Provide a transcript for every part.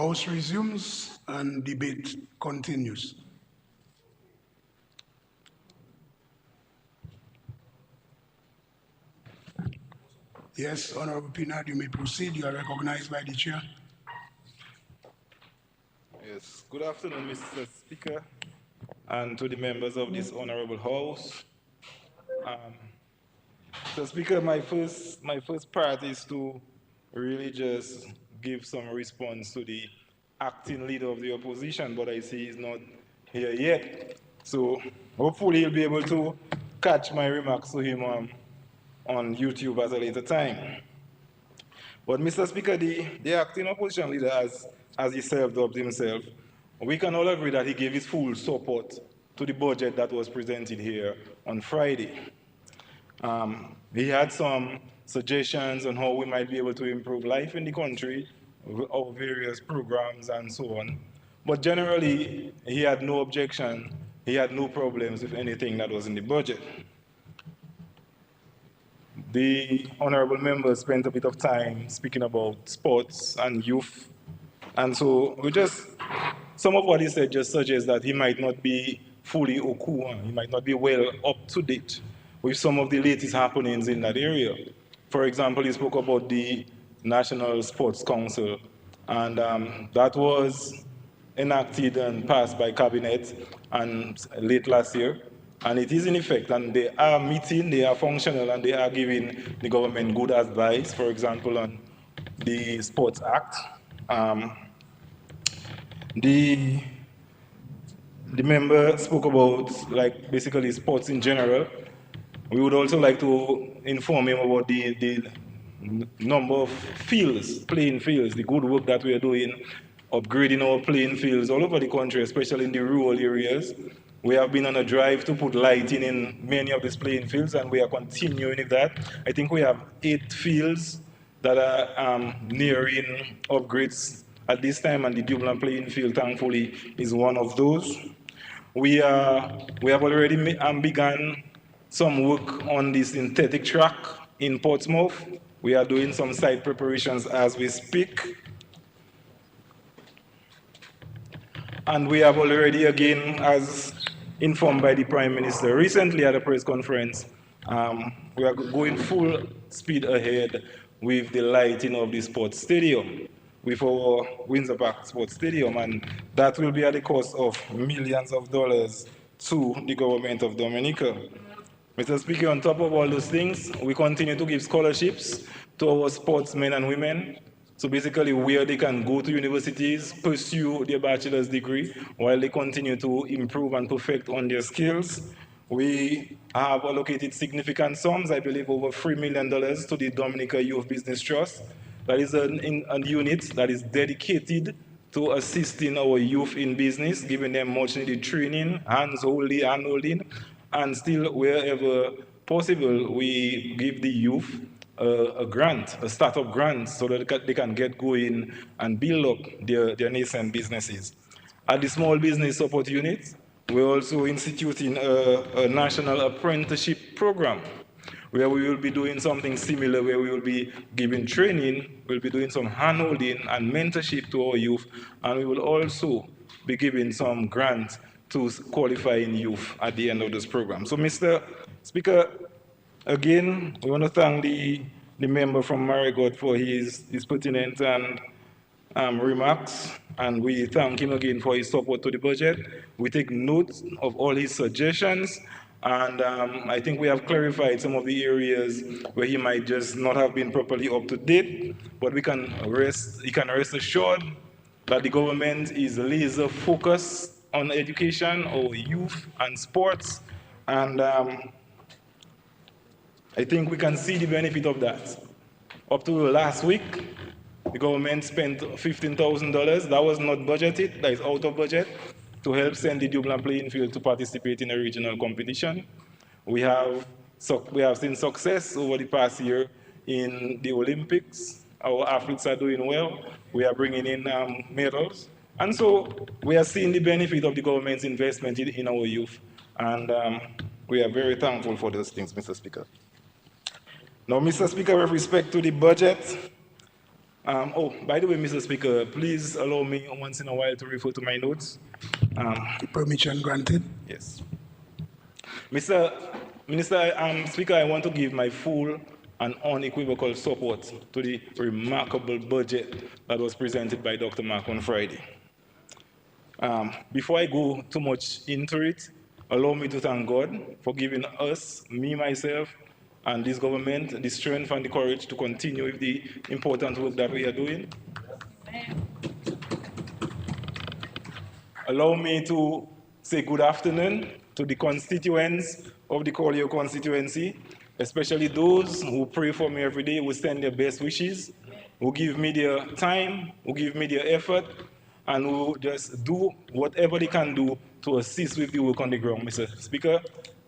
House resumes and debate continues. Yes, Honorable Pinard, you may proceed. You are recognized by the chair. Yes, good afternoon, Mr. Speaker, and to the members of this honorable House. Mr. Speaker, my first part is to really just give some response to the acting leader of the opposition, but I see he's not here yet. So hopefully he'll be able to catch my remarks to him on YouTube at a later time. But Mr. Speaker, the acting opposition leader, as he self-dubbed himself, we can all agree that he gave his full support to the budget that was presented here on Friday. He had some suggestions on how we might be able to improve life in the country, of various programs and so on. But generally, he had no objection, he had no problems with anything that was in the budget. The honorable member spent a bit of time speaking about sports and youth. And so some of what he said just suggests that he might not be fully au courant, he might not be well up to date with some of the latest happenings in that area. For example, he spoke about the National Sports Council, and that was enacted and passed by cabinet and late last year, and it is in effect, and they are meeting, they are functional, and they are giving the government good advice, for example, on the Sports Act. The the member spoke about like basically sports in general. We would also like to inform him about the number of fields, playing fields, the good work that we are doing, upgrading our playing fields all over the country, especially in the rural areas. We have been on a drive to put lighting in many of these playing fields, and we are continuing with that. I think we have 8 fields that are nearing upgrades at this time, and the Dublin playing field, thankfully, is one of those. We have already begun some work on the synthetic track in Portsmouth. We are doing some site preparations as we speak. And we have already, again, as informed by the Prime Minister recently at a press conference, we are going full speed ahead with the lighting of the sports stadium, with our Windsor Park Sports Stadium, and that will be at the cost of millions of dollars to the government of Dominica. Mr. Speaker, on top of all those things, we continue to give scholarships to our sportsmen and women. So basically where they can go to universities, pursue their bachelor's degree while they continue to improve and perfect on their skills. We have allocated significant sums, I believe over $3 million to the Dominica Youth Business Trust. That is a unit that is dedicated to assisting our youth in business, giving them much needed training, hand-holding, and still wherever possible, we give the youth a grant, a startup grant, so that they can get going and build up their nascent businesses. At the Small Business Support Unit, we're also instituting a national apprenticeship program where we will be doing something similar, where we will be giving training, we'll be doing some hand-holding and mentorship to our youth, and we will also be giving some grants to qualifying youth at the end of this program. So, Mr. Speaker, again, we want to thank the member from Marigot for his pertinent and remarks, and we thank him again for his support to the budget. We take note of all his suggestions, and I think we have clarified some of the areas where he might just not have been properly up to date, but he can rest assured that the government is laser focused on education, our youth, and sports, and I think we can see the benefit of that. Up to last week, the government spent $15,000. That was not budgeted, that is out of budget, to help send the Dublin playing field to participate in a regional competition. We have seen success over the past year in the Olympics. Our athletes are doing well. We are bringing in medals. And so we are seeing the benefit of the government's investment in our youth. And we are very thankful for those things, Mr. Speaker. Now, Mr. Speaker, with respect to the budget, By the way, Mr. Speaker, please allow me once in a while to refer to my notes. Permission granted. Yes. Mr. Minister, Speaker, I want to give my full and unequivocal support to the remarkable budget that was presented by Dr. Mark on Friday. Before I go too much into it, allow me to thank God for giving us, me, myself, and this government the strength and the courage to continue with the important work that we are doing. Allow me to say good afternoon to the constituents of the Collier constituency, especially those who pray for me every day, who send their best wishes, who give me their time, who give me their effort, and who just do whatever they can do to assist with the work on the ground, Mr. Speaker.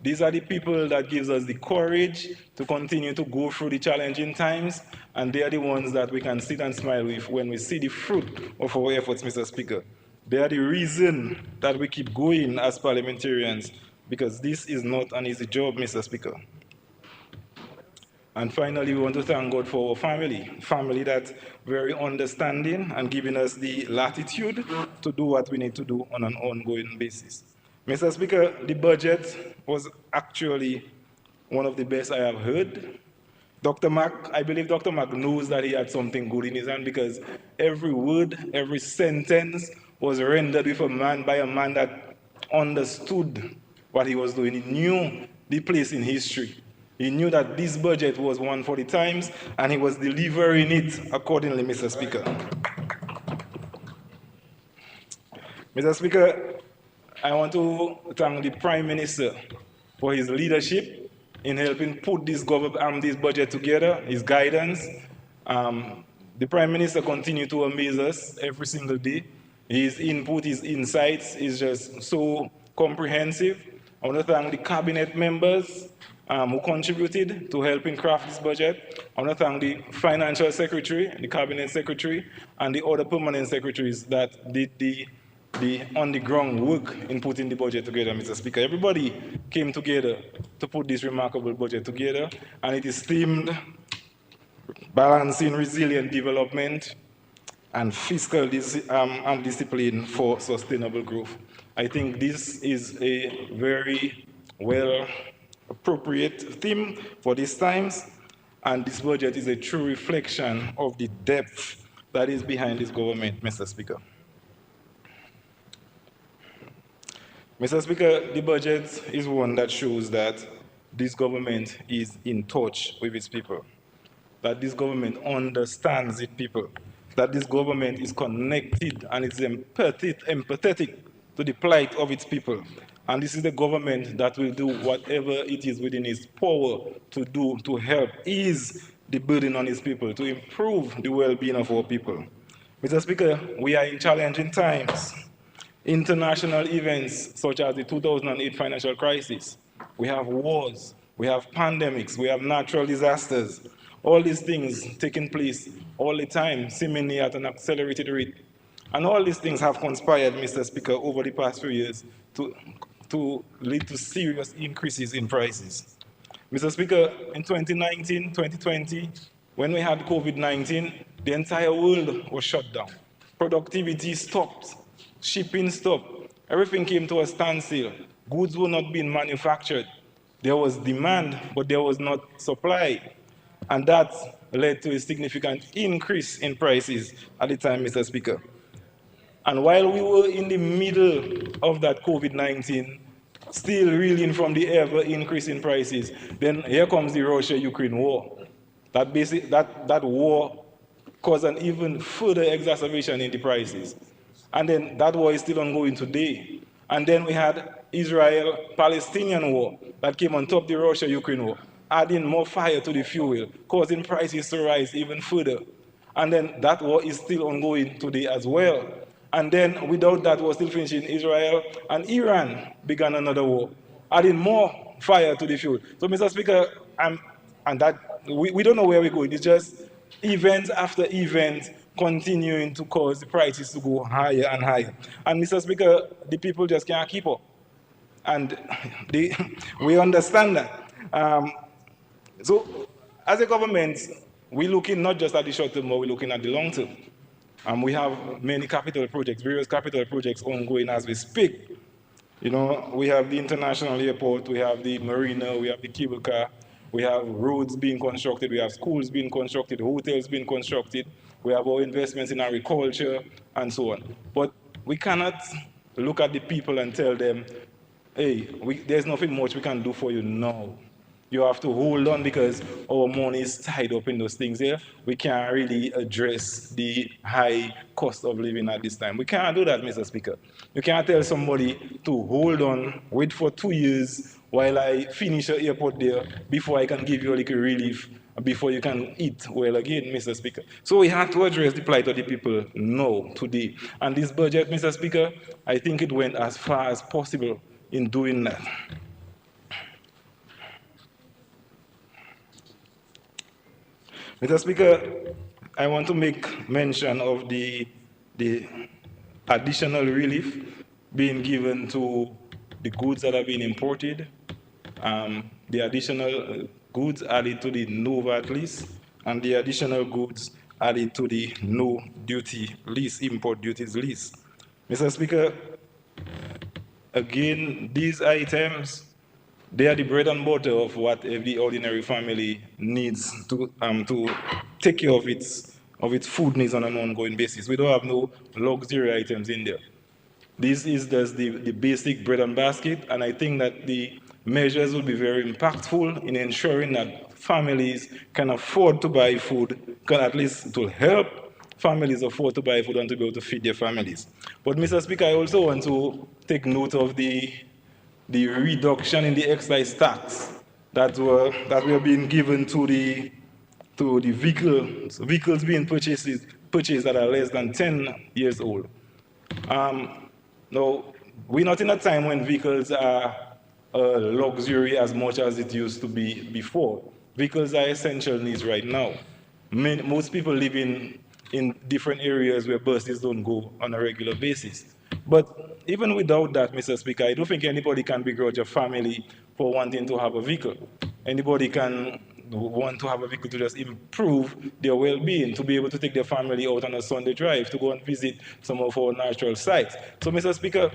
These are the people that gives us the courage to continue to go through the challenging times, and they are the ones that we can sit and smile with when we see the fruit of our efforts, Mr. Speaker. They are the reason that we keep going as parliamentarians, because this is not an easy job, Mr. Speaker. And finally, we want to thank God for our family that's very understanding and giving us the latitude to do what we need to do on an ongoing basis. Mr. Speaker, the budget was actually one of the best I have heard. Dr. Mack, I believe Dr. Mack knows that he had something good in his hand, because every word, every sentence was rendered with by a man that understood what he was doing. He knew the place in history. He knew that this budget was one for the times, and he was delivering it accordingly, Mr. Speaker. Mr. Speaker, I want to thank the Prime Minister for his leadership in helping put this budget together, his guidance. The Prime Minister continues to amaze us every single day. His input, his insights is just so comprehensive. I want to thank the cabinet members who contributed to helping craft this budget. I want to thank the financial secretary, the cabinet secretary, and the other permanent secretaries that did the on-the-ground work in putting the budget together, Mr. Speaker. Everybody came together to put this remarkable budget together, and it is themed Balancing Resilient Development and Fiscal and Discipline for Sustainable Growth. I think this is a very well appropriate theme for these times, and this budget is a true reflection of the depth that is behind this government, Mr. Speaker. Mr. Speaker, the budget is one that shows that this government is in touch with its people, that this government understands its people, that this government is connected and is empathetic to the plight of its people. And this is the government that will do whatever it is within its power to do to help ease the burden on its people, to improve the well-being of our people. Mr. Speaker, we are in challenging times. International events such as the 2008 financial crisis, we have wars, we have pandemics, we have natural disasters, all these things taking place all the time, seemingly at an accelerated rate. And all these things have conspired, Mr. Speaker, over the past few years to lead to serious increases in prices. Mr. Speaker, in 2019, 2020, when we had COVID-19, the entire world was shut down. Productivity stopped. Shipping stopped. Everything came to a standstill. Goods were not being manufactured. There was demand, but there was not supply. And that led to a significant increase in prices at the time, Mr. Speaker. And while we were in the middle of that COVID-19, still reeling from the ever increasing prices, then here comes the Russia-Ukraine war. That war caused an even further exacerbation in the prices. And then that war is still ongoing today. And then we had Israel-Palestinian war that came on top of the Russia-Ukraine war, adding more fire to the fuel, causing prices to rise even further. And then that war is still ongoing today as well. And then without that war still finishing, Israel and Iran began another war, adding more fire to the fuel. So, Mr. Speaker, we don't know where we're going. It's just event after event continuing to cause the prices to go higher and higher. And Mr. Speaker, the people just can't keep up. And we understand that. So as a government, we're looking not just at the short term, but we're looking at the long term. We have many capital projects, various capital projects ongoing as we speak. You know, we have the international airport, we have the marina, we have the cable car, we have roads being constructed, we have schools being constructed, hotels being constructed, we have our investments in agriculture, and so on. But we cannot look at the people and tell them, hey, there's nothing much we can do for you now. You have to hold on because our money is tied up in those things here. We can't really address the high cost of living at this time. We can't do that, Mr. Speaker. You can't tell somebody to hold on, wait for 2 years while I finish an airport there before I can give you a little relief, before you can eat well again, Mr. Speaker. So we have to address the plight of the people now, today. And this budget, Mr. Speaker, I think it went as far as possible in doing that. Mr. Speaker, I want to make mention of the additional relief being given to the goods that have been imported, the additional goods added to the no VAT list, and the additional goods added to the no duty list, import duties list. Mr. Speaker, again, these items, they are the bread and butter of what every ordinary family needs to take care of its food needs on an ongoing basis. We don't have no luxury items in there. This is just the basic bread and basket, and I think that the measures will be very impactful in ensuring that families can afford to buy food, can at least to help families afford to buy food and to be able to feed their families. But Mr. Speaker, I also want to take note of the reduction in the excise tax that were being given to the vehicles being purchased that are less than 10 years old. Now, we're not in a time when vehicles are a luxury as much as it used to be before. Vehicles are essential needs right now. Most people live in different areas where buses don't go on a regular basis. But even without that, Mr. Speaker, I don't think anybody can begrudge a family for wanting to have a vehicle. Anybody can want to have a vehicle to just improve their well-being, to be able to take their family out on a Sunday drive, to go and visit some of our natural sites. So, Mr. Speaker,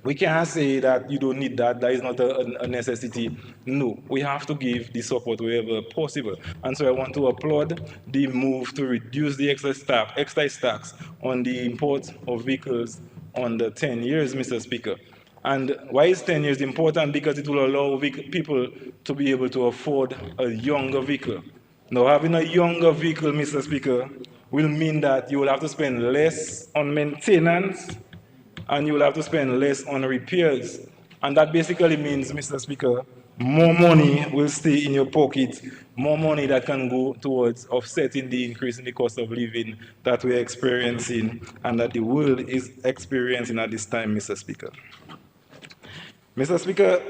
we can't say that you don't need that, that is not a necessity. No, we have to give the support wherever possible. And so I want to applaud the move to reduce the excise tax on the import of vehicles under 10 years, Mr. Speaker. And why is 10 years important? Because it will allow people to be able to afford a younger vehicle. Now, having a younger vehicle, Mr. Speaker, will mean that you will have to spend less on maintenance and you will have to spend less on repairs. And that basically means, Mr. Speaker, more money will stay in your pocket, more money that can go towards offsetting the increase in the cost of living that we're experiencing and that the world is experiencing at this time, Mr. Speaker. Mr. Speaker,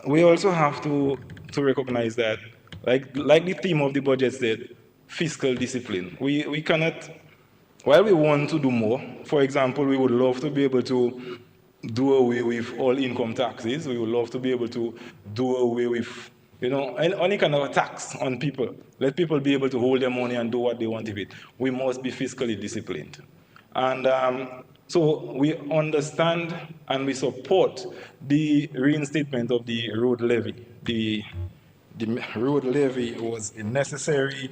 we also have to recognize that, like the theme of the budget said, fiscal discipline. We cannot, while we want to do more, for example, we would love to be able to do away with all income taxes. We would love to be able to do away with, any kind of tax on people. Let people be able to hold their money and do what they want with it. We must be fiscally disciplined. And so we understand and we support the reinstatement of the road levy. The road levy was a necessary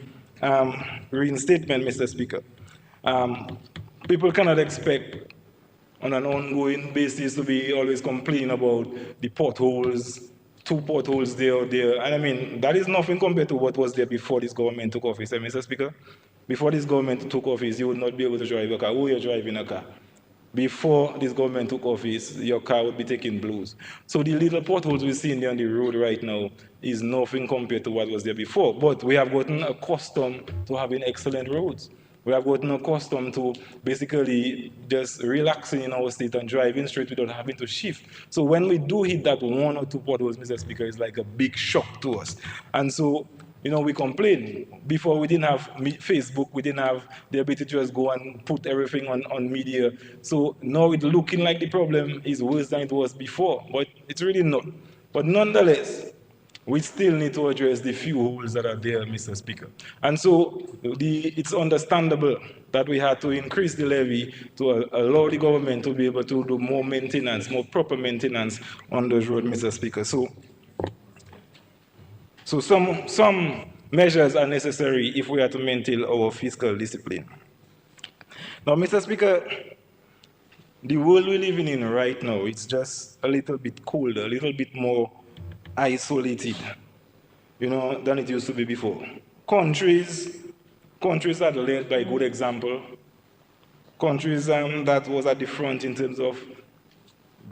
reinstatement, Mr. Speaker. People cannot expect on an ongoing basis to be always complaining about the potholes, 2 potholes there or there. And I mean, that is nothing compared to what was there before this government took office, Mr. Speaker. Before this government took office, you would not be able to drive a car. Oh, you're driving a car. Before this government took office, your car would be taking blows. So the little potholes we see there on the road right now is nothing compared to what was there before. But we have gotten accustomed to having excellent roads. We have gotten accustomed to basically just relaxing in our state and driving straight without having to shift. So when we do hit that 1 or 2 potholes, Mr. Speaker, it's like a big shock to us. And so, we complain. Before we didn't have Facebook, we didn't have the ability to just go and put everything on media. So now it's looking like the problem is worse than it was before, but it's really not. But nonetheless, we still need to address the few holes that are there, Mr. Speaker. And so it's understandable that we had to increase the levy to allow the government to be able to do more maintenance, more proper maintenance on those roads, Mr. Speaker. So some measures are necessary if we are to maintain our fiscal discipline. Now, Mr. Speaker, the world we're living in right now, it's just a little bit colder, a little bit more isolated, than it used to be before. Countries that led by good example, countries that was at the front in terms of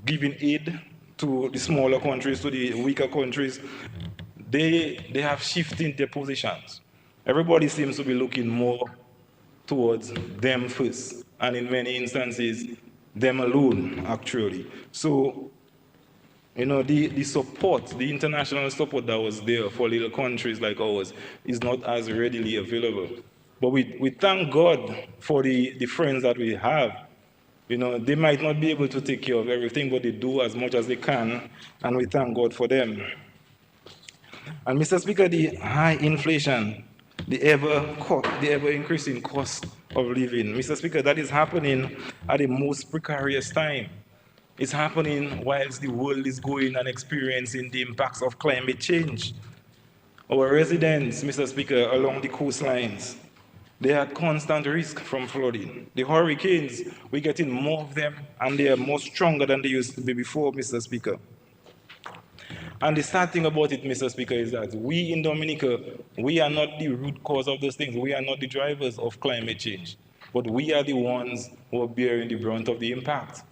giving aid to the smaller countries, to the weaker countries, they have shifted their positions. Everybody seems to be looking more towards them first, and in many instances, them alone, actually. So, the support, the international support that was there for little countries like ours is not as readily available. But we thank God for the friends that we have. They might not be able to take care of everything, but they do as much as they can, and we thank God for them. And Mr. Speaker, the high inflation, the ever increasing cost of living, Mr. Speaker, that is happening at the most precarious time. It's happening whilst the world is going and experiencing the impacts of climate change. Our residents, Mr. Speaker, along the coastlines, they are at constant risk from flooding. The hurricanes, we're getting more of them, and they are more stronger than they used to be before, Mr. Speaker. And the sad thing about it, Mr. Speaker, is that we in Dominica, we are not the root cause of those things. We are not the drivers of climate change. But we are the ones who are bearing the brunt of the impact.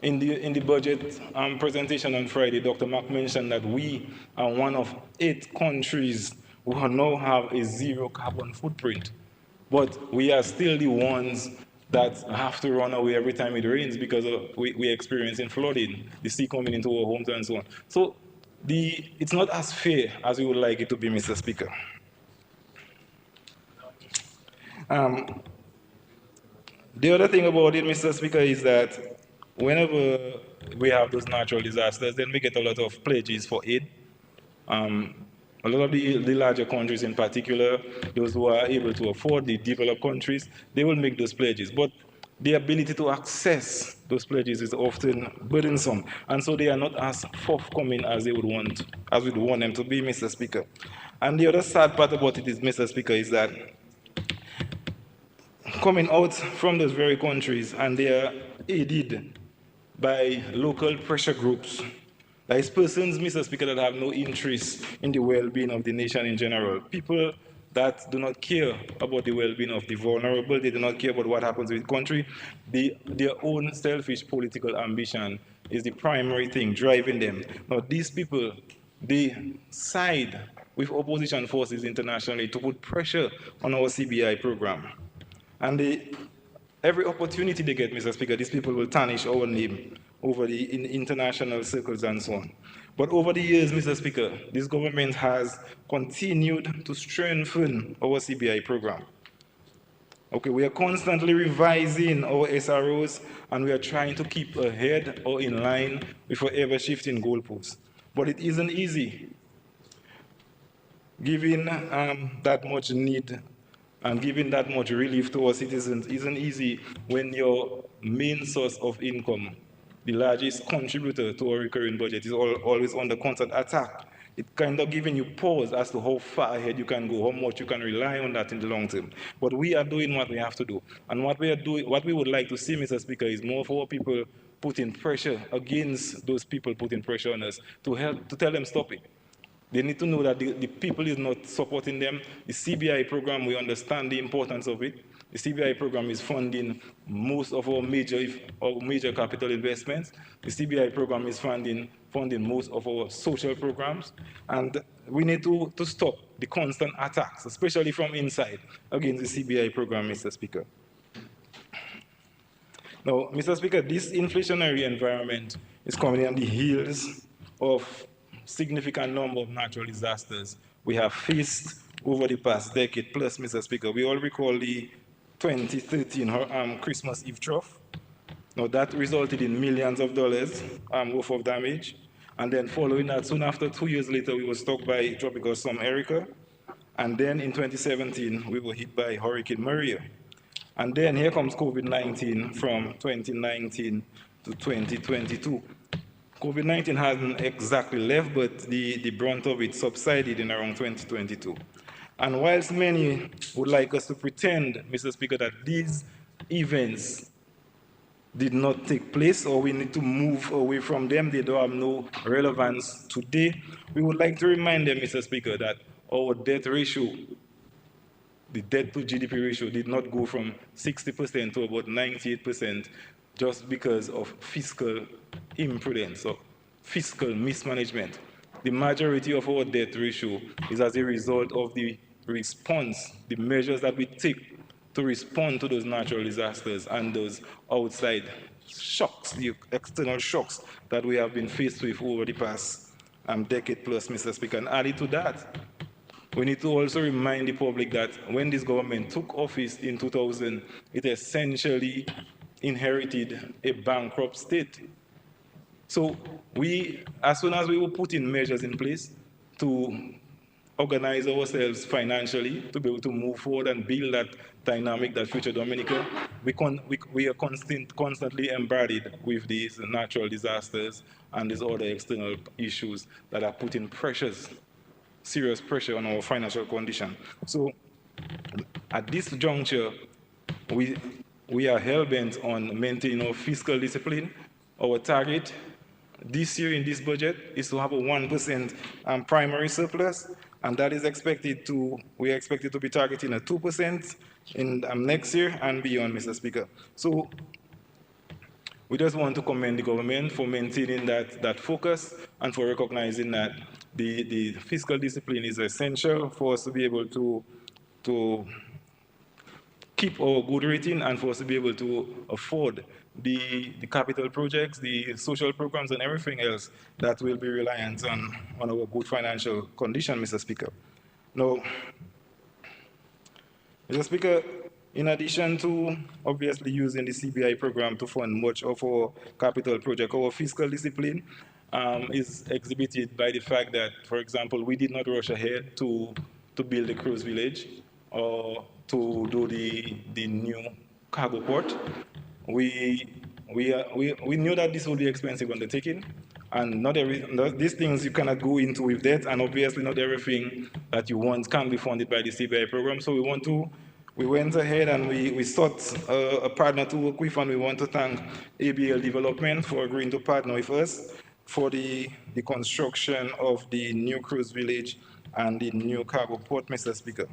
In the budget presentation on Friday, Dr. Mack mentioned that we are one of 8 countries who now have a zero carbon footprint. But we are still the ones that have to run away every time it rains because we're experiencing flooding, the sea coming into our homes and so on. So it's not as fair as we would like it to be, Mr. Speaker. The other thing about it, Mr. Speaker, is that whenever we have those natural disasters, then we get a lot of pledges for aid. A lot of the larger countries in particular, those who are able to afford, the developed countries, they will make those pledges. But the ability to access those pledges is often burdensome. And so they are not as forthcoming as we'd want them to be, Mr. Speaker. And the other sad part about it is, Mr. Speaker, is that coming out from those very countries and they are aided by local pressure groups. There is persons, Mr. Speaker, that have no interest in the well-being of the nation in general. People that do not care about the well-being of the vulnerable, they do not care about what happens with the country. Their own selfish political ambition is the primary thing driving them. Now, these people, they side with opposition forces internationally to put pressure on our CBI program. And every opportunity they get, Mr. Speaker, these people will tarnish our name in international circles and so on. But over the years, Mr. Speaker, this government has continued to strengthen our CBI program. Okay, we are constantly revising our SROs and we are trying to keep ahead or in line with our ever-shifting goalposts. But it isn't easy. Given that much need and giving that much relief to our citizens isn't easy when your main source of income, the largest contributor to our recurring budget, is always under constant attack. It's kind of giving you pause as to how far ahead you can go, how much you can rely on that in the long term. But we are doing what we have to do. And what we would like to see, Mr. Speaker, is more for people putting pressure against those people putting pressure on us to tell them stop it. They need to know that the people is not supporting them. The CBI program, we understand the importance of it. The CBI program is funding most of our major capital investments. The CBI program is funding most of our social programs. And we need to stop the constant attacks, especially from inside, against the CBI program, Mr. Speaker. Now, Mr. Speaker, this inflationary environment is coming on the heels of significant number of natural disasters we have faced over the past decade plus, Mr. Speaker. We all recall the 2013 Christmas Eve trough. Now that resulted in millions of dollars worth of damage. And then following that, soon after, 2 years later, we were struck by Tropical Storm Erica. And then in 2017, we were hit by Hurricane Maria. And then here comes COVID-19 from 2019 to 2022. COVID-19 hasn't exactly left, but the brunt of it subsided in around 2022. And whilst many would like us to pretend, Mr. Speaker, that these events did not take place or we need to move away from them, they don't have no relevance today, we would like to remind them, Mr. Speaker, that our debt ratio, the debt to GDP ratio, did not go from 60% to about 98% just because of fiscal imprudence or fiscal mismanagement. The majority of our debt ratio is as a result of the response, the measures that we take to respond to those natural disasters and those outside shocks, the external shocks that we have been faced with over the past decade plus, Mr. Speaker. And added to that, we need to also remind the public that when this government took office in 2000, it essentially inherited a bankrupt state. So we, as soon as we will put in measures in place to organize ourselves financially, to be able to move forward and build that dynamic, that future Dominica, we are constantly embedded with these natural disasters and these other external issues that are putting pressures, serious pressure on our financial condition. So at this juncture, we are hell-bent on maintaining our fiscal discipline. Our target this year in this budget is to have a 1% primary surplus, and that is we are expected to be targeting a 2% in next year and beyond, Mr. Speaker. So we just want to commend the government for maintaining that focus and for recognizing that the fiscal discipline is essential for us to be able to keep our good rating and for us to be able to afford the capital projects, the social programs, and everything else that will be reliant on our good financial condition, Mr. Speaker. Now, Mr. Speaker, in addition to obviously using the CBI program to fund much of our capital project, our fiscal discipline is exhibited by the fact that, for example, we did not rush ahead to build the cruise village or to do the new cargo port. We knew that this would be expensive undertaking, and these things you cannot go into with debt, and obviously not everything that you want can be funded by the CBI program. So we went ahead and we sought a partner to work with, and we want to thank ABL Development for agreeing to partner with us for the construction of the new cruise village and the new cargo port, Mr. Speaker.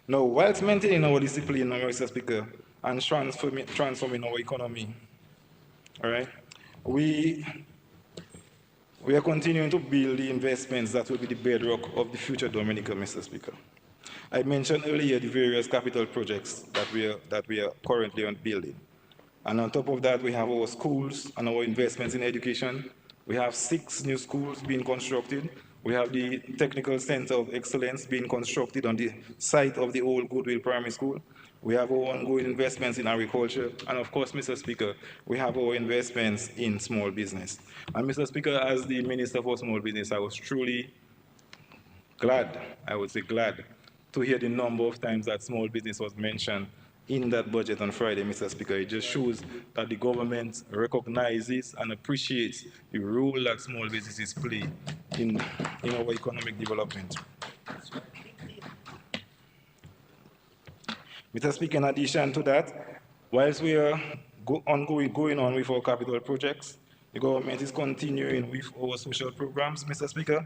Now, whilst maintaining our discipline, Mr. Speaker, and transforming our economy, all right, we are continuing to build the investments that will be the bedrock of the future Dominica, Mr. Speaker. I mentioned earlier the various capital projects that we are currently on building. And on top of that, we have our schools and our investments in education. We have 6 new schools being constructed. We have the Technical Center of Excellence being constructed on the site of the old Goodwill Primary School. We have our ongoing investments in agriculture. And of course, Mr. Speaker, we have our investments in small business. And Mr. Speaker, as the Minister for Small Business, I was truly glad, to hear the number of times that small business was mentioned in that budget on Friday, Mr. Speaker. It just shows that the government recognizes and appreciates the role that small businesses play in our economic development. Mr. Speaker, in addition to that, whilst we are going on with our capital projects, the government is continuing with our social programs, Mr. Speaker.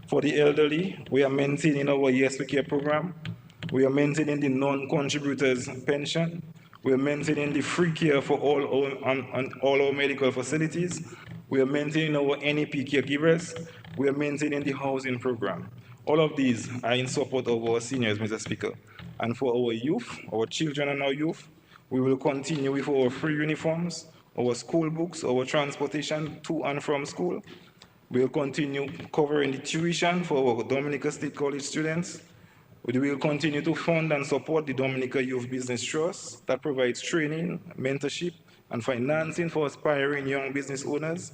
For the elderly, we are maintaining our Yes We Care program. We are maintaining the non-contributors pension. We are maintaining the free care for all our medical facilities. We are maintaining our NEP caregivers. We are maintaining the housing program. All of these are in support of our seniors, Mr. Speaker. And for our youth, our children and our youth, we will continue with our free uniforms, our school books, our transportation to and from school. We will continue covering the tuition for our Dominica State College students. We will continue to fund and support the Dominica Youth Business Trust that provides training, mentorship, and financing for aspiring young business owners.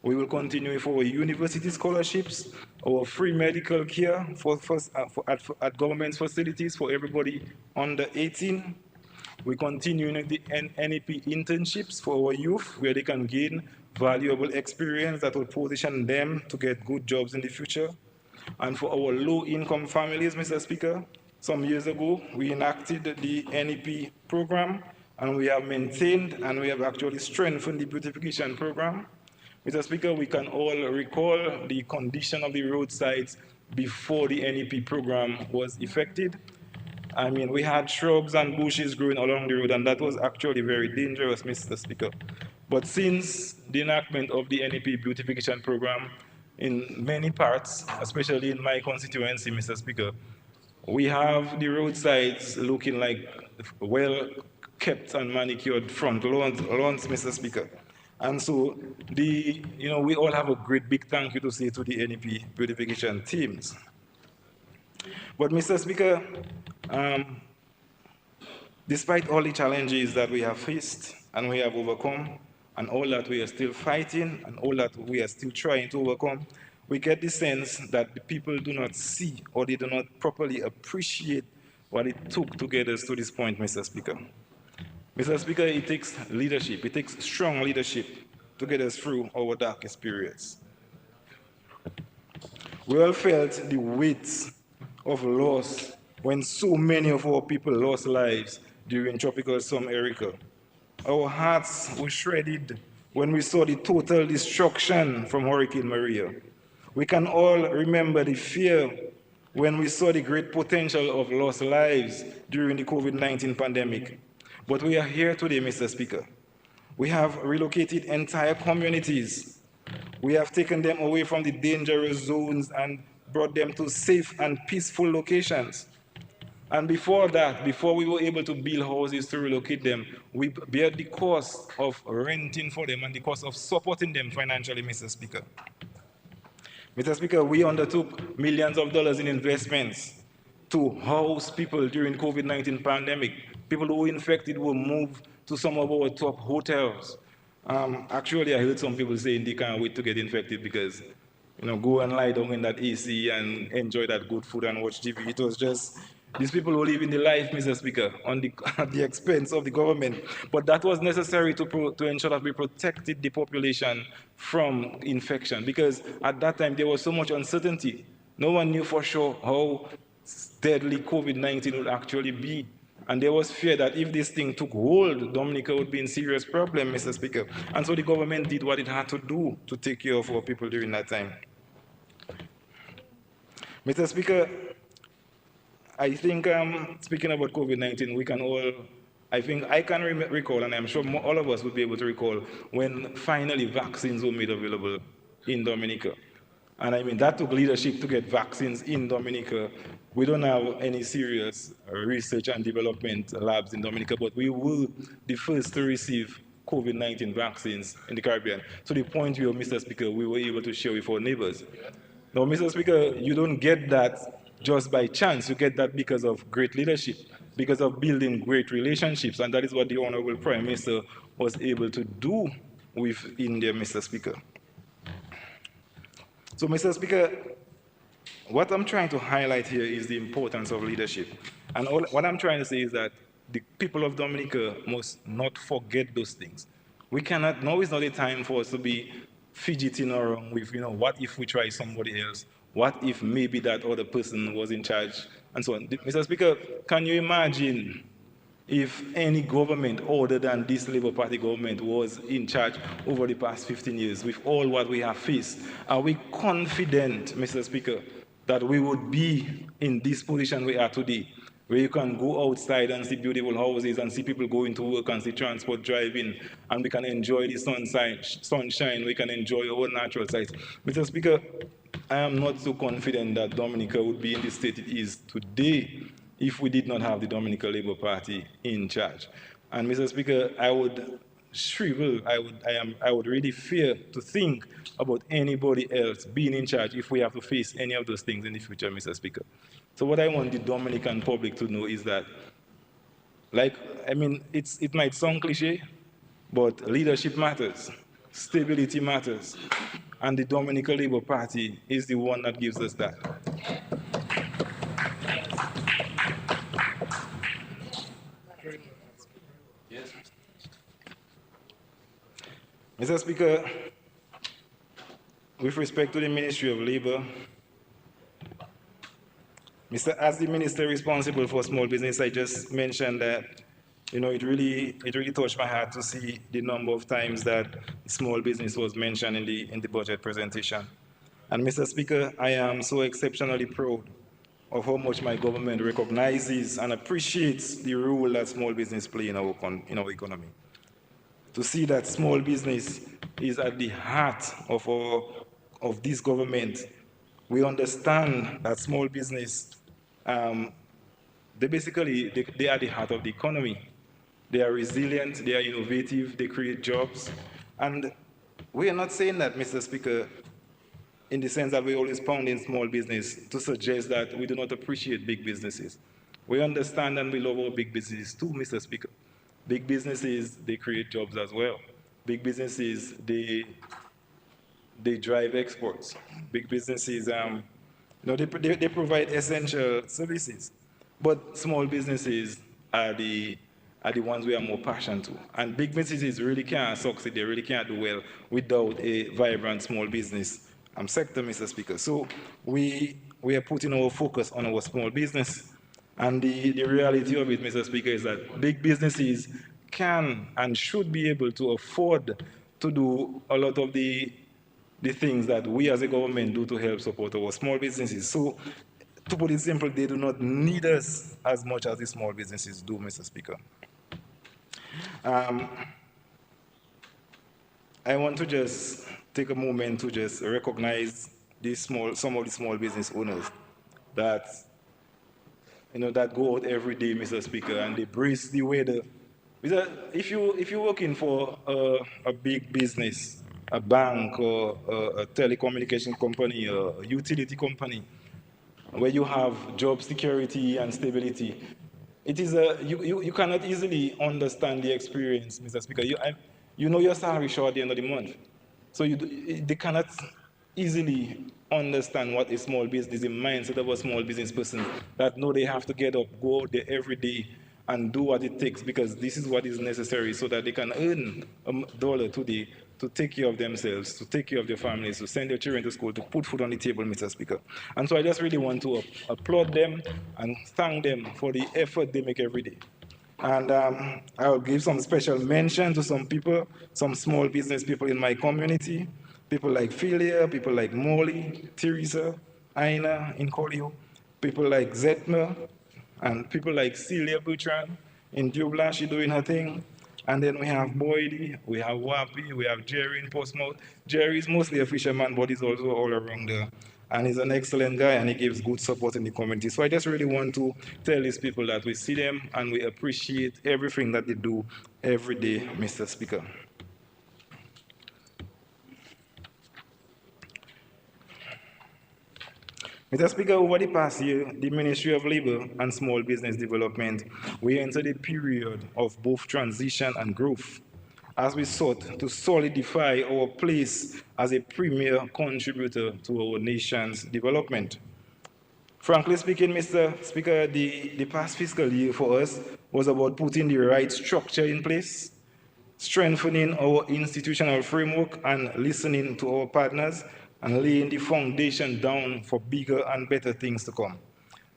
We will continue with our university scholarships, our free medical care at government facilities for everybody under 18. We continue with the NEP internships for our youth, where they can gain valuable experience that will position them to get good jobs in the future. And for our low-income families, Mr. Speaker, some years ago, we enacted the NEP program, and we have maintained and we have actually strengthened the beautification program. Mr. Speaker, we can all recall the condition of the roadsides before the NEP program was effected. I mean, we had shrubs and bushes growing along the road, and that was actually very dangerous, Mr. Speaker. But since the enactment of the NEP beautification program, in many parts, especially in my constituency, Mr. Speaker, we have the roadsides looking like well kept and manicured front lawns, Mr. Speaker. And so we all have a great big thank you to say to the NEP beautification teams. But Mr. Speaker, despite all the challenges that we have faced and we have overcome, and all that we are still fighting, and all that we are still trying to overcome, we get the sense that the people do not see or they do not properly appreciate what it took to get us to this point, Mr. Speaker. Mr. Speaker, it takes leadership. It takes strong leadership to get us through our darkest periods. We all felt the weight of loss when so many of our people lost lives during Tropical Storm Erika. Our hearts were shredded when we saw the total destruction from Hurricane Maria. We can all remember the fear when we saw the great potential of lost lives during the COVID-19 pandemic. But we are here today, Mr. Speaker. We have relocated entire communities. We have taken them away from the dangerous zones and brought them to safe and peaceful locations. And before that, before we were able to build houses to relocate them, we bear the cost of renting for them and the cost of supporting them financially, Mr. Speaker. Mr. Speaker, we undertook millions of dollars in investments to house people during COVID-19 pandemic. People who were infected were moved to some of our top hotels. Actually, I heard some people saying they can't wait to get infected because, go and lie down in that AC and enjoy that good food and watch TV. It was just, these people were living the life, Mr. Speaker, at the expense of the government. But that was necessary to ensure that we protected the population from infection, because at that time there was so much uncertainty. No one knew for sure how deadly COVID-19 would actually be. And there was fear that if this thing took hold, Dominica would be in serious problem, Mr. Speaker. And so the government did what it had to do to take care of our people during that time. Mr. Speaker, I think speaking about COVID-19, we can all, I can recall, and I'm sure all of us would be able to recall, when finally vaccines were made available in Dominica. And I mean, that took leadership to get vaccines in Dominica. We don't have any serious research and development labs in Dominica, but we were the first to receive COVID-19 vaccines in the Caribbean, to the point where, Mr. Speaker, we were able to share with our neighbors. Now, Mr. Speaker, you don't get that just by chance. You get that because of great leadership, because of building great relationships, and that is what the Honorable Prime Minister was able to do with India, Mr. Speaker. So, Mr. Speaker, what I'm trying to highlight here is the importance of leadership. And what I'm trying to say is that the people of Dominica must not forget those things. We cannot, now is not the time for us to be fidgeting around with, what if we try somebody else? What if maybe that other person was in charge? And so on. Mr. Speaker, can you imagine if any government other than this Labour Party government was in charge over the past 15 years with all what we have faced? Are we confident, Mr. Speaker, that we would be in this position we are today, where you can go outside and see beautiful houses and see people going to work and see transport driving, and we can enjoy the sunshine, we can enjoy our natural sites? Mr. Speaker, I am not so confident that Dominica would be in the state it is today if we did not have the Dominica Labour Party in charge. And Mr. Speaker, I would shrivel, I would really fear to think about anybody else being in charge if we have to face any of those things in the future, Mr. Speaker. So what I want the Dominican public to know is that, it might sound cliche, but leadership matters. stability matters. And the Dominican Labour Party is the one that gives us that. Yes. Mr. Speaker, with respect to the Ministry of Labor, as the minister responsible for small business, I just mentioned that, it really touched my heart to see the number of times that small business was mentioned in the budget presentation. And Mr. Speaker, I am so exceptionally proud of how much my government recognizes and appreciates the role that small business play in our economy. To see that small business is at the heart of this government. We understand that small business, they are the heart of the economy. They are resilient, they are innovative, they create jobs. And we are not saying that, Mr. Speaker, in the sense that we always pound in small business to suggest that we do not appreciate big businesses. We understand and we love our big businesses too, Mr. Speaker. Big businesses, they create jobs as well. Big businesses, they drive exports. Big businesses, they provide essential services. But small businesses are the ones we are more passionate to. And big businesses really can't succeed, they really can't do well without a vibrant small business sector, Mr. Speaker. So we are putting our focus on our small business. And the reality of it, Mr. Speaker, is that big businesses can and should be able to afford to do a lot of the things that we as a government do to help support our small businesses. So, to put it simply, they do not need us as much as the small businesses do, Mr. Speaker. I want to just take a moment to just recognize some of the small business owners that that go out every day, Mr. Speaker, and they brace the weather. If you're working for a big business, a bank or a telecommunication company or a utility company, where you have job security and stability, it is you cannot easily understand the experience, Mr. Speaker. You know your salary show at the end of the month, so they cannot easily understand what a small business, the mindset of a small business person, that know they have to get up, go out there every day and do what it takes, because this is what is necessary so that they can earn $1 today to take care of themselves, to take care of their families, to send their children to school, to put food on the table, Mr. Speaker. And so I just really want to applaud them and thank them for the effort they make every day. And I'll give some special mention to some people, some small business people in my community, people like Philia, people like Molly, Teresa, Aina in Colio, people like Zetmer, and people like Celia Butran in Dublin, she's doing her thing. And then we have Boydie, we have Wapi, we have Jerry in Portsmouth. Jerry is mostly a fisherman, but he's also all around there. And he's an excellent guy, and he gives good support in the community. So I just really want to tell these people that we see them and we appreciate everything that they do every day, Mr. Speaker. Mr. Speaker, over the past year, the Ministry of Labor and Small Business Development, we entered a period of both transition and growth as we sought to solidify our place as a premier contributor to our nation's development. Frankly speaking, Mr. Speaker, the past fiscal year for us was about putting the right structure in place, strengthening our institutional framework and listening to our partners, and laying the foundation down for bigger and better things to come.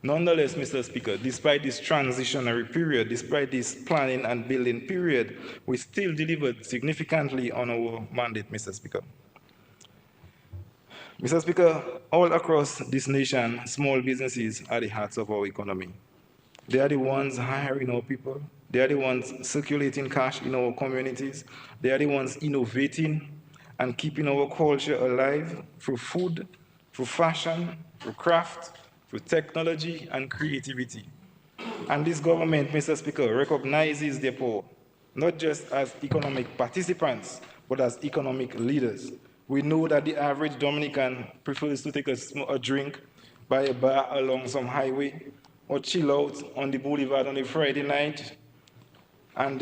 Nonetheless, Mr. Speaker, despite this transitionary period, despite this planning and building period, we still delivered significantly on our mandate, Mr. Speaker. Mr. Speaker, all across this nation, small businesses are the hearts of our economy. They are the ones hiring our people. They are the ones circulating cash in our communities. They are the ones innovating and keeping our culture alive through food, through fashion, through craft, through technology and creativity. And this government, Mr. Speaker, recognizes their power, not just as economic participants, but as economic leaders. We know that the average Dominican prefers to take a drink by a bar along some highway or chill out on the boulevard on a Friday night, and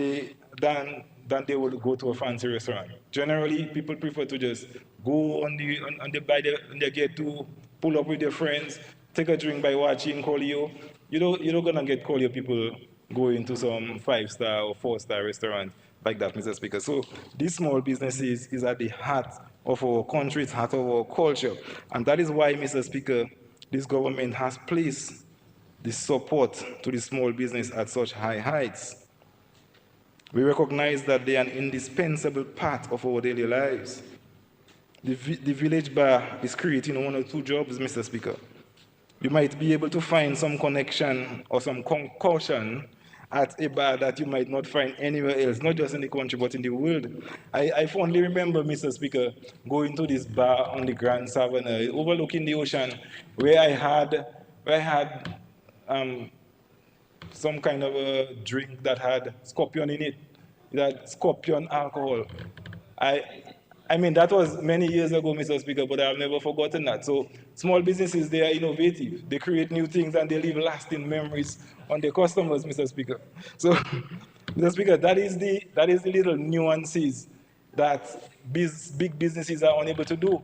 than they would go to a fancy restaurant. Generally, people prefer to just go on the get to pull up with their friends, take a drink by watching Colio. You're not gonna get Colio people going to some 5-star or 4-star restaurant like that, Mr. Speaker. So these small businesses is at the heart of our country, it's heart of our culture. And that is why, Mr. Speaker, this government has placed the support to the small business at such high heights. We recognize that they are an indispensable part of our daily lives. The village bar is creating 1 or 2 jobs, Mr. Speaker. You might be able to find some connection or some concussion at a bar that you might not find anywhere else, not just in the country, but in the world. I fondly remember, Mr. Speaker, going to this bar on the Grand Savannah, overlooking the ocean, where I had some kind of a drink that had scorpion in it, that scorpion alcohol. I mean, that was many years ago, Mr. Speaker, but I've never forgotten that. So small businesses, they are innovative. They create new things and they leave lasting memories on their customers, Mr. Speaker. So, Mr. Speaker, that is the little nuances that big businesses are unable to do.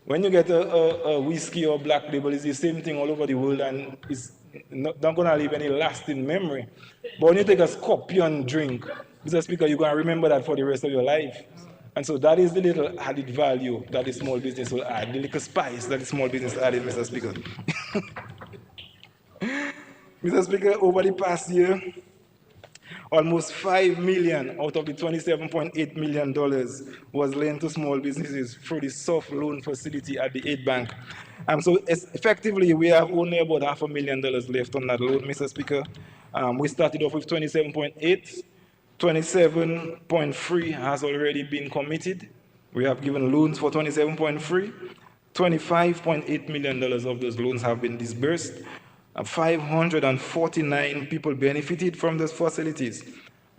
When you get a whiskey or black label, it's the same thing all over the world and it's not going to leave any lasting memory. But when you take a scorpion drink, Mr. Speaker, you're going to remember that for the rest of your life. And so that is the little added value that the small business will add, the little spice that the small business added, Mr. Speaker. Mr. Speaker, over the past year, almost $5 million out of the $27.8 million was lent to small businesses through the soft loan facility at the Aid Bank. So effectively, we have only about $500,000 left on that loan, Mr. Speaker. We started off with 27.8. 27.3 has already been committed. We have given loans for 27.3. $25.8 million of those loans have been disbursed. 549 people benefited from those facilities.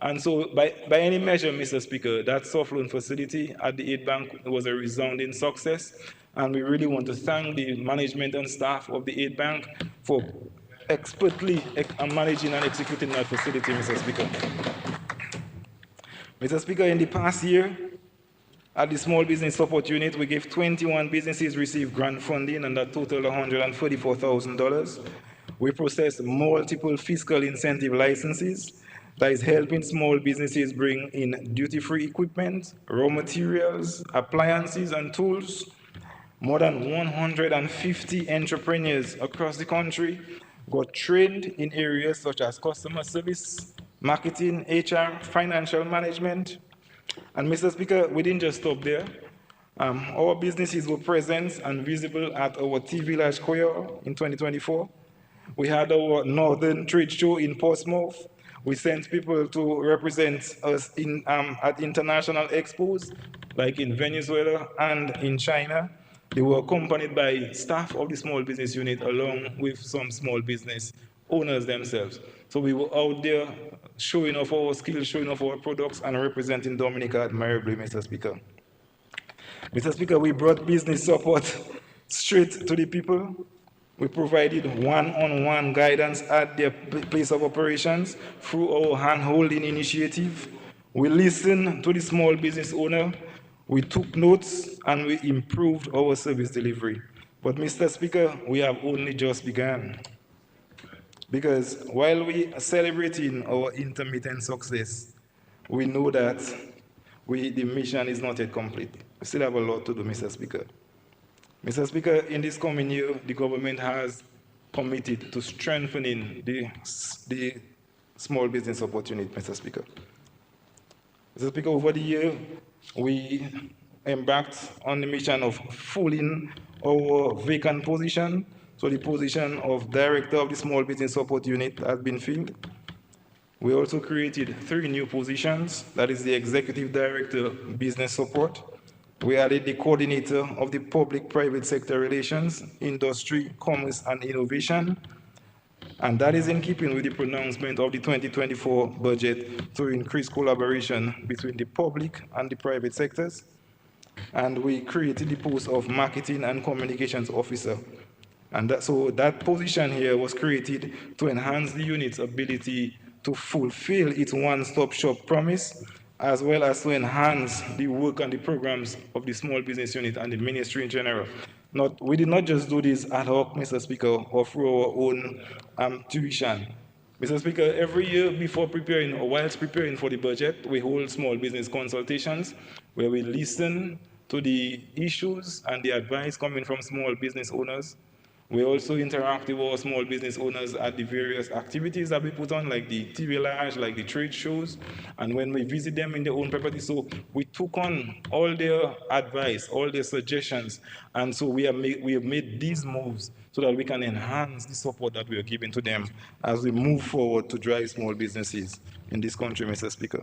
And so by any measure, Mr. Speaker, that soft loan facility at the Aid Bank was a resounding success. And we really want to thank the management and staff of the Aid Bank for expertly managing and executing that facility, Mr. Speaker. Mr. Speaker, in the past year, at the Small Business Support Unit, we gave 21 businesses receive grant funding, and that totaled $144,000. We processed multiple fiscal incentive licenses that is helping small businesses bring in duty-free equipment, raw materials, appliances, and tools. More than 150 entrepreneurs across the country got trained in areas such as customer service, marketing, HR, financial management. And Mr. Speaker, we didn't just stop there. Our businesses were present and visible at our Tea Village Koyo in 2024. We had our Northern Trade Show in Portsmouth. We sent people to represent us at international expos, like in Venezuela and in China. They were accompanied by staff of the small business unit along with some small business owners themselves. So we were out there showing off our skills, showing off our products, and representing Dominica admirably, Mr. Speaker. Mr. Speaker, we brought business support straight to the people. We provided one-on-one guidance at their place of operations through our hand-holding initiative. We listened to the small business owner, we took notes, and we improved our service delivery. But Mr. Speaker, we have only just begun. Because while we are celebrating our intermittent success, we know that the mission is not yet complete. We still have a lot to do, Mr. Speaker. Mr. Speaker, in this coming year, the government has committed to strengthening the small business opportunity, Mr. Speaker. Mr. Speaker, over the year, we embarked on the mission of filling our vacant position. So the position of Director of the Small Business Support Unit has been filled. We also created 3 new positions. That is the Executive Director of Business Support. We added the Coordinator of the Public-Private Sector Relations, Industry, Commerce, and Innovation. And that is in keeping with the pronouncement of the 2024 budget to increase collaboration between the public and the private sectors. And we created the post of Marketing and Communications Officer. And so that position here was created to enhance the unit's ability to fulfill its one-stop shop promise as well as to enhance the work and the programs of the small business unit and the ministry in general. We did not just do this ad hoc, Mr. Speaker, or through our own tuition. Mr. Speaker, every year before preparing or whilst preparing for the budget, we hold small business consultations where we listen to the issues and the advice coming from small business owners. We also interact with our small business owners at the various activities that we put on, like the TV Large, like the trade shows, and when we visit them in their own property. So we took on all their advice, all their suggestions, and so we have made these moves so that we can enhance the support that we are giving to them as we move forward to drive small businesses in this country, Mr. Speaker.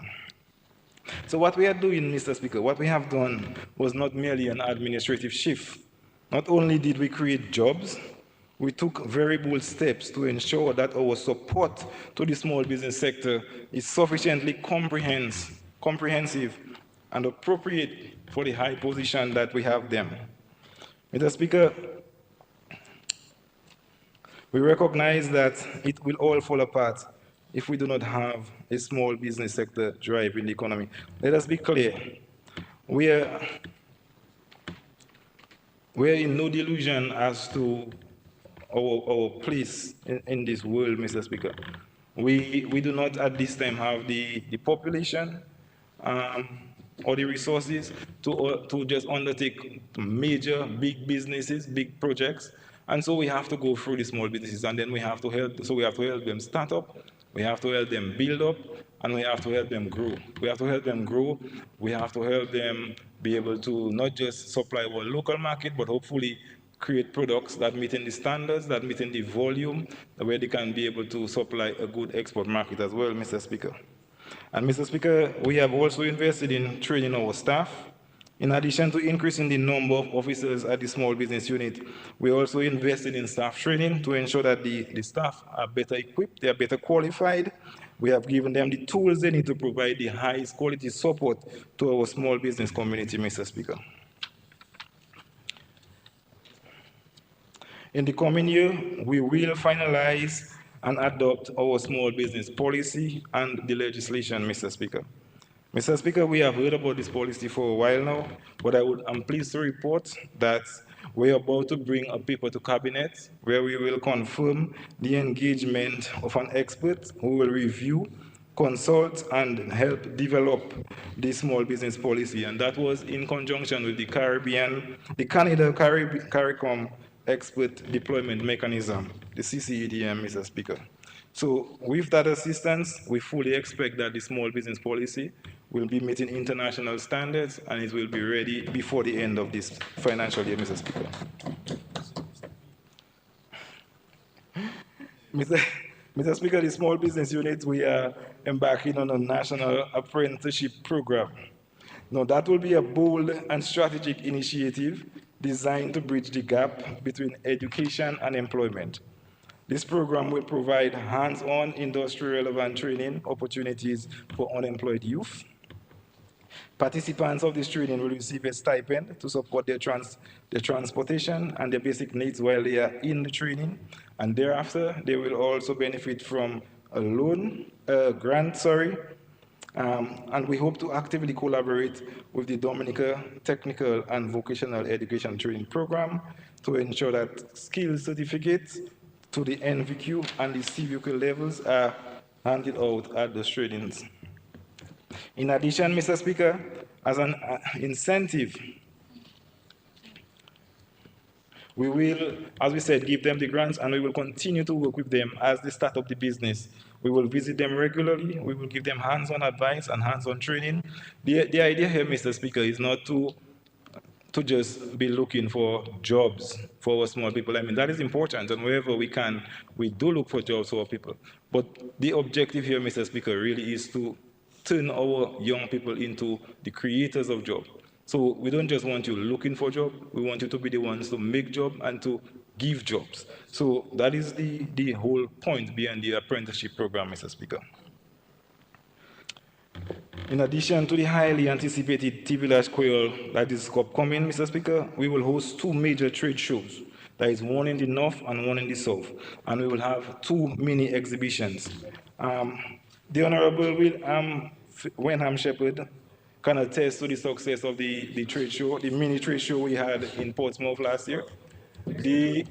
So what we are doing, Mr. Speaker, what we have done was not merely an administrative shift. Not only did we create jobs, we took very bold steps to ensure that our support to the small business sector is sufficiently comprehensive and appropriate for the high position that we have them. Mr. Speaker, we recognize that it will all fall apart if we do not have a small business sector driving the economy. Let us be clear. We are in no delusion as to our place in this world, Mr. Speaker. We do not at this time have the population or the resources to just undertake major, big businesses, big projects. And so we have to go through the small businesses, and then we have to help them start up, we have to help them build up, and we have to help them grow. We have to help them grow, we have to help them be able to not just supply our local market, but hopefully create products that meet in the standards, that meet in the volume, where they can be able to supply a good export market as well, Mr. Speaker. And Mr. Speaker, we have also invested in training our staff. In addition to increasing the number of officers at the small business unit, we also invested in staff training to ensure that the staff are better equipped, they are better qualified. We have given them the tools they need to provide the highest quality support to our small business community, Mr. Speaker. In the coming year, we will finalize and adopt our small business policy and the legislation, Mr. Speaker. Mr. Speaker, we have heard about this policy for a while now, but I'm pleased to report that we're about to bring a paper to Cabinet where we will confirm the engagement of an expert who will review, consult, and help develop the small business policy. And that was in conjunction with the Canada CARICOM Expert Deployment Mechanism, the CCEDM, Mr. Speaker. So with that assistance, we fully expect that the small business policy will be meeting international standards and it will be ready before the end of this financial year, Mr. Speaker. Mr. Speaker, the small business unit, we are embarking on a national apprenticeship program. Now, that will be a bold and strategic initiative designed to bridge the gap between education and employment. This program will provide hands-on industry-relevant training opportunities for unemployed youth. Participants of this training will receive a stipend to support their transportation and their basic needs while they are in the training. And thereafter, they will also benefit from a grant, and we hope to actively collaborate with the Dominica Technical and Vocational Education Training Program to ensure that skills certificates to the NVQ and the CVQ levels are handed out at the trainings. In addition, Mr. Speaker, as an incentive, we will, as we said, give them the grants, and we will continue to work with them as they start up the business. We will visit them regularly. We will give them hands-on advice and hands-on training. The idea here, Mr. Speaker, is not to just be looking for jobs for our small people. I mean, that is important, and wherever we can, we do look for jobs for our people. But the objective here, Mr. Speaker, really is to turn our young people into the creators of jobs. So we don't just want you looking for jobs, we want you to be the ones to make jobs and to give jobs. So that is the whole point behind the apprenticeship program, Mr. Speaker. In addition to the highly anticipated TV Large Quail that is upcoming, Mr. Speaker, we will host 2 major trade shows. There is one in the north and one in the south. And we will have 2 mini exhibitions. The Honorable will Wenham Shepherd can attest to the success of the trade show, the mini trade show we had in Portsmouth last year. The,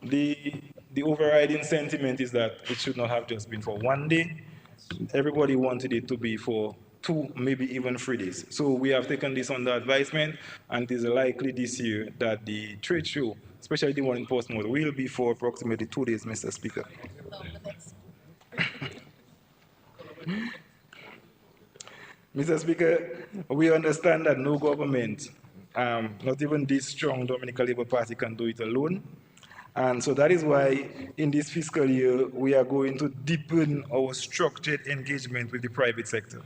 the overriding sentiment is that it should not have just been for one day. Everybody wanted it to be for 2, maybe even 3 days. So we have taken this under advisement, and it is likely this year that the trade show, especially the one in Portsmouth, will be for approximately 2 days, Mr. Speaker. Mr. Speaker, we understand that no government, not even this strong Dominican Labour Party, can do it alone. And so that is why in this fiscal year, we are going to deepen our structured engagement with the private sector.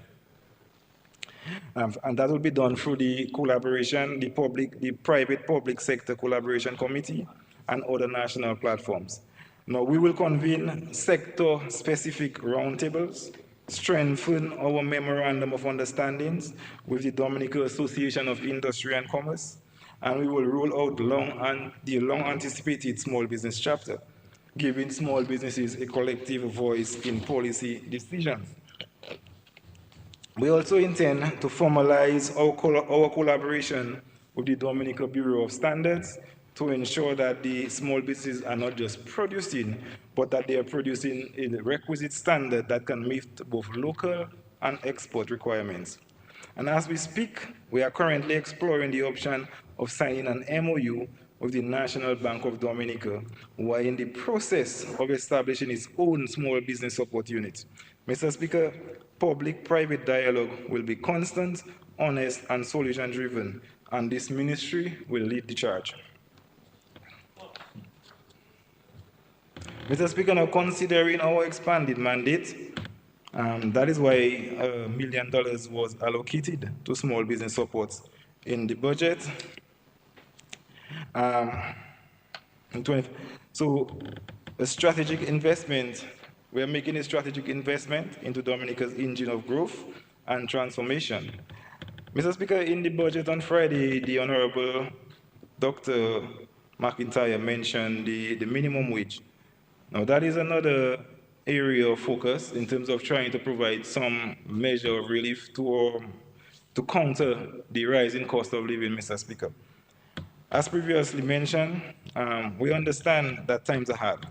And that will be done through the collaboration, the private-public sector collaboration committee and other national platforms. Now, we will convene sector-specific roundtables, strengthen our memorandum of understandings with the Dominican Association of Industry and Commerce, and we will roll out the long-anticipated small business chapter, giving small businesses a collective voice in policy decisions. We also intend to formalize our collaboration with the Dominican Bureau of Standards to ensure that the small businesses are not just producing, but that they are producing a requisite standard that can meet both local and export requirements. And as we speak, we are currently exploring the option of signing an MOU with the National Bank of Dominica, who are in the process of establishing its own small business support unit. Mr. Speaker, public-private dialogue will be constant, honest, and solution-driven, and this ministry will lead the charge. Mr. Speaker, now considering our expanded mandate, that is why $1 million was allocated to small business support in the budget. So a strategic investment, we are making a strategic investment into Dominica's engine of growth and transformation. Mr. Speaker, in the budget on Friday, the Honorable Dr. McIntyre mentioned the minimum wage. Now that is another area of focus in terms of trying to provide some measure of relief to counter the rising cost of living, Mr. Speaker. As previously mentioned, we understand that times are hard.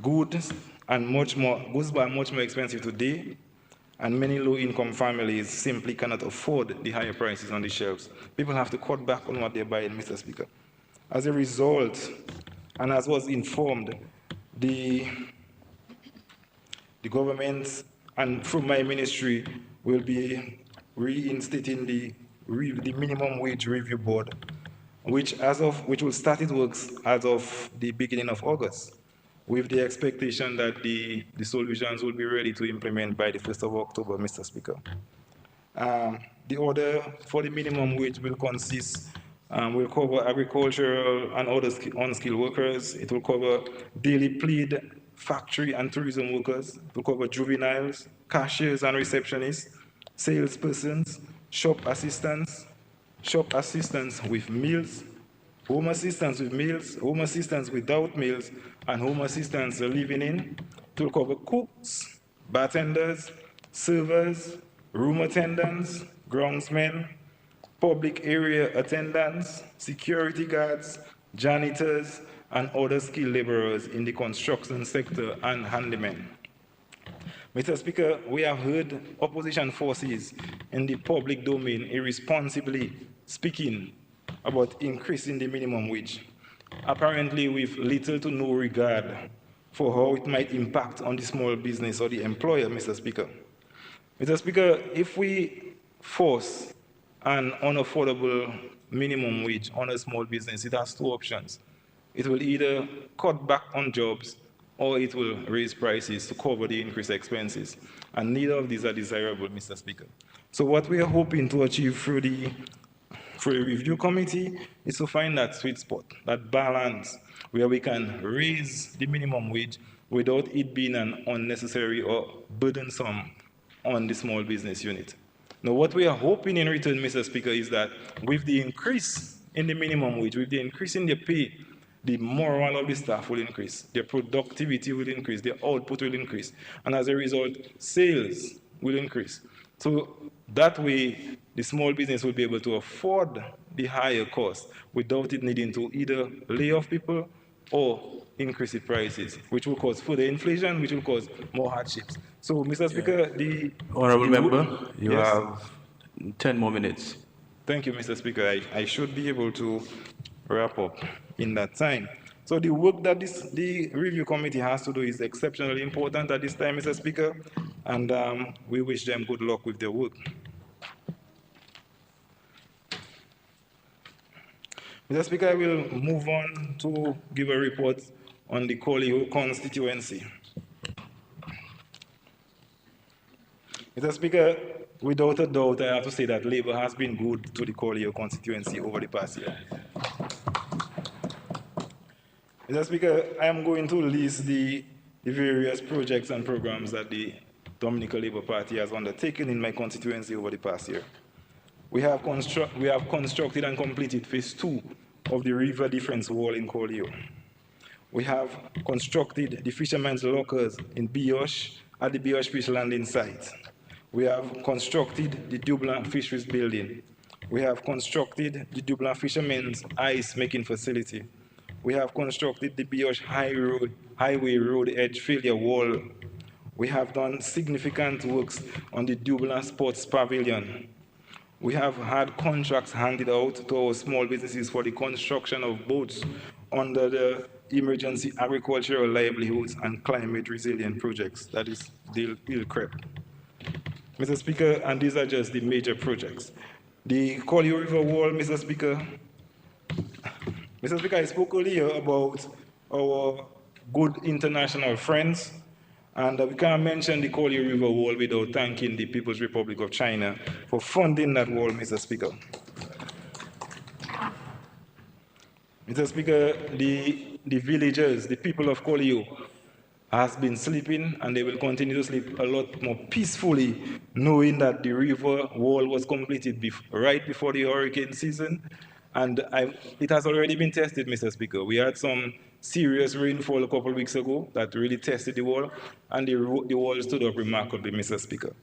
Goods are much more expensive today, and many low-income families simply cannot afford the higher prices on the shelves. People have to cut back on what they're buying, Mr. Speaker. As a result, and as was informed, the government and through my ministry will be reinstating the minimum wage review board, which will start its works as of the beginning of August, with the expectation that the solutions will be ready to implement by the 1st of October, Mr. Speaker. The order for the minimum wage will will cover agricultural and other unskilled workers. It will cover daily plead, factory and tourism workers. It will cover juveniles, cashiers and receptionists, salespersons, shop assistants with meals, home assistants with meals, home assistants without meals, and home assistants living in. It will cover cooks, bartenders, servers, room attendants, groundsmen, public area attendants, security guards, janitors, and other skilled laborers in the construction sector and handymen. Mr. Speaker, we have heard opposition forces in the public domain irresponsibly speaking about increasing the minimum wage, apparently with little to no regard for how it might impact on the small business or the employer, Mr. Speaker. Mr. Speaker, if we force an unaffordable minimum wage on a small business, it has 2 options. It will either cut back on jobs or it will raise prices to cover the increased expenses. And neither of these are desirable, Mr. Speaker. So what we are hoping to achieve through the review committee is to find that sweet spot, that balance, where we can raise the minimum wage without it being an unnecessary or burdensome on the small business unit. Now, what we are hoping in return, Mr. Speaker, is that with the increase in the minimum wage, with the increase in the pay, the morale of the staff will increase, their productivity will increase, their output will increase, and as a result, sales will increase. So that way, the small business will be able to afford the higher cost without it needing to either lay off people or increase the prices, which will cause further inflation, which will cause more hardships. So, Mr. Speaker, Honorable the member, you yes. have 10 more minutes. Thank you, Mr. Speaker. I should be able to wrap up in that time. So the work that the review committee has to do is exceptionally important at this time, Mr. Speaker, and we wish them good luck with their work. Mr. Speaker, I will move on to give a report on the Collier constituency. Mr. Speaker, without a doubt, I have to say that Labour has been good to the Collier constituency over the past year. Mr. Speaker, I am going to list the various projects and programs that the Dominica Labour Party has undertaken in my constituency over the past year. We have constructed and completed phase 2 of the River Defense Wall in Collier. We have constructed the fishermen's lockers in Biosh at the Biosh Fish Landing site. We have constructed the Dublin Fisheries Building. We have constructed the Dublin Fishermen's Ice Making Facility. We have constructed the Biosh Highway Road Edge Failure Wall. We have done significant works on the Dublin Sports Pavilion. We have had contracts handed out to our small businesses for the construction of boats under the Emergency Agricultural Livelihoods and Climate Resilient Projects, that is the ILCREP. Mr. Speaker, and these are just the major projects. The Collier River Wall, Mr. Speaker. Mr. Speaker, I spoke earlier about our good international friends, and we can't mention the Collier River Wall without thanking the People's Republic of China for funding that wall, Mr. Speaker. Mr. Speaker, the villagers, the people of Collier, has been sleeping, and they will continue to sleep a lot more peacefully, knowing that the river wall was completed right before the hurricane season. And it has already been tested, Mr. Speaker. We had some serious rainfall a couple of weeks ago that really tested the wall, and the wall stood up remarkably, Mr. Speaker.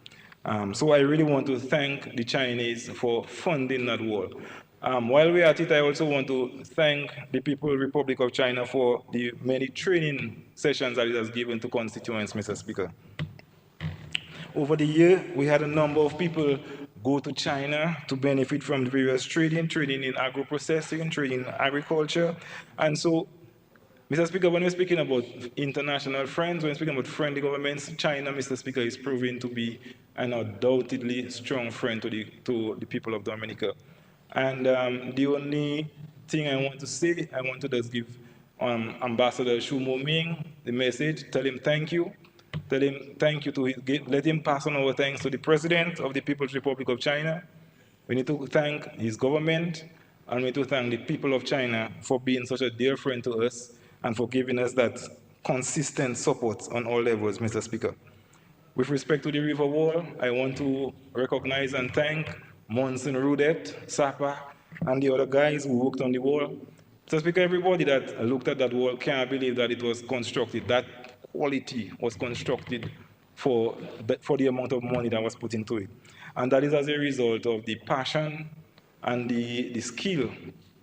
So I really want to thank the Chinese for funding that wall. While we're at it, I also want to thank the People's Republic of China for the many training sessions that it has given to constituents, Mr. Speaker. Over the year, we had a number of people go to China to benefit from the various training in agro-processing, training in agriculture. And so, Mr. Speaker, when we're speaking about international friends, when we're speaking about friendly governments, China, Mr. Speaker, is proving to be an undoubtedly strong friend to the people of Dominica. And the only thing I want to say, I want to just give Ambassador Xu Moming the message, tell him thank you. Tell him thank you, let him pass on our thanks to the President of the People's Republic of China. We need to thank his government, and we need to thank the people of China for being such a dear friend to us and for giving us that consistent support on all levels, Mr. Speaker. With respect to the river wall, I want to recognize and thank Monson Rudet, Sapa, and the other guys who worked on the wall. Mr. Speaker, everybody that looked at that wall can't believe that it was constructed, that quality was constructed for the amount of money that was put into it. And that is as a result of the passion and the skill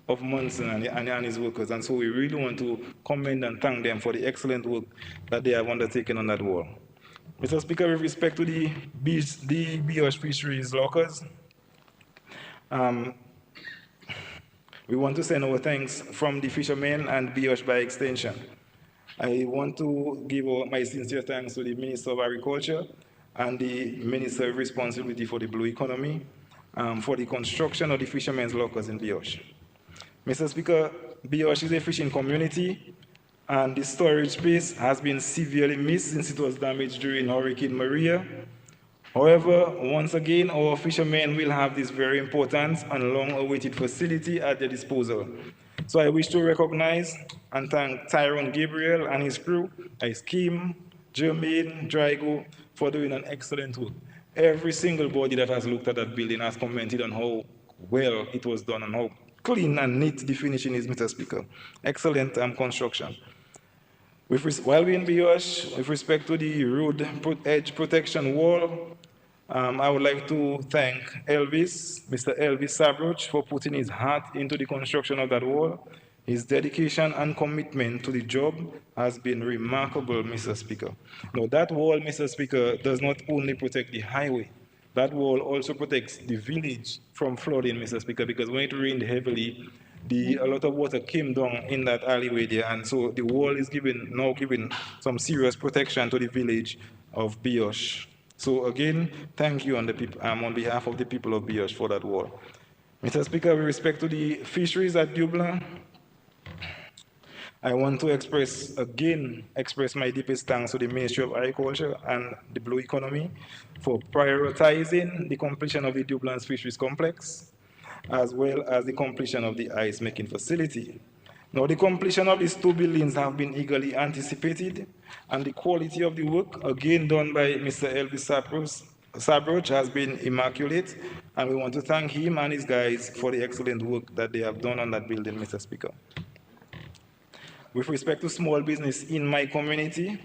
of Monson and his workers. And so we really want to commend and thank them for the excellent work that they have undertaken on that wall. Mr. Speaker, with respect to the Biosh Fisheries lockers, we want to send our thanks from the fishermen and Biosh by extension. I want to give my sincere thanks to the Minister of Agriculture and the Minister of Responsibility for the Blue Economy for the construction of the fishermen's lockers in Biosh. Mr. Speaker, Biosh is a fishing community, and the storage space has been severely missed since it was damaged during Hurricane Maria. However, once again, our fishermen will have this very important and long-awaited facility at their disposal. So I wish to recognize and thank Tyrone Gabriel and his crew, Kim, Jermaine, Drago, for doing an excellent work. Every single body that has looked at that building has commented on how well it was done and how clean and neat the finishing is, Mr. Speaker. Excellent construction. While we're in BOH, with respect to the road edge protection wall, I would like to thank Mr. Elvis Sabroch, for putting his heart into the construction of that wall. His dedication and commitment to the job has been remarkable, Mr. Speaker. Now, that wall, Mr. Speaker, does not only protect the highway, that wall also protects the village from flooding, Mr. Speaker, because when it rained heavily, a lot of water came down in that alleyway there, and so the wall is now giving some serious protection to the village of BOH. So again, thank you on behalf of the people of BOH for that wall. Mr. Speaker, with respect to the fisheries at Dubla, I want to express my deepest thanks to the Ministry of Agriculture and the Blue Economy for prioritizing the completion of the Dublan's Fisheries Complex, as well as the completion of the ice-making facility. Now, the completion of these two buildings have been eagerly anticipated, and the quality of the work, again done by Mr. Elvis Sabroch, has been immaculate, and we want to thank him and his guys for the excellent work that they have done on that building, Mr. Speaker. With respect to small business in my community,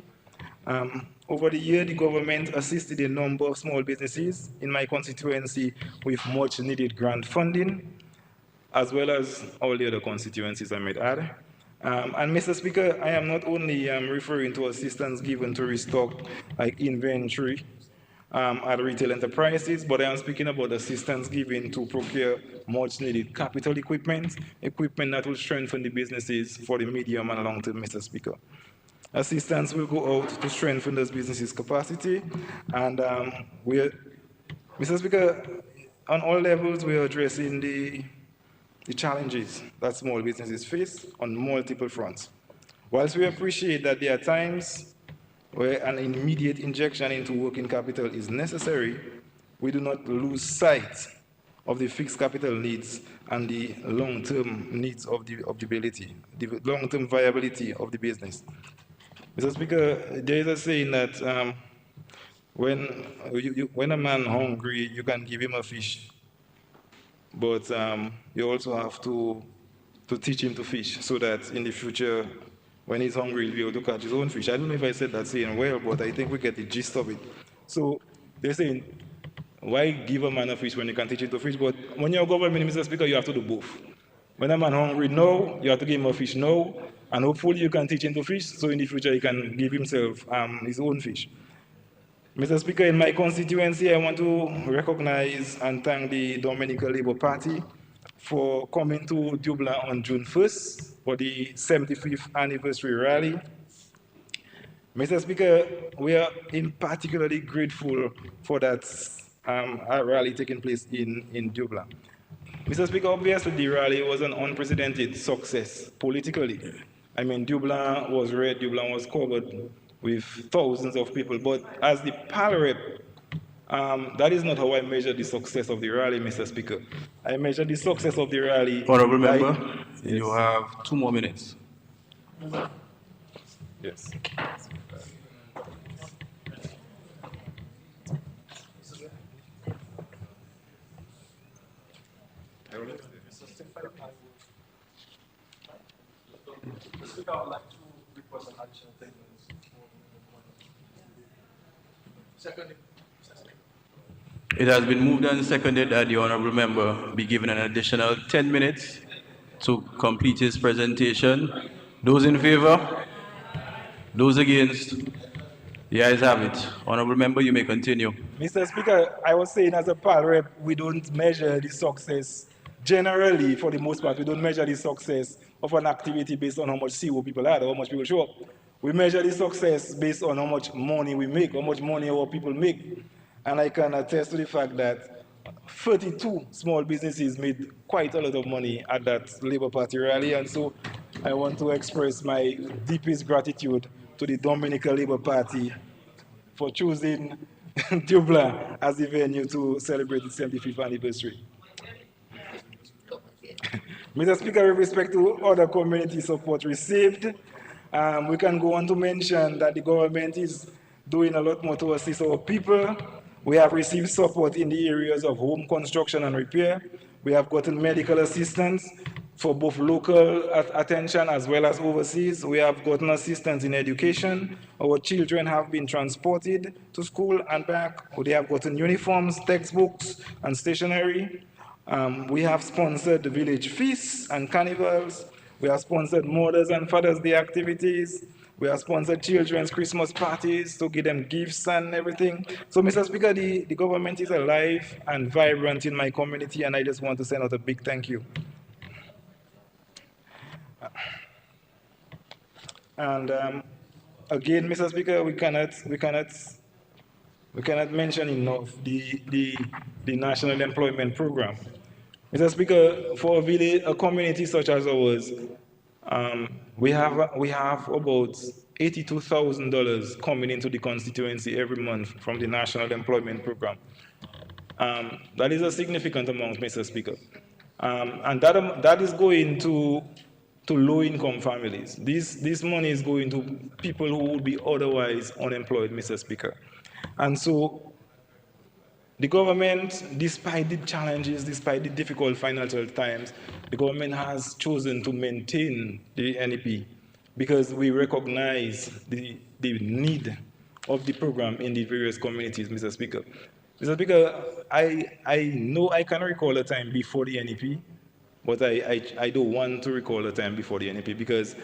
over the year, the government assisted a number of small businesses in my constituency with much needed grant funding, as well as all the other constituencies, I might add. And Mr. Speaker, I am not only referring to assistance given to restock like inventory at retail enterprises, but I am speaking about assistance given to procure much needed capital equipment that will strengthen the businesses for the medium and long term, Mr. Speaker. Assistance will go out to strengthen those businesses' capacity, and Mr. Speaker, on all levels, we are addressing the challenges that small businesses face on multiple fronts. Whilst we appreciate that there are times where an immediate injection into working capital is necessary, we do not lose sight of the fixed capital needs and the long-term needs of the long-term viability of the business. Mr. Speaker, there is a saying that when a man hungry, you can give him a fish, but you also have to teach him to fish so that in the future, when he's hungry, he'll be able to catch his own fish. I don't know if I said that saying well, but I think we get the gist of it. So they're saying, why give a man a fish when you can teach him to fish? But when you're a government, Mr. Speaker, you have to do both. When a man hungry now, you have to give him a fish now, and hopefully you can teach him to fish, so in the future he can give himself his own fish. Mr. Speaker, in my constituency, I want to recognize and thank the Dominican Labour Party for coming to Dubla on June 1st for the 75th anniversary rally. Mr. Speaker, we are particularly grateful for that rally taking place in Dubla. Mr. Speaker, obviously the rally was an unprecedented success politically. I mean, Dubla was red, Dubla was covered with thousands of people, but as the PAL rep, that is not how I measure the success of the rally, Mr. Speaker. I measure the success of the rally. Honorable Member, you have 2 more minutes. Yes. I would like to request an additional 10 minutes. Secondly. It has been moved and seconded that the honorable member be given an additional 10 minutes to complete his presentation. Those in favor? Those against? The ayes have it. Honorable member, you may continue. Mr. Speaker, I was saying as a PAL rep, we don't measure the success. Generally, for the most part, we don't measure the success of an activity based on how much CO people add or how much people show up. We measure the success based on how much money we make, how much money our people make. And I can attest to the fact that 32 small businesses made quite a lot of money at that Labour Party rally. And so I want to express my deepest gratitude to the Dominican Labour Party for choosing Dubla as the venue to celebrate its 75th anniversary. Mr. Speaker, with respect to other community support received, we can go on to mention that the government is doing a lot more to assist our people. We have received support in the areas of home construction and repair. We have gotten medical assistance. for both local attention as well as overseas. We have gotten assistance in education. Our children have been transported to school and back. They have gotten uniforms, textbooks, and stationery. We have sponsored village feasts and carnivals. We have sponsored Mothers and Father's Day activities. We have sponsored children's Christmas parties to give them gifts and everything. So, Mr. Speaker, the government is alive and vibrant in my community, and I just want to send out a big thank you. And again, Mr. Speaker, we cannot mention enough the National Employment Program. Mr. Speaker, for a community such as ours, we have about $82,000 coming into the constituency every month from the National Employment Program. That is a significant amount, Mr. Speaker. And that is going to low-income families. This money is going to people who would be otherwise unemployed, Mr. Speaker. And so the government, despite the challenges, despite the difficult financial times, the government has chosen to maintain the NEP because we recognize the need of the program in the various communities, Mr. Speaker. Mr. Speaker, I know I can recall a time before the NEP, but I don't want to recall a time before the NEP because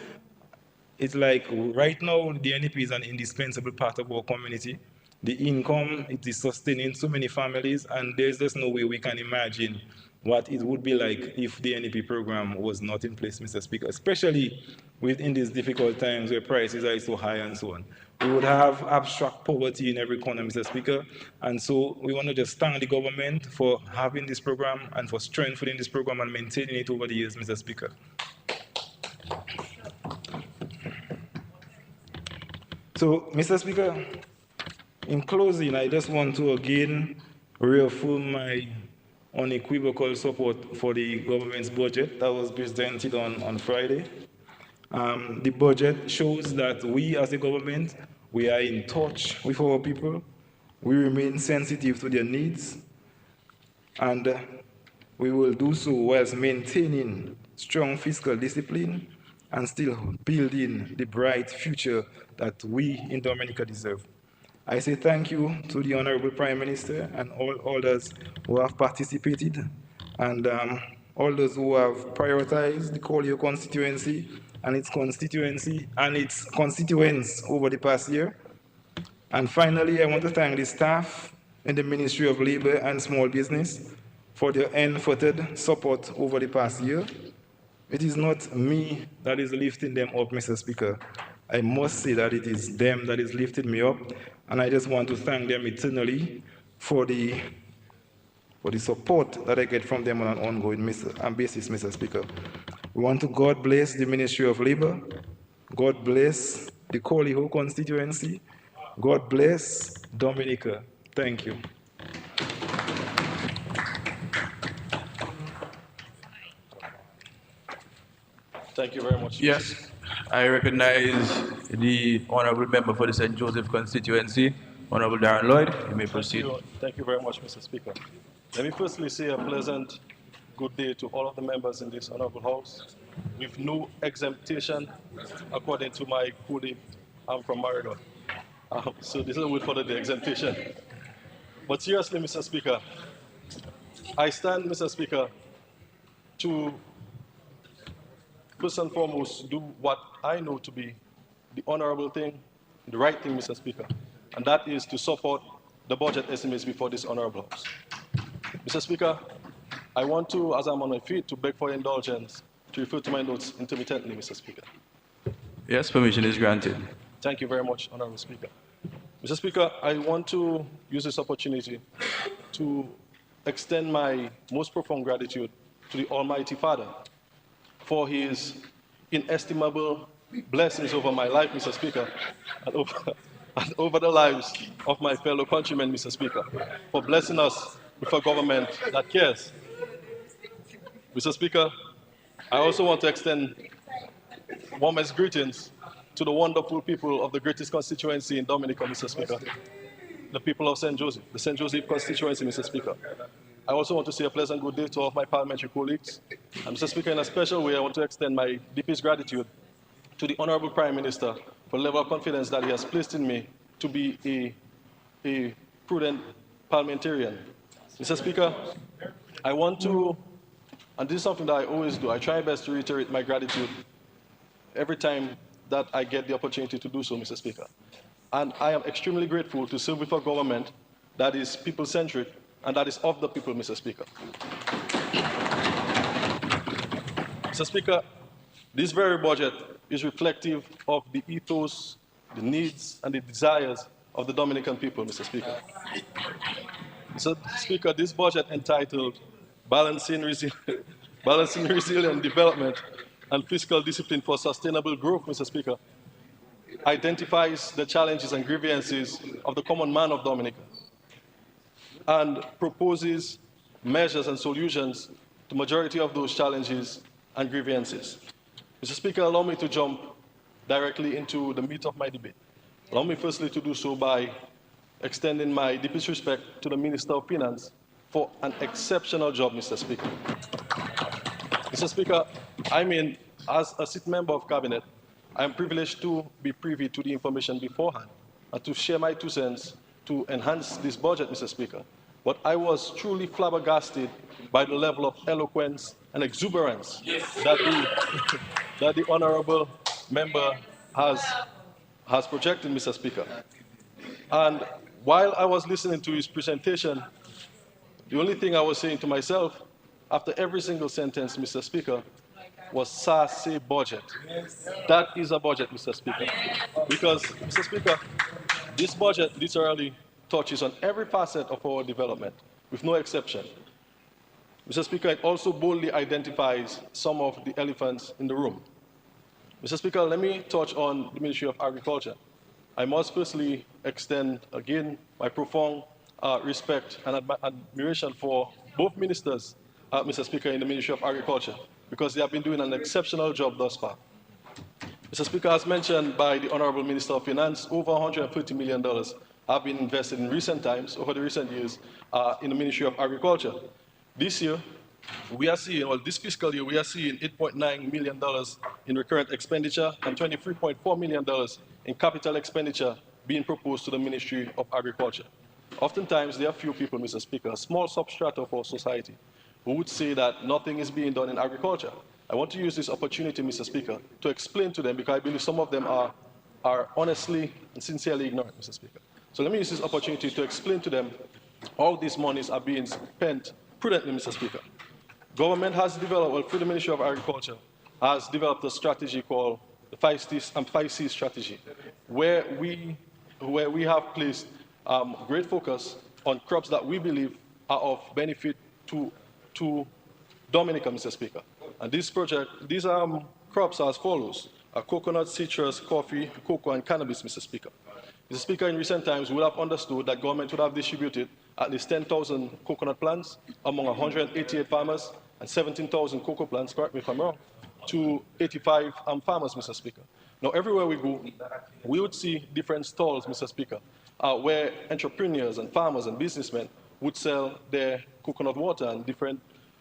it's like right now the NEP is an indispensable part of our community. The income, it is sustaining so many families, and there's just no way we can imagine what it would be like if the NEP program was not in place, Mr. Speaker, especially within these difficult times where prices are so high and so on. We would have abstract poverty in every corner, Mr. Speaker, and so we want to just thank the government for having this program and for strengthening this program and maintaining it over the years, Mr. Speaker. So, Mr. Speaker, in closing, I just want to again reaffirm my unequivocal support for the government's budget that was presented on Friday. The budget shows that we as a government, we are in touch with our people, we remain sensitive to their needs, and we will do so whilst maintaining strong fiscal discipline and still building the bright future that we in Dominica deserve. I say thank you to the Honorable Prime Minister and all others who have participated and all those who have prioritized the Collioure constituency and its constituents over the past year. And finally, I want to thank the staff in the Ministry of Labor and Small Business for their unfettered support over the past year. It is not me that is lifting them up, Mr. Speaker. I must say that it is them that is lifting me up, and I just want to thank them eternally for the support that I get from them on an ongoing basis, Mr. Speaker. We want to God bless the Ministry of Labor, God bless the Collioure constituency, God bless Dominica. Thank you. Thank you very much. Yes, I recognize the honorable member for the St. Joseph constituency, Honorable Darren Lloyd. You may proceed. Thank you very much, Mr. Speaker. Let me firstly say a pleasant good day to all of the members in this honorable house. With no exemption, according to my code, I'm from Maradon. So this is a word for the exemption. But seriously, Mr. Speaker, I stand, Mr. Speaker, to first and foremost do what I know to be the honorable thing, the right thing, Mr. Speaker, and that is to support the budget estimates before this honorable house. Mr. Speaker, I want to, as I'm on my feet, to beg for indulgence to refer to my notes intermittently, Mr. Speaker. Yes, permission is granted. Thank you very much, Honorable Speaker. Mr. Speaker, I want to use this opportunity to extend my most profound gratitude to the Almighty Father for his inestimable blessings over my life, Mr. Speaker, and over the lives of my fellow countrymen, Mr. Speaker, for blessing us with a government that cares. Mr. Speaker, I also want to extend warmest greetings to the wonderful people of the greatest constituency in Dominica, Mr. Speaker, the people of St. Joseph, the St. Joseph constituency, Mr. Speaker. I also want to say a pleasant good day to all of my parliamentary colleagues. And Mr. Speaker, in a special way, I want to extend my deepest gratitude to the Honorable Prime Minister for the level of confidence that he has placed in me to be a prudent parliamentarian. Mr. Speaker, I want to, and this is something that I always do, I try my best to reiterate my gratitude every time that I get the opportunity to do so, Mr. Speaker. And I am extremely grateful to serve with a government that is people-centric and that is of the people, Mr. Speaker. Mr. Speaker, this very budget is reflective of the ethos, the needs, and the desires of the Dominican people, Mr. Speaker. Mr. Speaker, this budget entitled Balancing Resilient Development and Fiscal Discipline for Sustainable Growth, Mr. Speaker, identifies the challenges and grievances of the common man of Dominica and proposes measures and solutions to the majority of those challenges and grievances. Mr. Speaker, allow me to jump directly into the meat of my debate. Allow me firstly to do so by extending my deepest respect to the Minister of Finance for an exceptional job, Mr. Speaker. Mr. Speaker, as a sitting member of Cabinet, I am privileged to be privy to the information beforehand and to share my 2 cents to enhance this budget, Mr. Speaker. But I was truly flabbergasted by the level of eloquence and exuberance that the honorable member has projected, Mr. Speaker. And while I was listening to his presentation, the only thing I was saying to myself after every single sentence, Mr. Speaker, was say budget. That is a budget, Mr. Speaker. Because, Mr. Speaker, this budget literally touches on every facet of our development, with no exception. Mr. Speaker, it also boldly identifies some of the elephants in the room. Mr. Speaker, let me touch on the Ministry of Agriculture. I must firstly extend again my profound respect and admiration for both ministers, Mr. Speaker, in the Ministry of Agriculture, because they have been doing an exceptional job thus far. Mr. Speaker, as mentioned by the Honorable Minister of Finance, over $130 million have been invested in recent times, over the recent years, in the Ministry of Agriculture. This year, we are seeing, well, this fiscal year, we are seeing $8.9 million in recurrent expenditure and $23.4 million in capital expenditure being proposed to the Ministry of Agriculture. Oftentimes, there are few people, Mr. Speaker, a small substrata of our society, who would say that nothing is being done in agriculture. I want to use this opportunity, Mr. Speaker, to explain to them, because I believe some of them are honestly and sincerely ignorant, Mr. Speaker. So let me use this opportunity to explain to them how these monies are being spent prudently, Mr. Speaker. Government has developed, well, through the Ministry of Agriculture, has developed a strategy called the 5C strategy, where we have placed great focus on crops that we believe are of benefit to Dominica, Mr. Speaker. And these crops are as follows: coconut, citrus, coffee, cocoa, and cannabis, Mr. Speaker. Mr. Speaker, in recent times, we would have understood that government would have distributed at least 10,000 coconut plants among 188 farmers and 17,000 cocoa plants, correct me if I'm wrong, to 85 farmers, Mr. Speaker. Now, everywhere we go, we would see different stalls, Mr. Speaker, where entrepreneurs and farmers and businessmen would sell their coconut water and different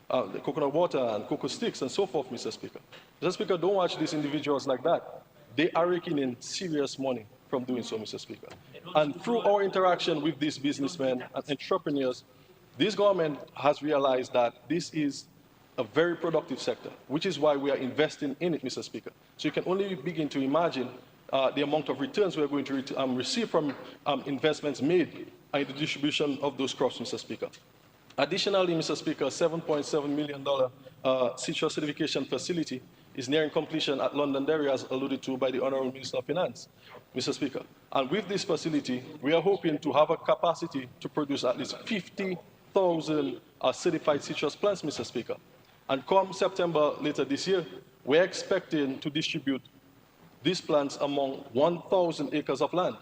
coconut water and cocoa sticks and so forth, Mr. Speaker. Mr. Speaker, don't watch these individuals like that. They are raking in serious money from doing so, Mr. Speaker. And through our interaction with these businessmen and entrepreneurs, this government has realized that this is a very productive sector, which is why we are investing in it, Mr. Speaker. So you can only begin to imagine the amount of returns we are going to receive from investments made in the distribution of those crops, Mr. Speaker. Additionally, Mr. Speaker, $7.7 million citrus certification facility is nearing completion at Londonderry, as alluded to by the Honourable Minister of Finance, Mr. Speaker. And with this facility, we are hoping to have a capacity to produce at least 50,000 certified citrus plants, Mr. Speaker. And come September later this year, we're expecting to distribute these plants among 1,000 acres of land.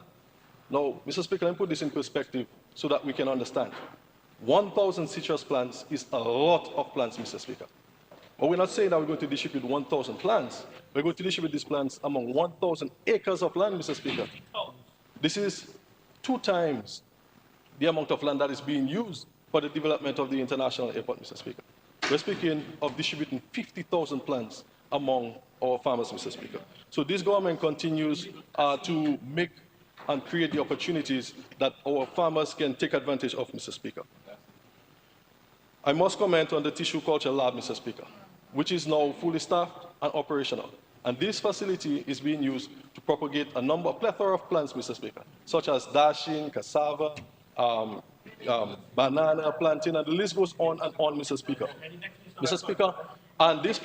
Now, Mr. Speaker, let me put this in perspective so that we can understand. 1,000 citrus plants is a lot of plants, Mr. Speaker. But we're not saying that we're going to distribute 1,000 plants. We're going to distribute these plants among 1,000 acres of land, Mr. Speaker. This is 2 times the amount of land that is being used for the development of the international airport, Mr. Speaker. We're speaking of distributing 50,000 plants among our farmers, Mr. Speaker. So this government continues to make and create the opportunities that our farmers can take advantage of, Mr. Speaker. I must comment on the tissue culture lab, Mr. Speaker, which is now fully staffed and operational. And this facility is being used to propagate a plethora of plants, Mr. Speaker, such as dashing, cassava, banana, plantain, and the list goes on and on, Mr. Speaker. Mr. Speaker, and this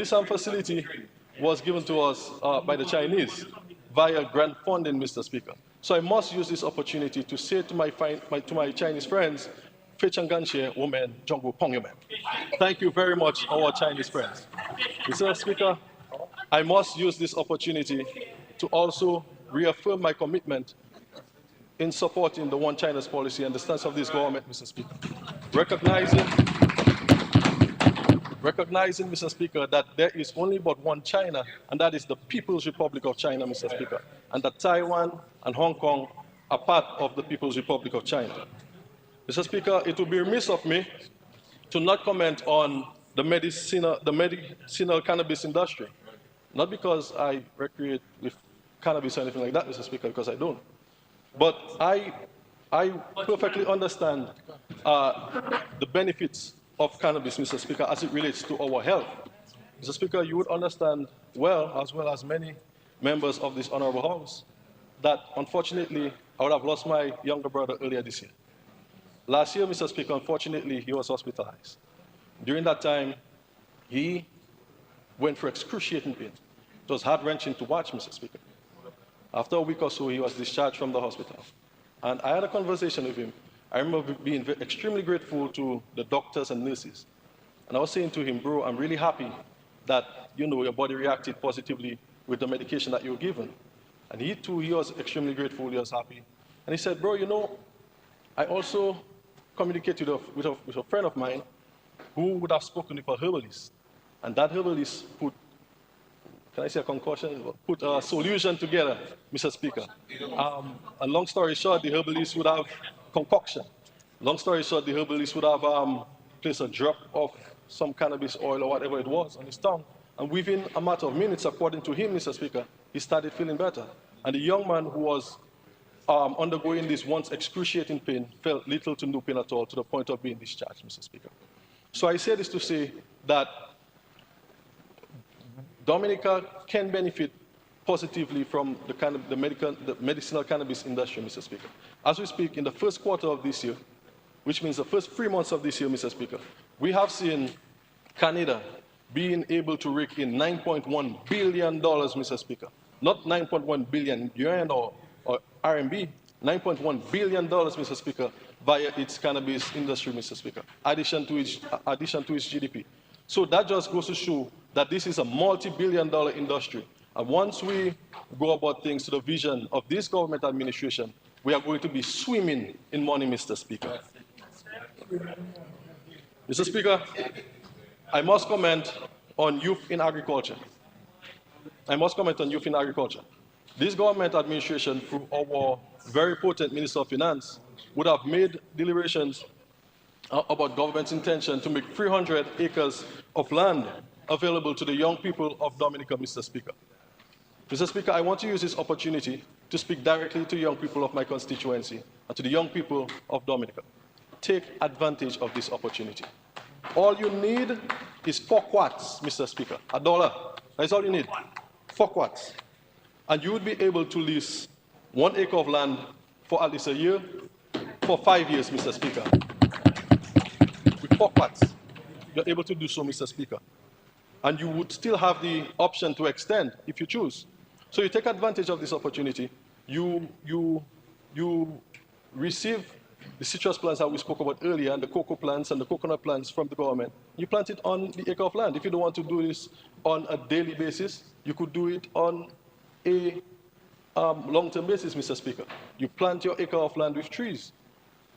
facility was given to us by the Chinese via grant funding, Mr. Speaker. So I must use this opportunity to say to my Chinese friends, Fechanganshe women, Jongo Pongyomen. Thank you very much, our Chinese friends. Mr. Speaker, I must use this opportunity to also reaffirm my commitment in supporting the One China's policy and the stance of this government, Mr. Speaker. Recognizing, Mr. Speaker, that there is only but one China, and that is the People's Republic of China, Mr. Speaker, and that Taiwan and Hong Kong are part of the People's Republic of China. Mr. Speaker, it would be remiss of me to not comment on the medicinal cannabis industry. Not because I recreate with cannabis or anything like that, Mr. Speaker, because I don't. But I perfectly understand the benefits of cannabis, Mr. Speaker, as it relates to our health. Mr. Speaker, you would understand well as many members of this honorable House, that unfortunately I would have lost my younger brother earlier this year. Last year, Mr. Speaker, unfortunately, he was hospitalized. During that time, he went for excruciating pain. It was heart-wrenching to watch, Mr. Speaker. After a week or so, he was discharged from the hospital. And I had a conversation with him. I remember being extremely grateful to the doctors and nurses. And I was saying to him, bro, I'm really happy that, your body reacted positively with the medication that you were given. And he too, he was extremely grateful, he was happy. And he said, bro, I also communicated with a friend of mine who would have spoken with a herbalist. And that herbalist put, can I say a concoction? Put a solution together, Mr. Speaker. And long story short, the herbalist would have concoction. Long story short, the herbalist would have placed a drop of some cannabis oil or whatever it was on his tongue. And within a matter of minutes, according to him, Mr. Speaker, he started feeling better. And the young man who was undergoing this once excruciating pain felt little to no pain at all, to the point of being discharged, Mr. Speaker. So I say this to say that Dominica can benefit positively from the medicinal cannabis industry, Mr. Speaker. As we speak, in the first quarter of this year, which means the first 3 months of this year, Mr. Speaker, we have seen Canada being able to rake in $9.1 billion, Mr. Speaker. Not 9.1 billion yuan or RMB, $9.1 billion, Mr. Speaker, via its cannabis industry, Mr. Speaker, addition to its GDP. So that just goes to show that this is a multi-billion-dollar industry. And once we go about things to the vision of this government administration, we are going to be swimming in money, Mr. Speaker. Mr. Speaker, I must comment on youth in agriculture. This government administration, through our very potent Minister of Finance, would have made deliberations about government's intention to make 300 acres of land available to the young people of Dominica, Mr. Speaker. Mr. Speaker, I want to use this opportunity to speak directly to young people of my constituency and to the young people of Dominica. Take advantage of this opportunity. All you need is 4 quarts, Mr. Speaker, $1. That's all you need, 4 quarts. And you would be able to lease 1 acre of land for at least a year, for 5 years, Mr. Speaker. With 4 quarts, you're able to do so, Mr. Speaker. And you would still have the option to extend if you choose. So you take advantage of this opportunity. You receive the citrus plants that we spoke about earlier, and the cocoa plants and the coconut plants from the government. You plant it on the acre of land. If you don't want to do this on a daily basis, you could do it on a long-term basis, Mr. Speaker. You plant your acre of land with trees.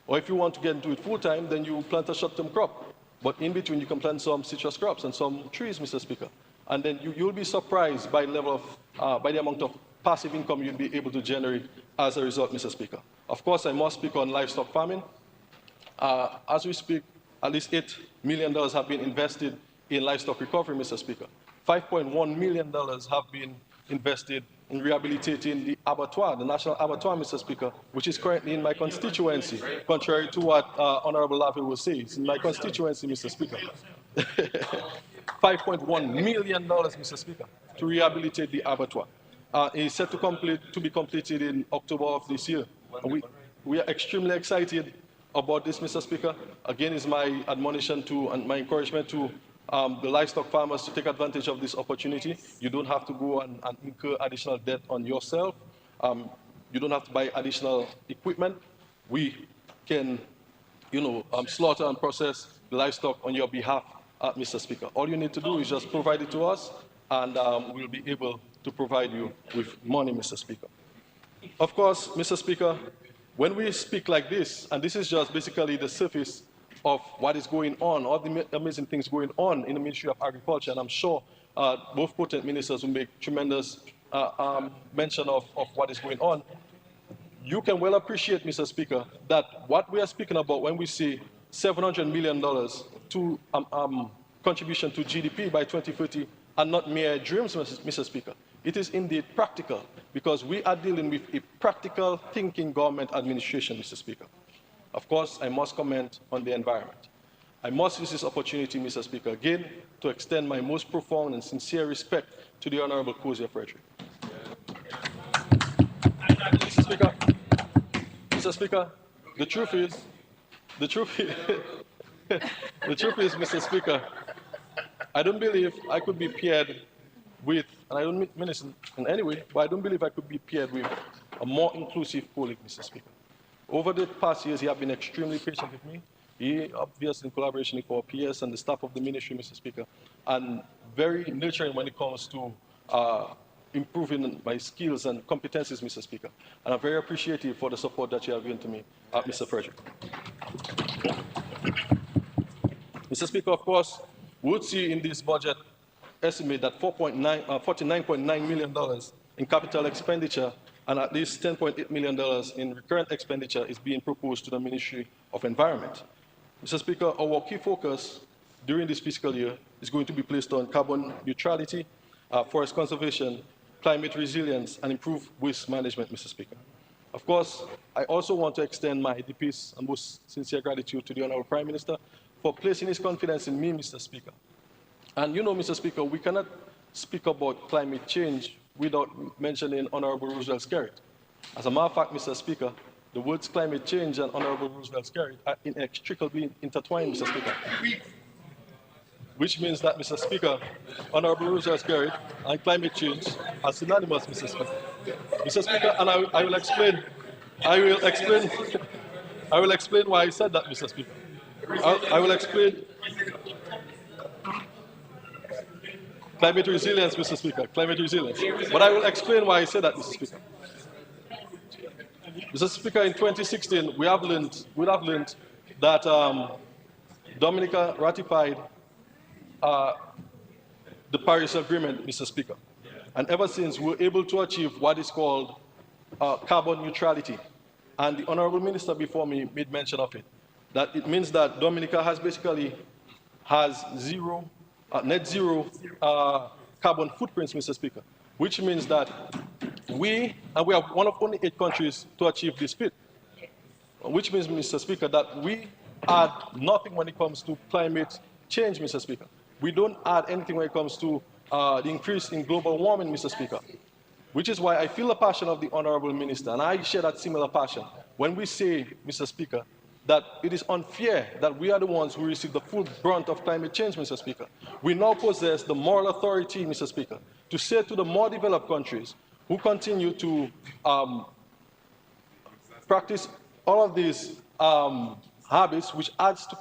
Or if you want to get into it full-time, then you plant a short-term crop. But in between, you can plant some citrus crops and some trees, Mr. Speaker. And then you'll be surprised by the level of, by the amount of passive income you'll be able to generate as a result, Mr. Speaker. Of course, I must speak on livestock farming. As we speak, at least $8 million have been invested in livestock recovery, Mr. Speaker. $5.1 million have been invested in rehabilitating the abattoir, the National Abattoir, Mr. Speaker, which is currently in my constituency, contrary to what Honorable Laville will say. It's in my constituency, Mr. Speaker. $5.1 million, Mr. Speaker, to rehabilitate the abattoir. It's set to be completed in October of this year. And we are extremely excited about this, Mr. Speaker. Again, is my admonition to and my encouragement to the livestock farmers to take advantage of this opportunity. You don't have to go and incur additional debt on yourself. You don't have to buy additional equipment. We can, slaughter and process the livestock on your behalf, Mr. Speaker. All you need to do is just provide it to us, and we'll be able to provide you with money, Mr. Speaker. Of course, Mr. Speaker, when we speak like this, and this is just basically the surface of what is going on, all the amazing things going on in the Ministry of Agriculture, and I'm sure both potent ministers will make tremendous mention of what is going on. You can well appreciate, Mr. Speaker, that what we are speaking about when we say $700 million to contribution to GDP by 2030 are not mere dreams, Mr. Speaker. It is indeed practical, because we are dealing with a practical thinking government administration, Mr. Speaker. Of course, I must comment on the environment. I must use this opportunity, Mr. Speaker, again, to extend my most profound and sincere respect to the Honorable Kozia Frederick. Mr. Speaker, the truth is, Mr. Speaker, I don't believe I could be paired with, and I don't mean this in any way, but I don't believe I could be paired with a more inclusive colleague, Mr. Speaker. Over the past years, he has been extremely patient with me. He, obviously, in collaboration with our PS and the staff of the ministry, Mr. Speaker, and very nurturing when it comes to improving my skills and competencies, Mr. Speaker. And I'm very appreciative for the support that you have given to me, Mr. Frederick. Mr. Speaker, of course, we would see in this budget estimate that $49.9 million in capital expenditure and at least $10.8 million in recurrent expenditure is being proposed to the Ministry of Environment. Mr. Speaker, our key focus during this fiscal year is going to be placed on carbon neutrality, forest conservation, climate resilience, and improved waste management, Mr. Speaker. Of course, I also want to extend my deepest and most sincere gratitude to the Honorable Prime Minister for placing his confidence in me, Mr. Speaker. And you know, Mr. Speaker, we cannot speak about climate change without mentioning Honorable Roosevelt Skerrit. As a matter of fact, Mr. Speaker, the words climate change and Honorable Roosevelt Skerrit are inextricably intertwined, Mr. Speaker. Which means that, Mr. Speaker, Honorable Roosevelt Skerrit and climate change are synonymous, Mr. Speaker. Mr. Speaker, and I will explain why I said that, Mr. Speaker. I will explain climate resilience, Mr. Speaker, climate resilience. But I will explain why I said that, Mr. Speaker. Mr. Speaker, in 2016, we have learned that Dominica ratified the Paris Agreement, Mr. Speaker. And ever since, we're able to achieve what is called carbon neutrality. And the Honorable Minister before me made mention of it. That it means that Dominica has net zero carbon footprints, Mr. Speaker, which means that we are one of only 8 countries to achieve this feat, which means, Mr. Speaker, that we add nothing when it comes to climate change, Mr. Speaker. We don't add anything when it comes to the increase in global warming, Mr. Speaker, which is why I feel the passion of the Honorable Minister, and I share that similar passion when we say, Mr. Speaker, that it is unfair that we are the ones who receive the full brunt of climate change, Mr. Speaker. We now possess the moral authority, Mr. Speaker, to say to the more developed countries who continue to practice all of these habits which add to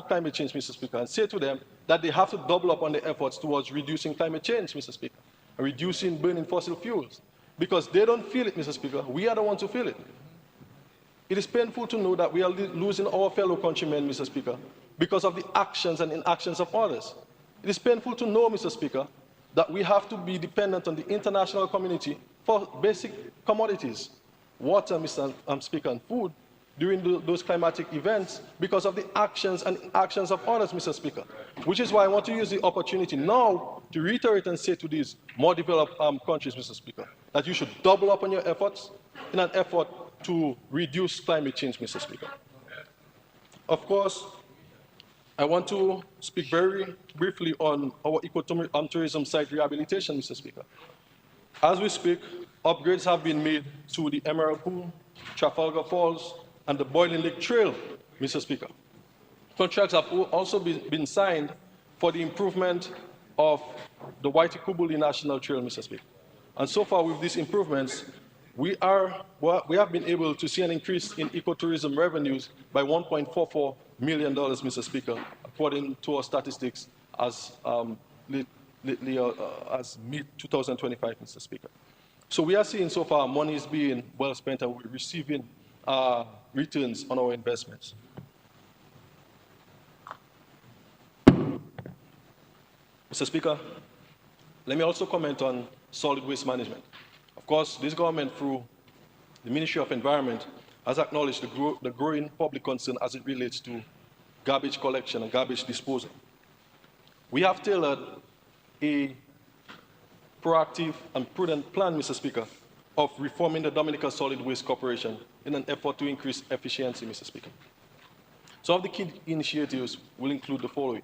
climate change, Mr. Speaker, and say to them that they have to double up on their efforts towards reducing climate change, Mr. Speaker, and reducing burning fossil fuels. Because they don't feel it, Mr. Speaker. We are the ones who feel it. It is painful to know that we are losing our fellow countrymen, Mr. Speaker, because of the actions and inactions of others. It is painful to know, Mr. Speaker, that we have to be dependent on the international community for basic commodities, water, Mr. Speaker, and food, during those climatic events because of the actions and actions of others, Mr. Speaker. Which is why I want to use the opportunity now to reiterate and say to these more developed countries, Mr. Speaker, that you should double up on your efforts in an effort to reduce climate change, Mr. Speaker. Of course, I want to speak very briefly on our ecotourism site rehabilitation, Mr. Speaker. As we speak, upgrades have been made to the Emerald Pool, Trafalgar Falls, and the Boiling Lake Trail, Mr. Speaker. Contracts have also been signed for the improvement of the Waitukubuli National Trail, Mr. Speaker. And so far with these improvements, we have been able to see an increase in ecotourism revenues by $1.44 million, Mr. Speaker, according to our statistics as mid-2025, Mr. Speaker. So we are seeing so far money is being well spent and we're receiving returns on our investments. Mr. Speaker, let me also comment on solid waste management. Of course, this government, through the Ministry of Environment, has acknowledged the growing public concern as it relates to garbage collection and garbage disposal. We have tailored a proactive and prudent plan, Mr. Speaker, of reforming the Dominica Solid Waste Corporation in an effort to increase efficiency, Mr. Speaker. Some of the key initiatives will include the following.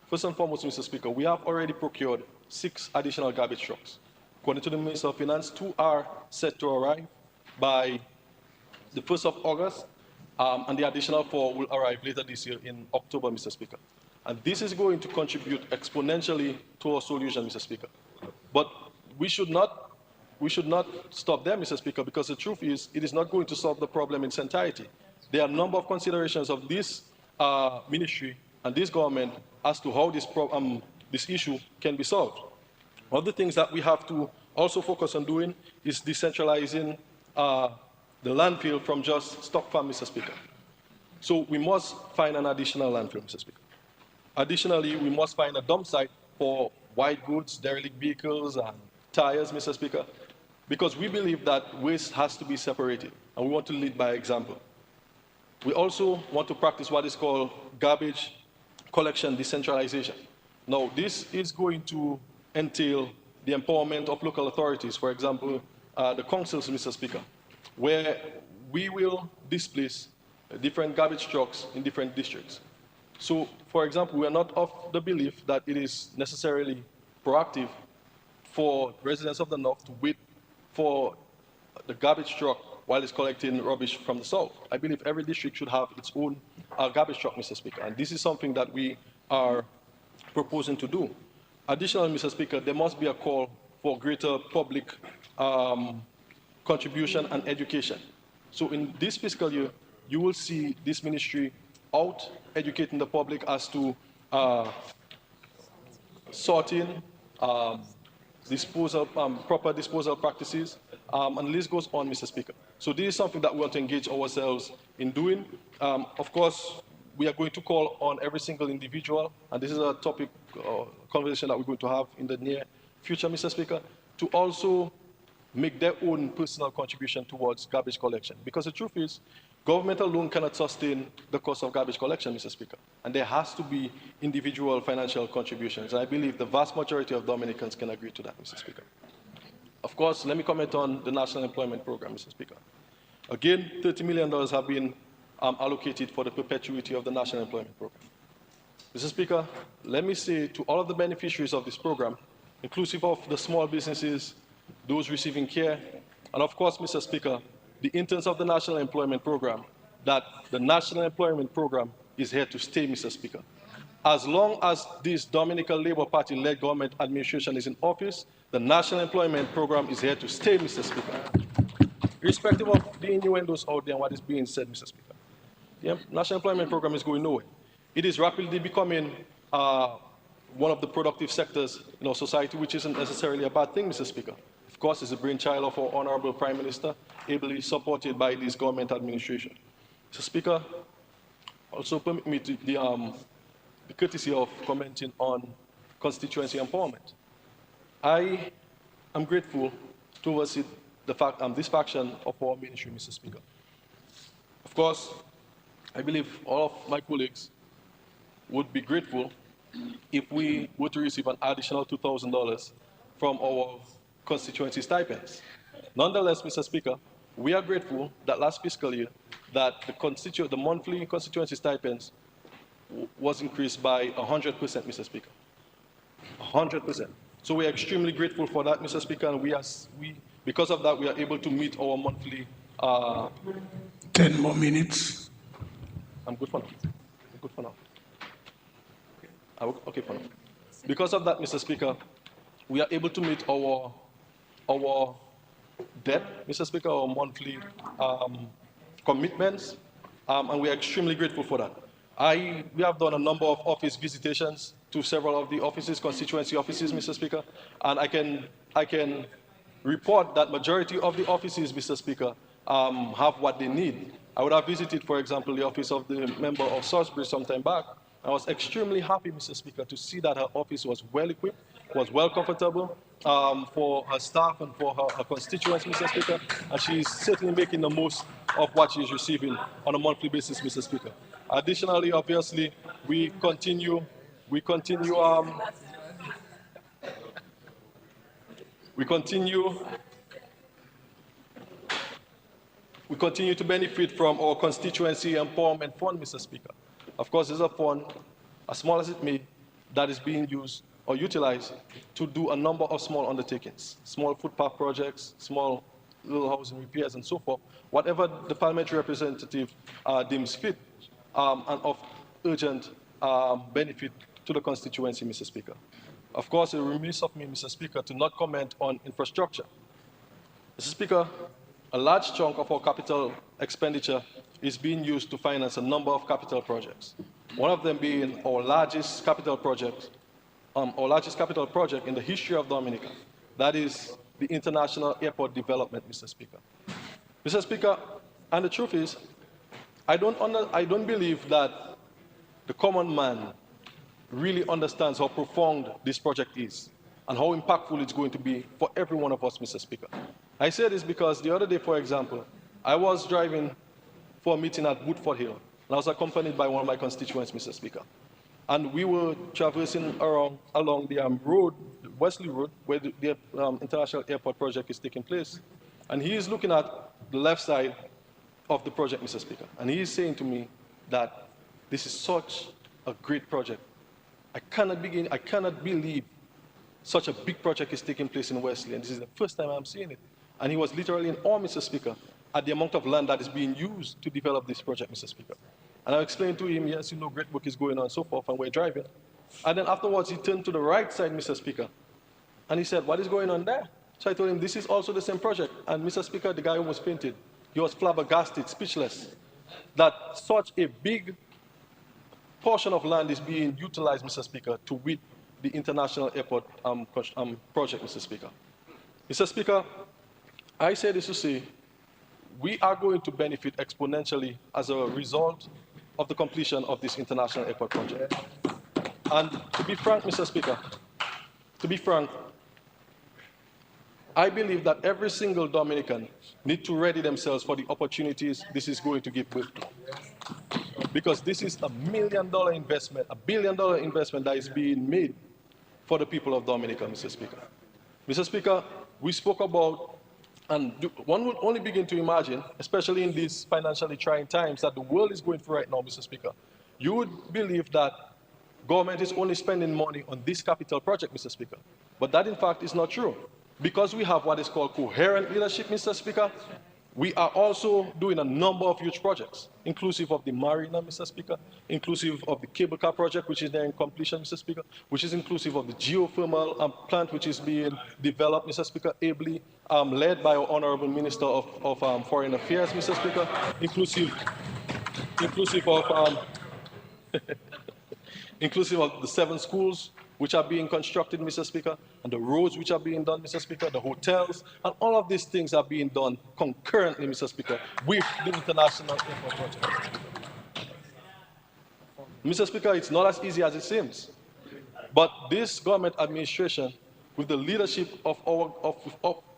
First and foremost, Mr. Speaker, we have already procured 6 additional garbage trucks. According to the Minister of Finance, 2 are set to arrive by the 1st of August, and the additional 4 will arrive later this year in October, Mr. Speaker. And this is going to contribute exponentially to our solution, Mr. Speaker. But we should not stop there, Mr. Speaker, because the truth is, it is not going to solve the problem in its entirety. There are a number of considerations of this ministry and this government as to how this issue can be solved. One of the things that we have to also focus on doing is decentralizing the landfill from just stock farm, Mr. Speaker. So we must find an additional landfill, Mr. Speaker. Additionally, we must find a dump site for white goods, derelict vehicles, and tires, Mr. Speaker, because we believe that waste has to be separated, and we want to lead by example. We also want to practice what is called garbage collection decentralization. Now, this is going to entail the empowerment of local authorities, for example, the councils, Mr. Speaker, where we will displace different garbage trucks in different districts. So, for example, we are not of the belief that it is necessarily proactive for residents of the north to wait for the garbage truck while it's collecting rubbish from the south. I believe every district should have its own garbage truck, Mr. Speaker, and this is something that we are proposing to do. Additionally, Mr. Speaker, there must be a call for greater public contribution and education. So in this fiscal year, you will see this ministry out educating the public as to sorting, disposal, proper disposal practices, and the list goes on, Mr. Speaker. So this is something that we want to engage ourselves in doing. Of course, we are going to call on every single individual, and this is a topic, conversation that we're going to have in the near future, Mr. Speaker, to also make their own personal contribution towards garbage collection. Because the truth is, government alone cannot sustain the cost of garbage collection, Mr. Speaker, and there has to be individual financial contributions. And I believe the vast majority of Dominicans can agree to that, Mr. Speaker. Of course, let me comment on the National Employment Program, Mr. Speaker. Again, $30 million have been allocated for the perpetuity of the National Employment Program. Mr. Speaker, let me say to all of the beneficiaries of this program, inclusive of the small businesses, those receiving care, and of course, Mr. Speaker, the interns of the National Employment Program, that the National Employment Program is here to stay, Mr. Speaker. As long as this Dominican Labour Party-led government administration is in office, the National Employment Program is here to stay, Mr. Speaker. Irrespective of the innuendos out there and what is being said, Mr. Speaker, the National Employment Program is going nowhere. It is rapidly becoming one of the productive sectors in our society, which isn't necessarily a bad thing, Mr. Speaker. Of course, it's a brainchild of our Honorable Prime Minister, ably supported by this government administration. Mr. Speaker, also permit me to the courtesy of commenting on constituency empowerment. I am grateful to oversee the fact, this faction of our ministry, Mr. Speaker. Of course, I believe all of my colleagues would be grateful if we were to receive an additional $2,000 from our constituency stipends. Nonetheless, Mr. Speaker, we are grateful that last fiscal year that the monthly constituency stipends was increased by 100%, Mr. Speaker. 100%. So we are extremely grateful for that, Mr. Speaker, and because of that, we are able to meet our monthly. 10 more minutes. I'm good for now. I'm good for now. Okay for now. Because of that, Mr. Speaker, we are able to meet our debt, Mr. Speaker, our monthly commitments, and we are extremely grateful for that. We have done a number of office visitations to several of the offices, constituency offices, Mr. Speaker, and I can report that majority of the offices, Mr. Speaker, have what they need. I would have visited, for example, the office of the member of Salisbury some time back. I was extremely happy, Mr. Speaker, to see that her office was well equipped, was well comfortable for her staff and for her constituents, Mr. Speaker, and she's certainly making the most of what she's receiving on a monthly basis, Mr. Speaker. Additionally, obviously, we continue to benefit from our constituency empowerment fund, Mr. Speaker. Of course, it's a fund, as small as it may, that is being used or utilized to do a number of small undertakings, small footpath projects, small little housing repairs, and so forth, whatever the parliamentary representative deems fit and of urgent benefit to the constituency, Mr. Speaker. Of course, it remains of me, Mr. Speaker, to not comment on infrastructure. Mr. Speaker, a large chunk of our capital expenditure is being used to finance a number of capital projects. One of them being our largest capital project in the history of Dominica. That is the International Airport Development, Mr. Speaker. Mr. Speaker, and the truth is, I don't believe that the common man really understands how profound this project is and how impactful it's going to be for every one of us, Mr. Speaker. I say this because the other day, for example, I was driving for a meeting at Woodford Hill, and I was accompanied by one of my constituents, Mr. Speaker. And we were traversing along the road, the Wesley Road, where the International Airport project is taking place. And he is looking at the left side of the project, Mr. Speaker. And he is saying to me that this is such a great project. I cannot believe such a big project is taking place in Wesley, and this is the first time I'm seeing it. And he was literally in awe, Mr. Speaker, at the amount of land that is being used to develop this project, Mr. Speaker. And I explained to him, yes, you know, great work is going on and so forth, and we're driving. And then afterwards, he turned to the right side, Mr. Speaker, and he said, what is going on there? So I told him, this is also the same project. And Mr. Speaker, the guy almost fainted. He was flabbergasted, speechless, that such a big portion of land is being utilized, Mr. Speaker, to with the International Airport project, Mr. Speaker. Mr. Speaker, I say this to say, we are going to benefit exponentially as a result of the completion of this International Airport project. And to be frank, Mr. Speaker, I believe that every single Dominican needs to ready themselves for the opportunities this is going to give birth to. Because this is $1 million investment, $1 billion investment that is being made for the people of Dominica, Mr. Speaker. Mr. Speaker, we spoke about, and one would only begin to imagine, especially in these financially trying times that the world is going through right now, Mr. Speaker, you would believe that government is only spending money on this capital project, Mr. Speaker. But that, in fact, is not true. Because we have what is called coherent leadership, Mr. Speaker, we are also doing a number of huge projects, inclusive of the marina, Mr. Speaker, inclusive of the cable car project, which is nearing completion, Mr. Speaker, which is inclusive of the geothermal plant, which is being developed, Mr. Speaker, ably led by our Honorable Minister of Foreign Affairs, Mr. Speaker, inclusive of inclusive of the 7 schools which are being constructed, Mr. Speaker, and the roads which are being done, Mr. Speaker, the hotels, and all of these things are being done concurrently, Mr. Speaker, with the International Airport project. Mr. Speaker, it's not as easy as it seems. But this government administration, with the leadership of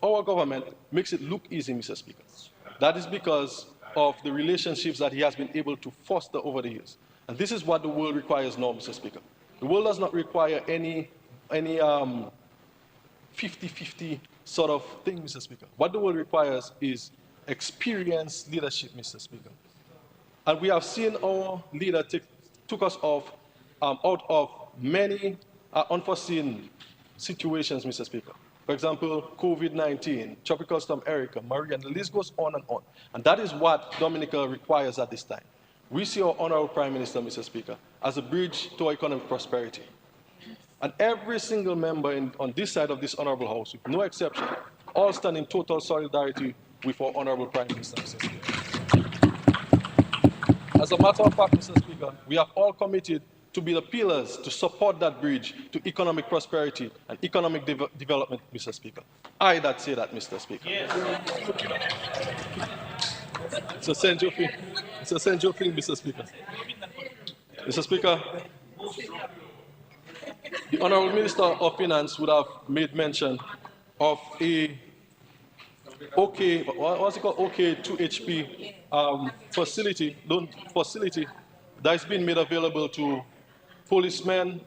our government, makes it look easy, Mr. Speaker. That is because of the relationships that he has been able to foster over the years. And this is what the world requires now, Mr. Speaker. The world does not require any 50-50 sort of thing, Mr. Speaker. What the world requires is experienced leadership, Mr. Speaker. And we have seen our leader took us out of many unforeseen situations, Mr. Speaker. For example, COVID-19, Tropical Storm Erica, Maria, and the list goes on and on. And that is what Dominica requires at this time. We see our Honorable Prime Minister, Mr. Speaker, as a bridge to our economic prosperity. And every single member on this side of this Honorable House, with no exception, all stand in total solidarity with our Honorable Prime Minister, Mr. Speaker. As a matter of fact, Mr. Speaker, we have all committed to be the pillars to support that bridge to economic prosperity and economic development, Mr. Speaker. I that say that, Mr. Speaker. Yes. It's a Senjo thing. It's a Senjo thing, Mr. Speaker. Mr. Speaker, the Honorable Minister of Finance would have made mention of a what's it called? OK 2HP facility, loan facility that is being made available to policemen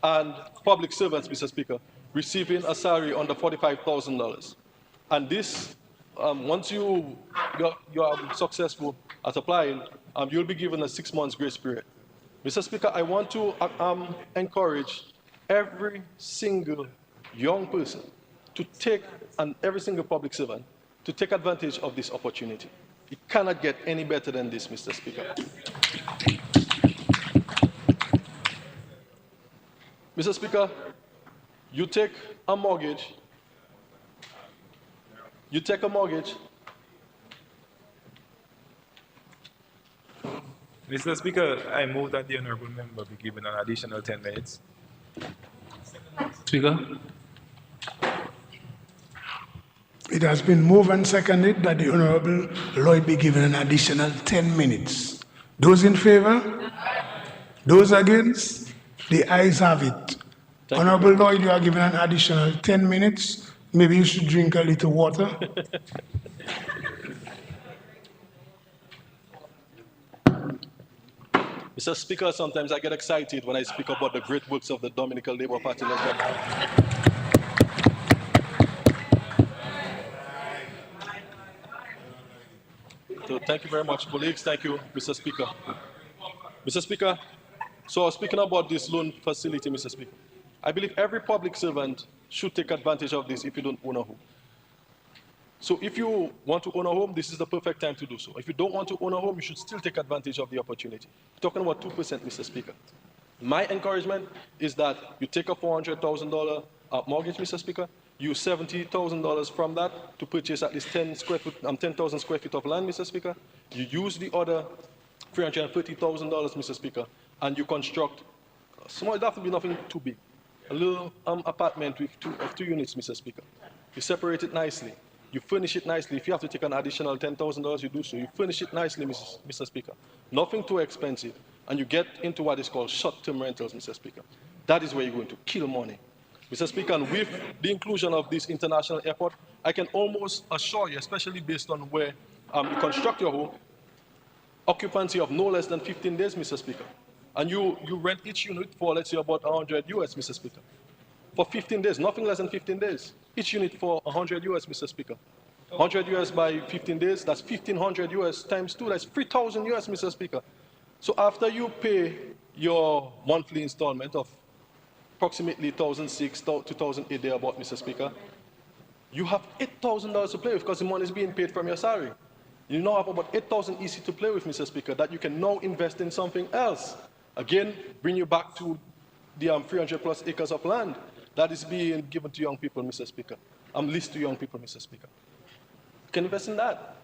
and public servants, Mr. Speaker, receiving a salary under $45,000. And this, once you're successful at applying, you'll be given a 6 months grace period. Mr. Speaker, I want to encourage every single young person to take, and every single public servant, to take advantage of this opportunity. It cannot get any better than this, Mr. Speaker. Mr. Speaker, you take a mortgage, Mr. Speaker, I move that the honourable member be given an additional 10 minutes. Speaker. It has been moved and seconded that the Honorable Lloyd be given an additional 10 minutes. Those in favor? Those against? The ayes have it. Honorable Lloyd, you are given an additional 10 minutes. Maybe you should drink a little water. Mr. Speaker, sometimes I get excited when I speak about the great works of the Dominican Labour Party. So thank you very much, colleagues. Thank you, Mr. Speaker. Mr. Speaker, so speaking about this loan facility, Mr. Speaker, I believe every public servant should take advantage of this if you don't own a home. So if you want to own a home, this is the perfect time to do so. If you don't want to own a home, you should still take advantage of the opportunity. We're talking about 2%, Mr. Speaker. My encouragement is that you take a $400,000 mortgage, Mr. Speaker, use $70,000 from that to purchase at least 10,000 square feet of land, Mr. Speaker. You use the other $330,000, Mr. Speaker, and you construct, small, it has to be nothing too big, a little apartment with two units, Mr. Speaker. You separate it nicely. You furnish it nicely. If you have to take an additional $10,000, you do so. You furnish it nicely, Mr. Speaker. Nothing too expensive. And you get into what is called short-term rentals, Mr. Speaker. That is where you're going to kill money. Mr. Speaker, and with the inclusion of this international airport, I can almost assure you, especially based on where you construct your home, occupancy of no less than 15 days, Mr. Speaker. And you rent each unit for, let's say, about 100 US, Mr. Speaker. For 15 days, nothing less than 15 days. Each unit for 100 US, Mr. Speaker. 100 US by 15 days, that's 1,500 US times 2, that's 3,000 US, Mr. Speaker. So after you pay your monthly installment of approximately $1,600 to $2,800 thereabout, Mr. Speaker, you have $8,000 to play with because the money is being paid from your salary. You now have about 8,000 EC to play with, Mr. Speaker, that you can now invest in something else. Again, bring you back to the 300 plus acres of land that is being given to young people, Mr. Speaker. Leased to young people, Mr. Speaker. You can invest in that.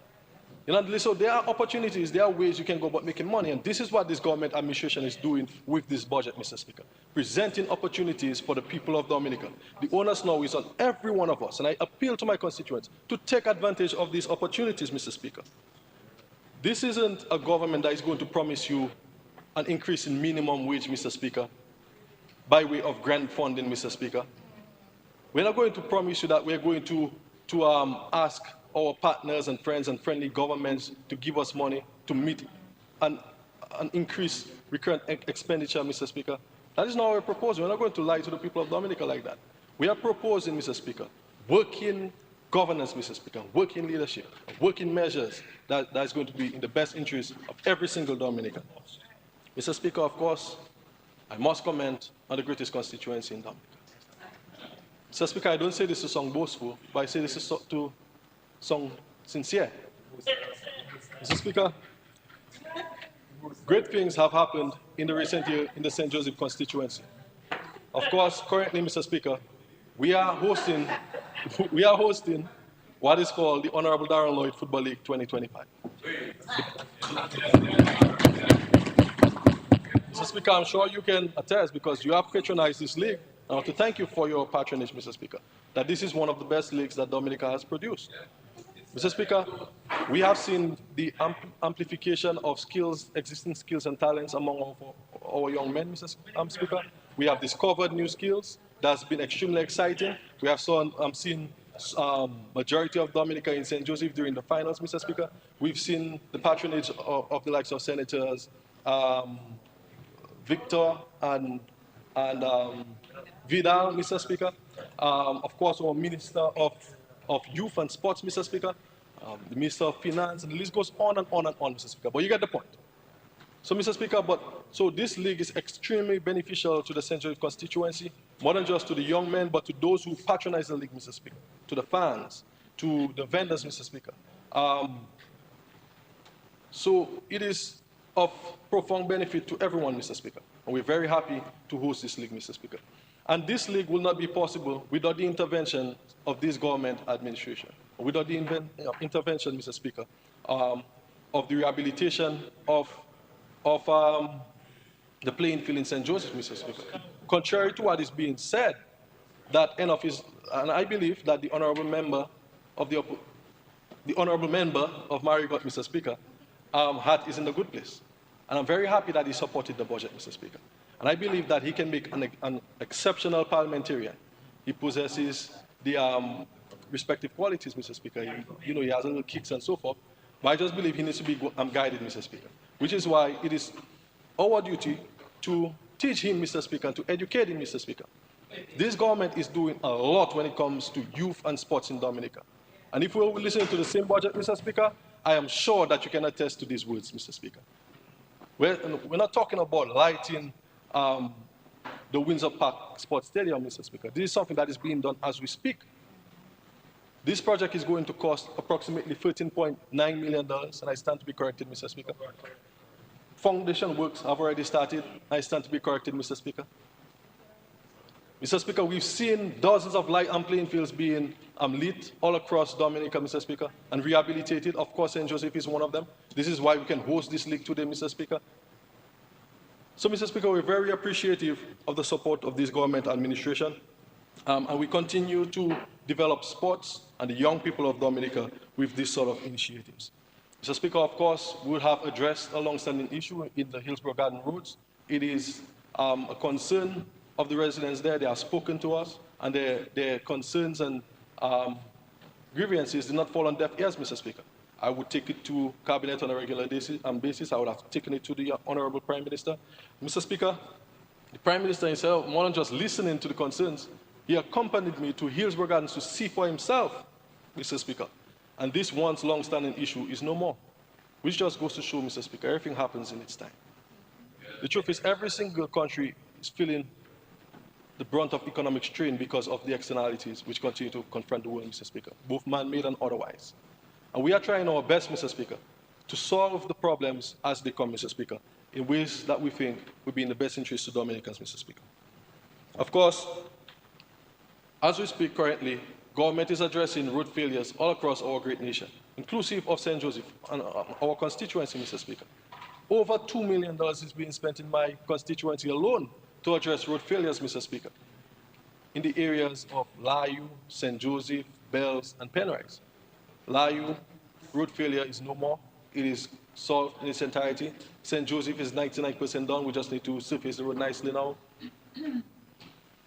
You know, so there are opportunities, there are ways you can go about making money, and this is what this government administration is doing with this budget, Mr. Speaker. Presenting opportunities for the people of Dominica. The onus now is on every one of us, and I appeal to my constituents to take advantage of these opportunities, Mr. Speaker. This isn't a government that is going to promise you an increase in minimum wage, Mr. Speaker, by way of grant funding, Mr. Speaker. We're not going to promise you that we're going to ask our partners and friends and friendly governments to give us money to meet an increased recurrent expenditure, Mr. Speaker. That is not what we're proposing. We're not going to lie to the people of Dominica like that. We are proposing, Mr. Speaker, working governance, Mr. Speaker, working leadership, working measures that is going to be in the best interest of every single Dominican. Mr. Speaker, of course, I must comment on the greatest constituency in Dominica. Mr. Speaker, I don't say this to sound boastful, but I say this to sound sincere. Mr. Speaker, great things have happened in the recent year in the St. Joseph constituency. Of course, currently, Mr. Speaker, we are hosting what is called the Honorable Darren Lloyd Football League 2025. Mr. Speaker, I'm sure you can attest because you have patronized this league. I want to thank you for your patronage, Mr. Speaker, that this is one of the best leagues that Dominica has produced. Mr. Speaker, we have seen the amplification of skills, existing skills and talents among our young men, Mr. Speaker. We have discovered new skills. That's been extremely exciting. We have seen majority of Dominica in St. Joseph during the finals, Mr. Speaker. We've seen the patronage of the likes of Senators Victor and Vidal, Mr. Speaker. Of course, our Minister of Youth and Sports, Mr. Speaker. The Minister of Finance, and the list goes on and on and on, Mr. Speaker. But you get the point. So, Mr. Speaker, so this league is extremely beneficial to the St. Joseph constituency, more than just to the young men, but to those who patronize the league, Mr. Speaker, to the fans, to the vendors, Mr. Speaker. So it is of profound benefit to everyone, Mr. Speaker. And we're very happy to host this league, Mr. Speaker. And this league will not be possible without the intervention of this government administration, without the intervention, Mr. Speaker, of the rehabilitation of the playing field in St. Joseph, Mr. Speaker. Contrary to what is being said, that end of his, and I believe that the honourable member of Marigot, Mr. Speaker, heart is in a good place. And I'm very happy that he supported the budget, Mr. Speaker. And I believe that he can make an exceptional parliamentarian. He possesses the respective qualities, Mr. Speaker. He has a little kicks and so forth. But I just believe he needs to be guided, Mr. Speaker. Which is why it is our duty to teach him, Mr. Speaker, and to educate him, Mr. Speaker. This government is doing a lot when it comes to youth and sports in Dominica. And if we will listen to the same budget, Mr. Speaker, I am sure that you can attest to these words, Mr. Speaker. We're not talking about lighting the Windsor Park Sports Stadium, Mr. Speaker. This is something that is being done as we speak. This project is going to cost approximately $13.9 million, and I stand to be corrected, Mr. Speaker. Foundation works have already started. I stand to be corrected, Mr. Speaker. Mr. Speaker, we've seen dozens of light and playing fields being lit all across Dominica, Mr. Speaker, and rehabilitated. Of course, St. Joseph is one of them. This is why we can host this league today, Mr. Speaker. So, Mr. Speaker, we're very appreciative of the support of this government administration, and we continue to develop sports and the young people of Dominica with this sort of initiatives. Mr. Speaker, of course, we have addressed a long-standing issue in the Hillsborough Garden Roads. It is a concern of the residents there. They have spoken to us, and their concerns and grievances did not fall on deaf ears, Mr. Speaker. I would take it to Cabinet on a regular basis. I would have taken it to the Honorable Prime Minister. Mr. Speaker, the Prime Minister himself, more than just listening to the concerns, he accompanied me to Hillsborough Gardens to see for himself, Mr. Speaker. And this once long-standing issue is no more, which just goes to show, Mr. Speaker, everything happens in its time. The truth is, every single country is feeling the brunt of economic strain because of the externalities which continue to confront the world, Mr. Speaker, both man-made and otherwise. And we are trying our best, Mr. Speaker, to solve the problems as they come, Mr. Speaker, in ways that we think will be in the best interest of Dominicans, Mr. Speaker. Of course, as we speak currently, government is addressing road failures all across our great nation, inclusive of St. Joseph and our constituency, Mr. Speaker. Over $2 million is being spent in my constituency alone to address road failures, Mr. Speaker, in the areas of Layu, St. Joseph, Bells, and Penrise. Layu, road failure is no more. It is solved in its entirety. St. Joseph is 99% done. We just need to surface the road nicely now.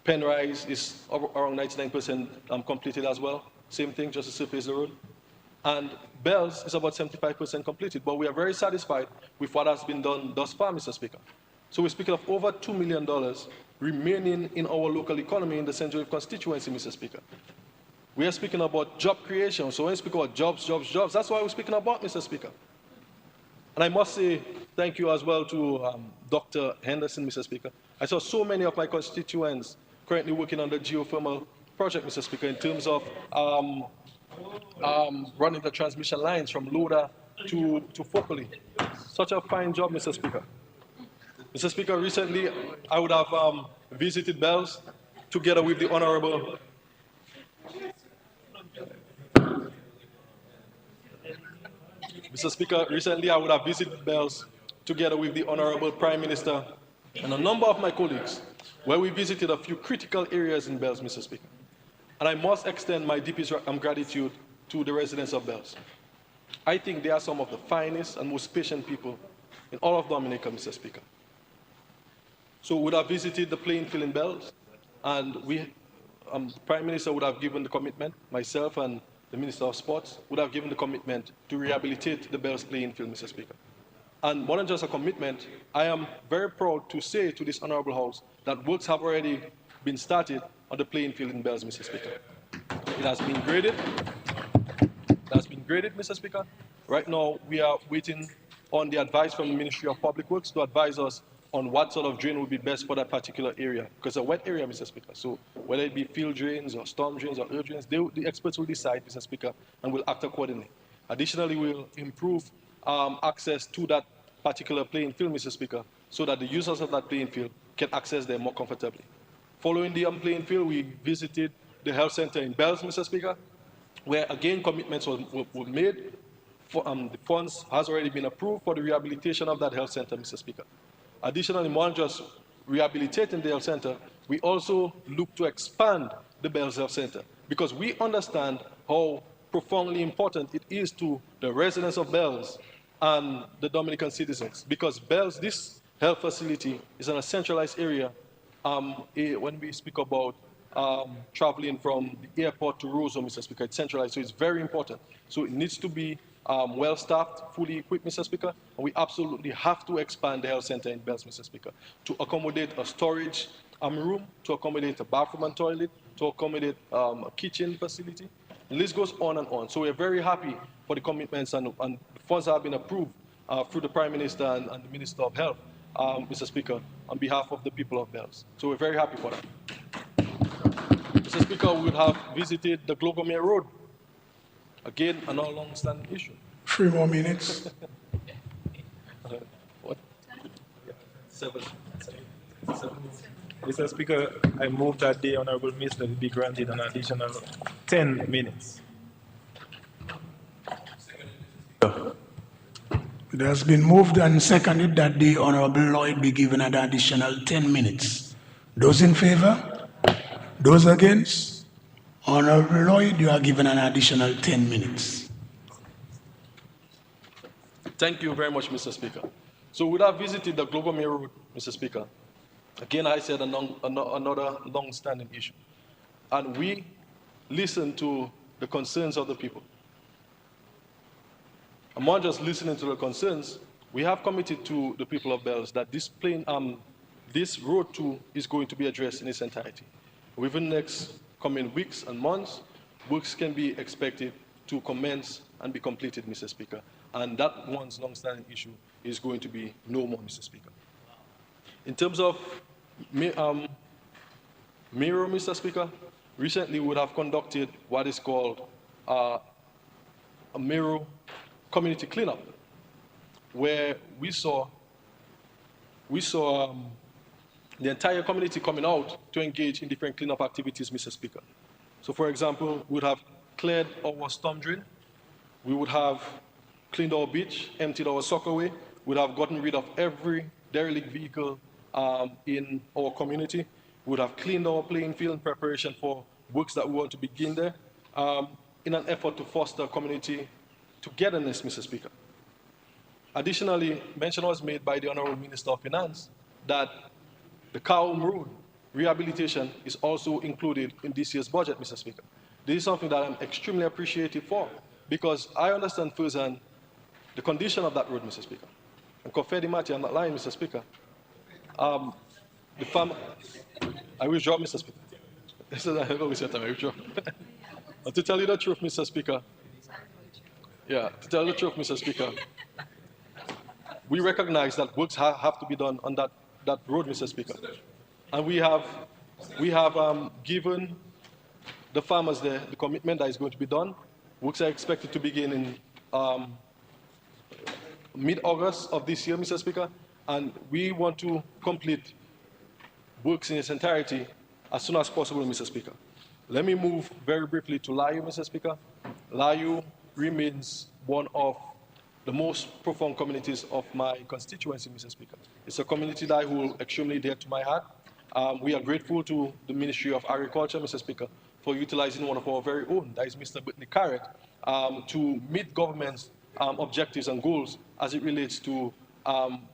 Penrise is around 99% completed as well. Same thing, just to surface the road. And Bells is about 75% completed, but we are very satisfied with what has been done thus far, Mr. Speaker. So we're speaking of over $2 million remaining in our local economy in the St. Joseph constituency, Mr. Speaker. We are speaking about job creation. So when we speak about jobs, that's what we're speaking about, Mr. Speaker. And I must say thank you as well to Dr. Henderson, Mr. Speaker. I saw so many of my constituents currently working on the geothermal project, Mr. Speaker, in terms of running the transmission lines from Loda to Fockley. Such a fine job, Mr. Speaker. Mr. Speaker, recently I would have visited Bells together with the Honorable Mr. Speaker, recently I would have visited Bells together with the Honorable Prime Minister and a number of my colleagues, where we visited a few critical areas in Bells, Mr. Speaker. And I must extend my deepest gratitude to the residents of Bells. I think they are some of the finest and most patient people in all of Dominica, Mr. Speaker. So we would have visited the playing field in Bells, and the Prime Minister would have given the commitment, myself and the Minister of Sports would have given the commitment to rehabilitate the Bells playing field, Mr. Speaker. And more than just a commitment, I am very proud to say to this Honourable House that works have already been started on the playing field in Bells, Mr. Speaker. It has been graded. Mr. Speaker. Right now, we are waiting on the advice from the Ministry of Public Works to advise us on what sort of drain would be best for that particular area. Because it's a wet area, Mr. Speaker. So whether it be field drains or storm drains or earth drains, the experts will decide, Mr. Speaker, and will act accordingly. Additionally, we'll improve access to that particular playing field, Mr. Speaker, so that the users of that playing field can access them more comfortably. Following the playing field, we visited the health center in Bells, Mr. Speaker, where again commitments were made. The funds has already been approved for the rehabilitation of that health center, Mr. Speaker. Additionally, more than just rehabilitating the health center, we also look to expand the Bells Health Center because we understand how profoundly important it is to the residents of Bells and the Dominican citizens. Because Bells, this health facility, is in a centralized area. When we speak about traveling from the airport to Roseau, Mr. Speaker, it's centralized, so it's very important. So it needs to be well-staffed, fully equipped, Mr. Speaker, and we absolutely have to expand the health center in Bells, Mr. Speaker, to accommodate a storage room, to accommodate a bathroom and toilet, to accommodate a kitchen facility. The list goes on and on. So we're very happy for the commitments and the funds that have been approved through the Prime Minister and the Minister of Health, Mr. Speaker, on behalf of the people of Bells. So we're very happy for that. Mr. Speaker, we would have visited the Glogomere Road. Again, another long-standing issue. 3 more minutes. What? 7. Mr. Speaker, I move that the Honourable Minister be granted an additional 10 minutes. It has been moved and seconded that the Honorable Lloyd be given an additional 10 minutes. Those in favor? Those against? Honorable Lloyd, you are given an additional 10 minutes. Thank you very much, Mr. Speaker. So we have visited the Glogomere Road, Mr. Speaker. Again, I said another long-standing issue. And we listen to the concerns of the people. And more just listening to the concerns, we have committed to the people of Bells that this road too is going to be addressed in its entirety. Within the next coming weeks and months, works can be expected to commence and be completed, Mr. Speaker. And that one's long-standing issue is going to be no more, Mr. Speaker. In terms of Miro, Mr. Speaker, recently we would have conducted what is called a Miro community cleanup, where we saw the entire community coming out to engage in different cleanup activities, Mr. Speaker. So, for example, we would have cleared our storm drain, we would have cleaned our beach, emptied our soccerway, we would have gotten rid of every derelict vehicle in our community, we would have cleaned our playing field in preparation for works that we want to begin there, in an effort to foster community togetherness, Mr. Speaker. Additionally, mention was made by the Honourable Minister of Finance that the Kaum Road rehabilitation is also included in this year's budget, Mr. Speaker. This is something that I'm extremely appreciative for, because I understand firsthand the condition of that road, Mr. Speaker. And Confedi Mati, I'm not lying, Mr. Speaker. The farm, I withdraw, Mr. Speaker. This is I always say time, I withdraw. But to tell you the truth, Mr. Speaker, to tell you the truth, Mr. Speaker, we recognize that works have to be done on that road, Mr. Speaker. And we have given the farmers the commitment that is going to be done. Works are expected to begin in mid-August of this year, Mr. Speaker, and we want to complete works in its entirety as soon as possible, Mr. Speaker. Let me move very briefly to Layu, Mr. Speaker. Layu remains one of the most profound communities of my constituency, Mr. Speaker. It's a community that I hold extremely dear to my heart. We are grateful to the Ministry of Agriculture, Mr. Speaker, for utilizing one of our very own, that is Mr. Brittany Carrett, to meet government's objectives and goals as it relates to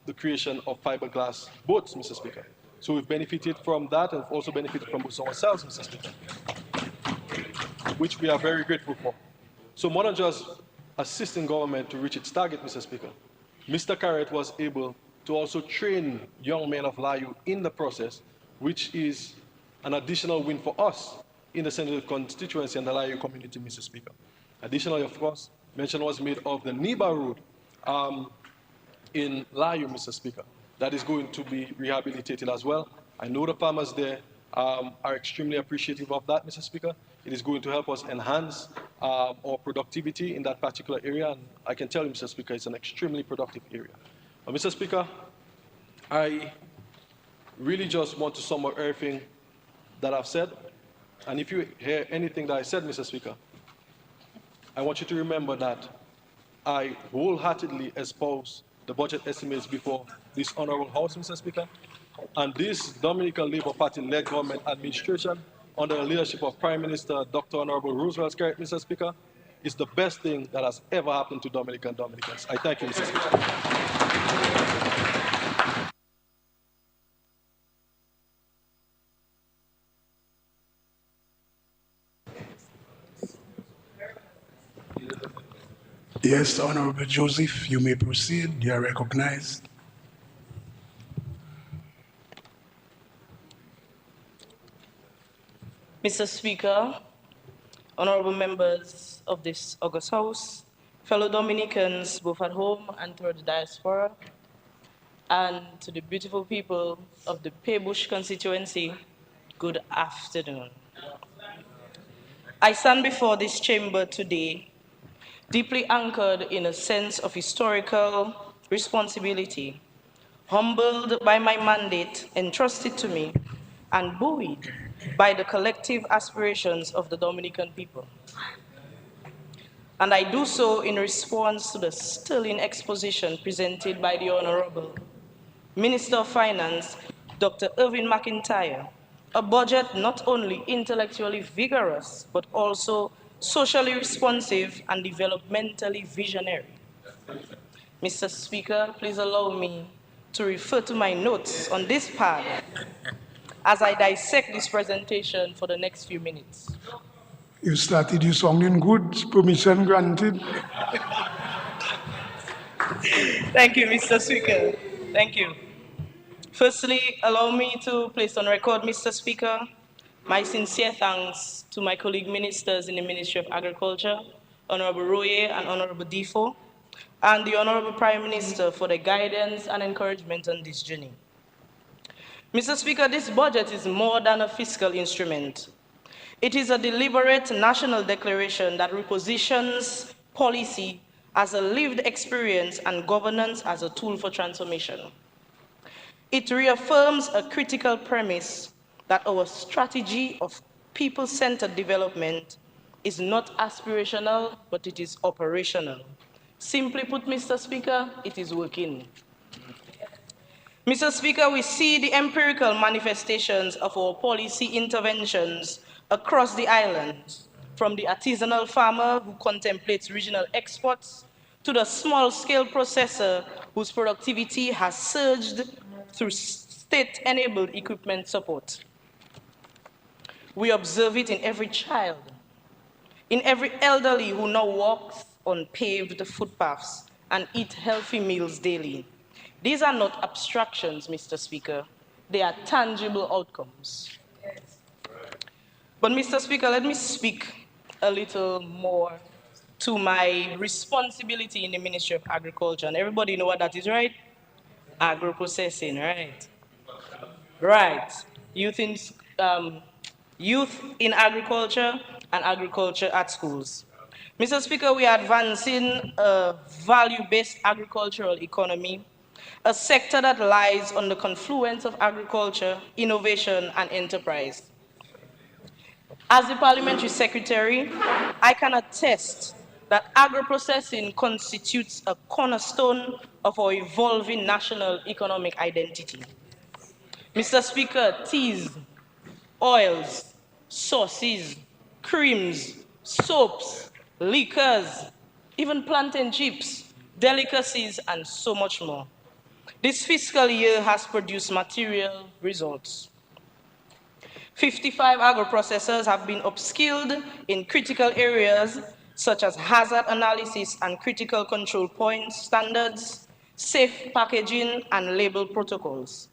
the creation of fiberglass boats, Mr. Speaker. So we've benefited from that and also benefited from boats ourselves, Mr. Speaker, which we are very grateful for. So more than just assisting government to reach its target, Mr. Speaker, Mr. Carrett was able to also train young men of Layu in the process, which is an additional win for us in the Senator constituency and the Layu community, Mr. Speaker. Additionally, of course, mention was made of the Niba Road in Layu, Mr. Speaker. That is going to be rehabilitated as well. I know the farmers there are extremely appreciative of that, Mr. Speaker. It is going to help us enhance our productivity in that particular area, and I can tell you, Mr. Speaker, it's an extremely productive area. But, Mr. Speaker, I really just want to sum up everything that I've said, and if you hear anything that I said, Mr. Speaker, I want you to remember that I wholeheartedly espouse the budget estimates before this honorable House, Mr. Speaker, and this Dominican Labour Party-led government administration under the leadership of Prime Minister Dr. Honorable Roosevelt Skerrit, Mr. Speaker, is the best thing that has ever happened to Dominicans. I thank you, Mr. Speaker. Yes, Honorable Joseph, you may proceed. You are recognized. Mr. Speaker, honorable members of this august House, fellow Dominicans both at home and throughout the diaspora, and to the beautiful people of the Paybush constituency, good afternoon. I stand before this chamber today deeply anchored in a sense of historical responsibility, humbled by my mandate entrusted to me, and buoyed by the collective aspirations of the Dominican people. And I do so in response to the sterling exposition presented by the Honorable Minister of Finance, Dr. Irving McIntyre, a budget not only intellectually vigorous, but also socially responsive and developmentally visionary. Mr. Speaker, please allow me to refer to my notes on this pad as I dissect this presentation for the next few minutes. You started your sounding good. Permission granted. Thank you, Mr. Speaker. Thank you. Firstly, allow me to place on record, Mr. Speaker, my sincere thanks to my colleague ministers in the Ministry of Agriculture, Honorable Royer and Honorable Defoe, and the Honorable Prime Minister for their guidance and encouragement on this journey. Mr. Speaker, this budget is more than a fiscal instrument. It is a deliberate national declaration that repositions policy as a lived experience and governance as a tool for transformation. It reaffirms a critical premise that our strategy of people-centered development is not aspirational, but it is operational. Simply put, Mr. Speaker, it is working. Mr. Speaker, we see the empirical manifestations of our policy interventions across the island, from the artisanal farmer who contemplates regional exports to the small-scale processor whose productivity has surged through state-enabled equipment support. We observe it in every child, in every elderly who now walks on paved footpaths and eat healthy meals daily. These are not abstractions, Mr. Speaker. They are tangible outcomes. But, Mr. Speaker, let me speak a little more to my responsibility in the Ministry of Agriculture. And everybody know what that is, right? Agro-processing, right? Right. Youth in, um, youth in agriculture and agriculture at schools. Mr. Speaker, we are advancing a value-based agricultural economy, a sector that lies on the confluence of agriculture, innovation, and enterprise. As the Parliamentary Secretary, I can attest that agro-processing constitutes a cornerstone of our evolving national economic identity. Mr. Speaker, teas, oils, sauces, creams, soaps, liquors, even plantain chips, delicacies, and so much more. This fiscal year has produced material results. 55 agro-processors have been upskilled in critical areas such as hazard analysis and critical control points standards, safe packaging, and label protocols.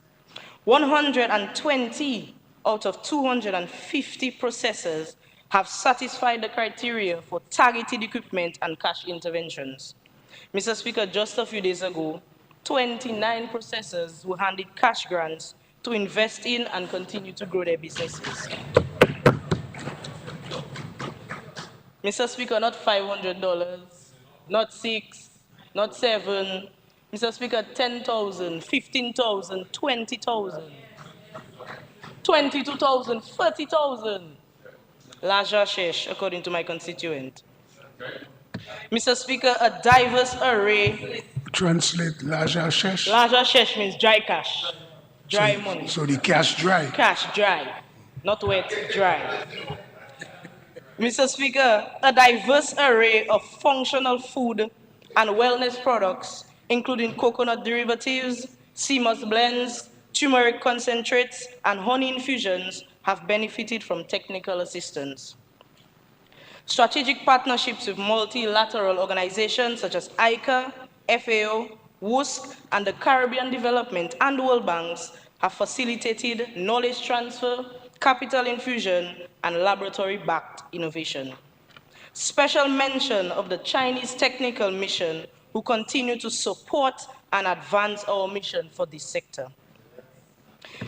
120 out of 250 processors have satisfied the criteria for targeted equipment and cash interventions. Mr. Speaker, just a few days ago, 29 processors were handed cash grants to invest in and continue to grow their businesses. Mr. Speaker, not $500, not 6, not 7. Mr. Speaker, 10,000, 15,000, 20,000, 22,000, 30,000. Larger shesh, according to my constituent. Mr. Speaker, a diverse array. Translate Laja Shesh. Larger shesh means dry cash, dry money. So the cash dry. Cash dry, not wet, dry. Mr. Speaker, a diverse array of functional food and wellness products, including coconut derivatives, CMOS blends, turmeric concentrates, and honey infusions, have benefited from technical assistance. Strategic partnerships with multilateral organizations such as ICA, FAO, WUSC, and the Caribbean Development and World Banks have facilitated knowledge transfer, capital infusion, and laboratory-backed innovation. Special mention of the Chinese Technical Mission, who continue to support and advance our mission for this sector.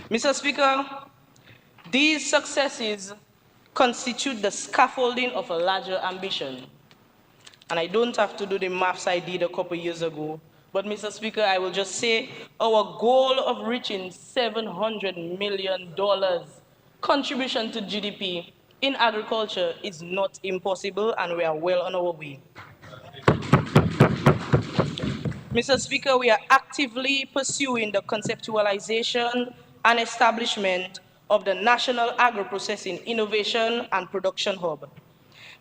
Mr. Speaker, these successes constitute the scaffolding of a larger ambition. And I don't have to do the maths I did a couple years ago, but Mr. Speaker, I will just say our goal of reaching $700 million contribution to GDP in agriculture is not impossible, and we are well on our way. Mr. Speaker, we are actively pursuing the conceptualization and establishment of the National Agro-Processing Innovation and Production Hub.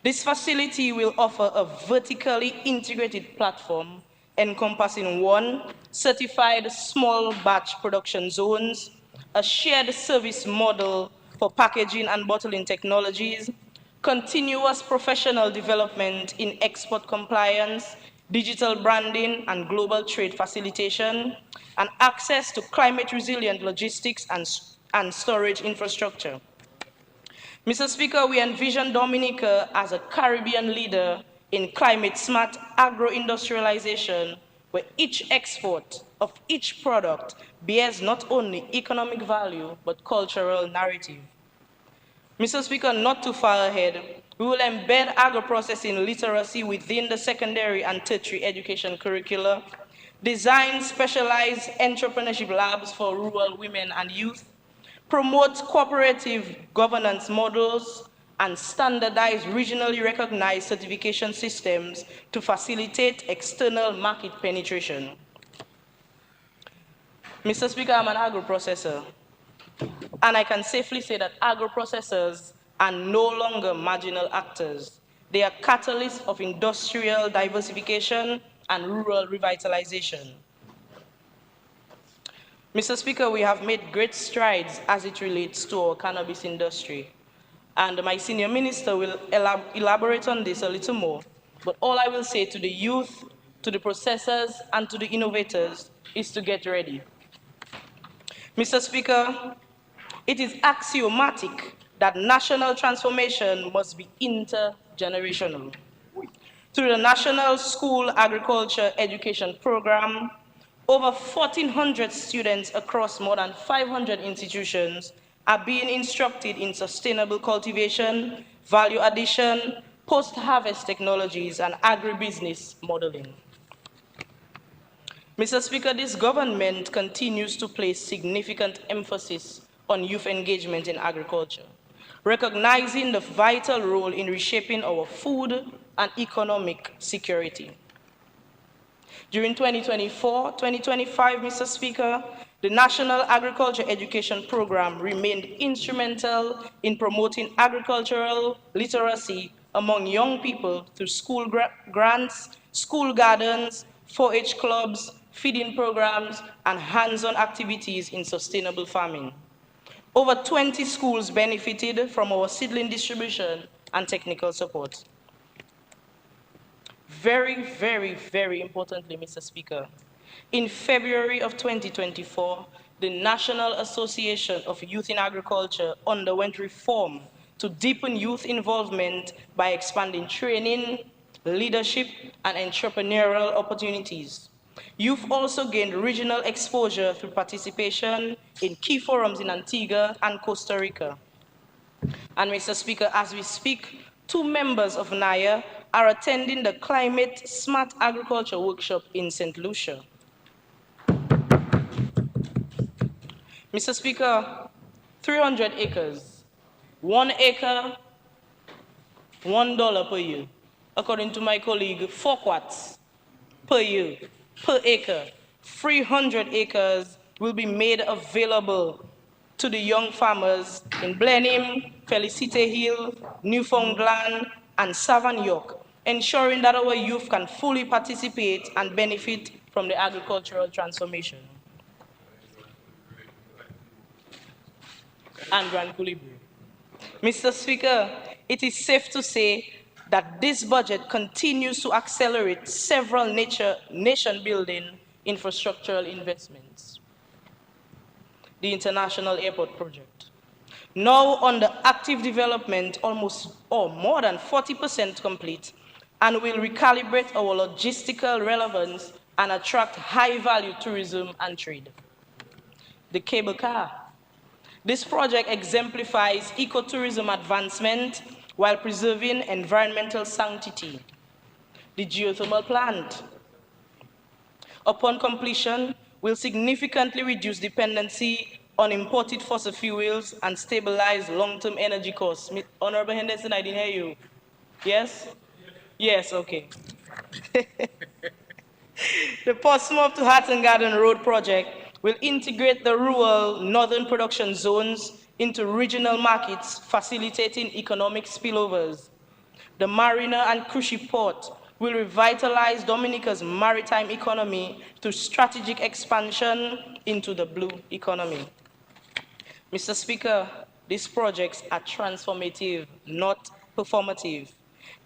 This facility will offer a vertically integrated platform encompassing 1, certified small batch production zones, a shared service model for packaging and bottling technologies, continuous professional development in export compliance, digital branding and global trade facilitation, and access to climate-resilient logistics and storage infrastructure. Mr. Speaker, we envision Dominica as a Caribbean leader in climate-smart agro-industrialization, where each export of each product bears not only economic value, but cultural narrative. Mr. Speaker, not too far ahead, we will embed agro-processing literacy within the secondary and tertiary education curricula, design specialized entrepreneurship labs for rural women and youth, promote cooperative governance models, and standardize regionally recognized certification systems to facilitate external market penetration. Mr. Speaker, I'm an agro-processor, and I can safely say that agro-processors are no longer marginal actors. They are catalysts of industrial diversification and rural revitalization. Mr. Speaker, we have made great strides as it relates to our cannabis industry. and my senior minister will elaborate on this a little more. But all I will say to the youth, to the processors, and to the innovators is to get ready. Mr. Speaker, it is axiomatic that national transformation must be intergenerational. Through the National School Agriculture Education Program, over 1,400 students across more than 500 institutions are being instructed in sustainable cultivation, value addition, post-harvest technologies, and agribusiness modeling. Mr. Speaker, this government continues to place significant emphasis on youth engagement in agriculture, recognizing the vital role in reshaping our food and economic security. During 2024-2025, Mr. Speaker, the National Agriculture Education Program remained instrumental in promoting agricultural literacy among young people through school grants, school gardens, 4-H clubs, feeding programs, and hands-on activities in sustainable farming. Over 20 schools benefited from our seedling distribution and technical support. Very, very, very importantly, Mr. Speaker, in February of 2024, the National Association of Youth in Agriculture underwent reform to deepen youth involvement by expanding training, leadership, and entrepreneurial opportunities. Youth also gained regional exposure through participation in key forums in Antigua and Costa Rica. And Mr. Speaker, as we speak, 2 members of NIA are attending the Climate Smart Agriculture Workshop in St. Lucia. Mr. Speaker, 300 acres, 1 acre, $1 per year. According to my colleague, 4 quarts per year, per acre. 300 acres will be made available to the young farmers in Blenheim, Felicite Hill, Newfoundland, and Savannah, ensuring that our youth can fully participate and benefit from the agricultural transformation. And Grand Coulibaly. Mr. Speaker, it is safe to say that this budget continues to accelerate several nation-building infrastructural investments. The International Airport Project, now under active development, more than 40% complete, and will recalibrate our logistical relevance and attract high-value tourism and trade. The cable car. This project exemplifies ecotourism advancement while preserving environmental sanctity. The geothermal plant, upon completion, will significantly reduce dependency on imported fossil fuels and stabilize long-term energy costs. Honorable Henderson, I didn't hear you. Yes? Yes, okay. The Portsmouth to Hatton Garden Road project will integrate the rural northern production zones into regional markets, facilitating economic spillovers. The Marina and Cruci Port will revitalize Dominica's maritime economy through strategic expansion into the blue economy. Mr. Speaker, these projects are transformative, not performative.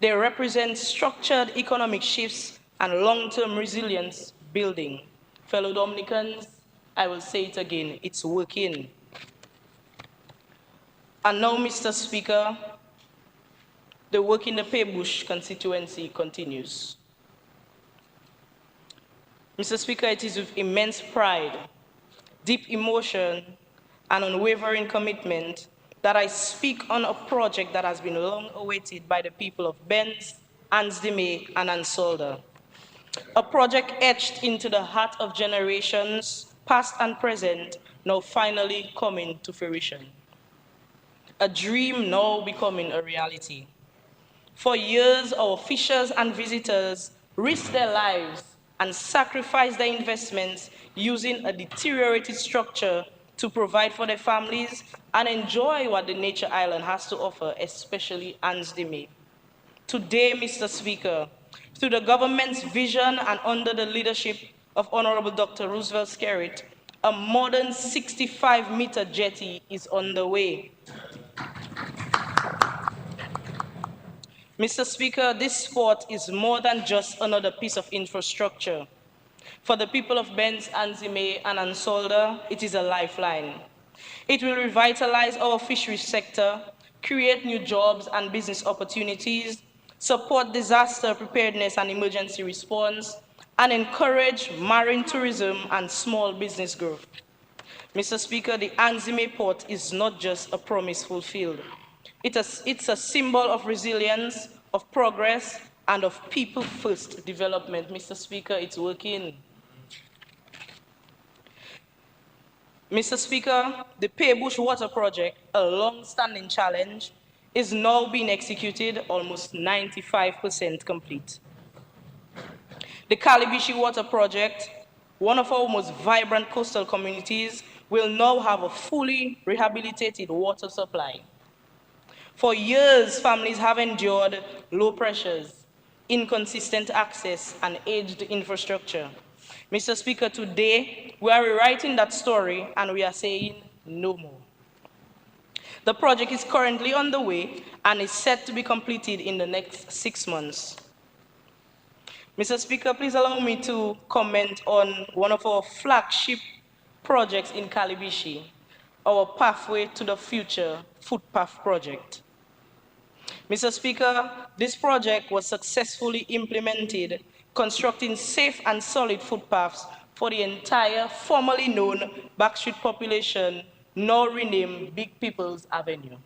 They represent structured economic shifts and long-term resilience building. Fellow Dominicans, I will say it again, it's working. And now, Mr. Speaker, the work in the Paybush constituency continues. Mr. Speaker, it is with immense pride, deep emotion, and unwavering commitment that I speak on a project that has been long awaited by the people of Benz, Ansdime, and Ansolda. A project etched into the heart of generations, past and present, now finally coming to fruition. A dream now becoming a reality. For years, our fishers and visitors risked their lives and sacrificed their investments using a deteriorated structure to provide for their families and enjoy what the nature island has to offer, especially Ansdime. Today, Mr. Speaker, through the government's vision and under the leadership of Honorable Dr. Roosevelt Skerrit, a modern 65-meter jetty is on the way. Mr. Speaker, this sport is more than just another piece of infrastructure. For the people of Benz, Anzime, and Ansolda, it is a lifeline. It will revitalize our fisheries sector, create new jobs and business opportunities, support disaster preparedness and emergency response, and encourage marine tourism and small business growth. Mr. Speaker, the Anzime port is not just a promise fulfilled. It's a symbol of resilience, of progress, and of people-first development. Mr. Speaker, it's working. Mr. Speaker, the Paybush Water Project, a long-standing challenge, is now being executed almost 95% complete. The Calibishi Water Project, one of our most vibrant coastal communities, will now have a fully rehabilitated water supply. For years, families have endured low pressures, inconsistent access, and aged infrastructure. Mr. Speaker, today, we are rewriting that story and we are saying no more. The project is currently underway and is set to be completed in the next 6 months. Mr. Speaker, please allow me to comment on one of our flagship projects in Calibishi, our Pathway to the Future Footpath project. Mr. Speaker, this project was successfully implemented, constructing safe and solid footpaths for the entire formerly known Backstreet population, now renamed Big People's Avenue.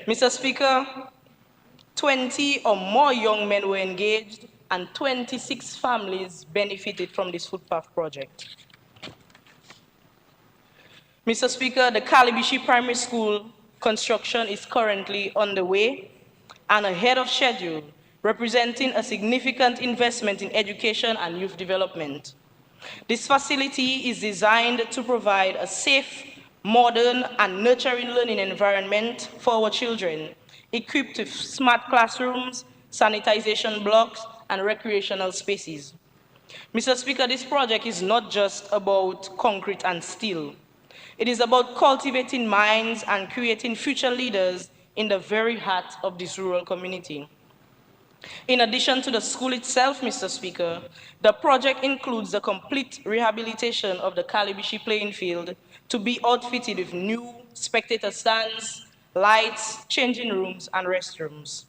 Mr. Speaker, 20 or more young men were engaged and 26 families benefited from this footpath project. Mr. Speaker, the Calibishi Primary School construction is currently underway and ahead of schedule, representing a significant investment in education and youth development. This facility is designed to provide a safe, modern, and nurturing learning environment for our children, equipped with smart classrooms, sanitization blocks, and recreational spaces. Mr. Speaker, this project is not just about concrete and steel. It is about cultivating minds and creating future leaders in the very heart of this rural community. In addition to the school itself, Mr. Speaker, the project includes the complete rehabilitation of the Calibishi playing field to be outfitted with new spectator stands, lights, changing rooms, and restrooms.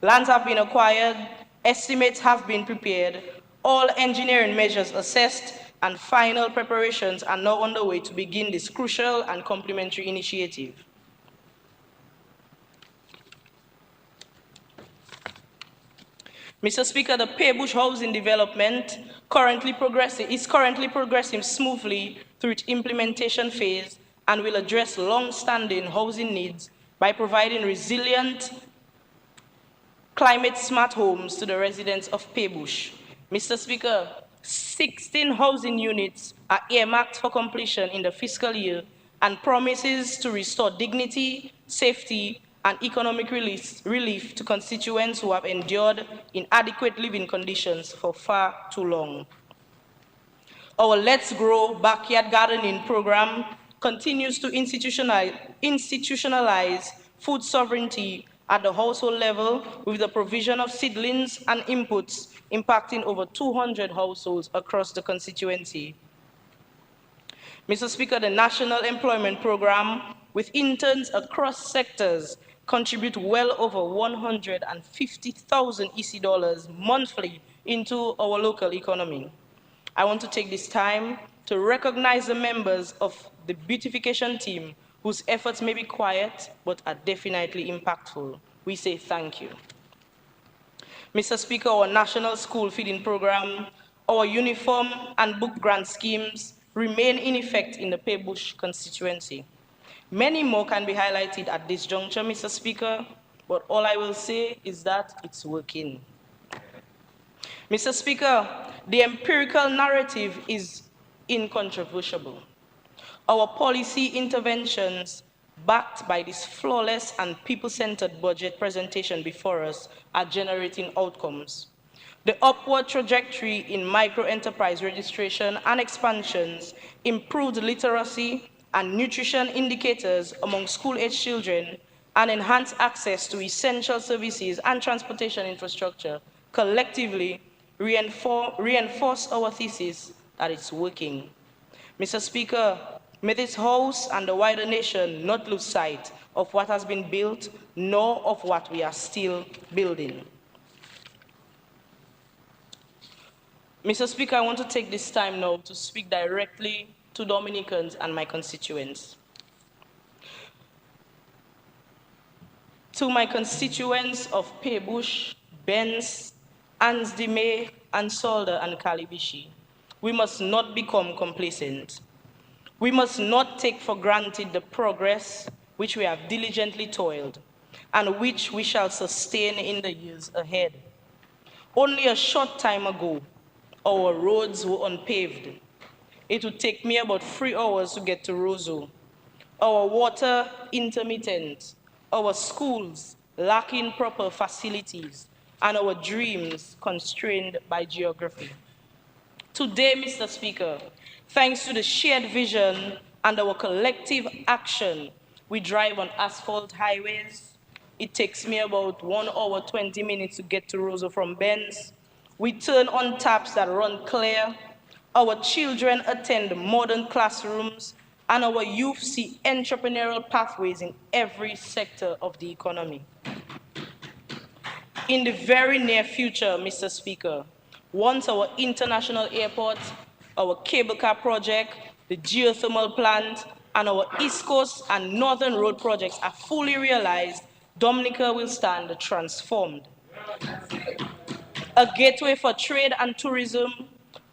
Lands have been acquired, estimates have been prepared, all engineering measures assessed, and final preparations are now underway to begin this crucial and complementary initiative. Mr. Speaker, the Paybush housing development is currently progressing smoothly through its implementation phase and will address long-standing housing needs by providing resilient, climate-smart homes to the residents of Paybush. Mr. Speaker, 16 housing units are earmarked for completion in the fiscal year and promises to restore dignity, safety, and economic relief to constituents who have endured inadequate living conditions for far too long. Our Let's Grow Backyard Gardening program continues to institutionalize food sovereignty at the household level with the provision of seedlings and inputs impacting over 200 households across the constituency. Mr. Speaker, the National Employment Program, with interns across sectors, contribute well over 150,000 EC dollars monthly into our local economy. I want to take this time to recognize the members of the beautification team whose efforts may be quiet but are definitely impactful. We say thank you. Mr. Speaker, our National School Feeding Program, our uniform and book grant schemes remain in effect in the Paybush constituency. Many more can be highlighted at this juncture, Mr. Speaker, but all I will say is that it's working. Mr. Speaker, the empirical narrative is incontrovertible. Our policy interventions, backed by this flawless and people-centered budget presentation before us, are generating outcomes. The upward trajectory in micro-enterprise registration and expansions, improved literacy and nutrition indicators among school-age children, and enhance access to essential services and transportation infrastructure collectively reinforce our thesis that it's working. Mr. Speaker, may this House and the wider nation not lose sight of what has been built, nor of what we are still building. Mr. Speaker, I want to take this time now to speak directly to Dominicans and my constituents. To my constituents of Paybush, Benz, Ansdime, Ansolder, and Kalibishi, we must not become complacent. We must not take for granted the progress which we have diligently toiled and which we shall sustain in the years ahead. Only a short time ago, our roads were unpaved. It would take me about 3 hours to get to Roseau. Our water intermittent, our schools lacking proper facilities, and our dreams constrained by geography. Today, Mr. Speaker, thanks to the shared vision and our collective action, we drive on asphalt highways. It takes me about 1 hour, 20 minutes to get to Roseau from Benz. We turn on taps that run clear. Our children attend modern classrooms, and our youth see entrepreneurial pathways in every sector of the economy. In the very near future, Mr. Speaker, once our international airport, our cable car project, the geothermal plant, and our East Coast and Northern Road projects are fully realized, Dominica will stand transformed. A gateway for trade and tourism,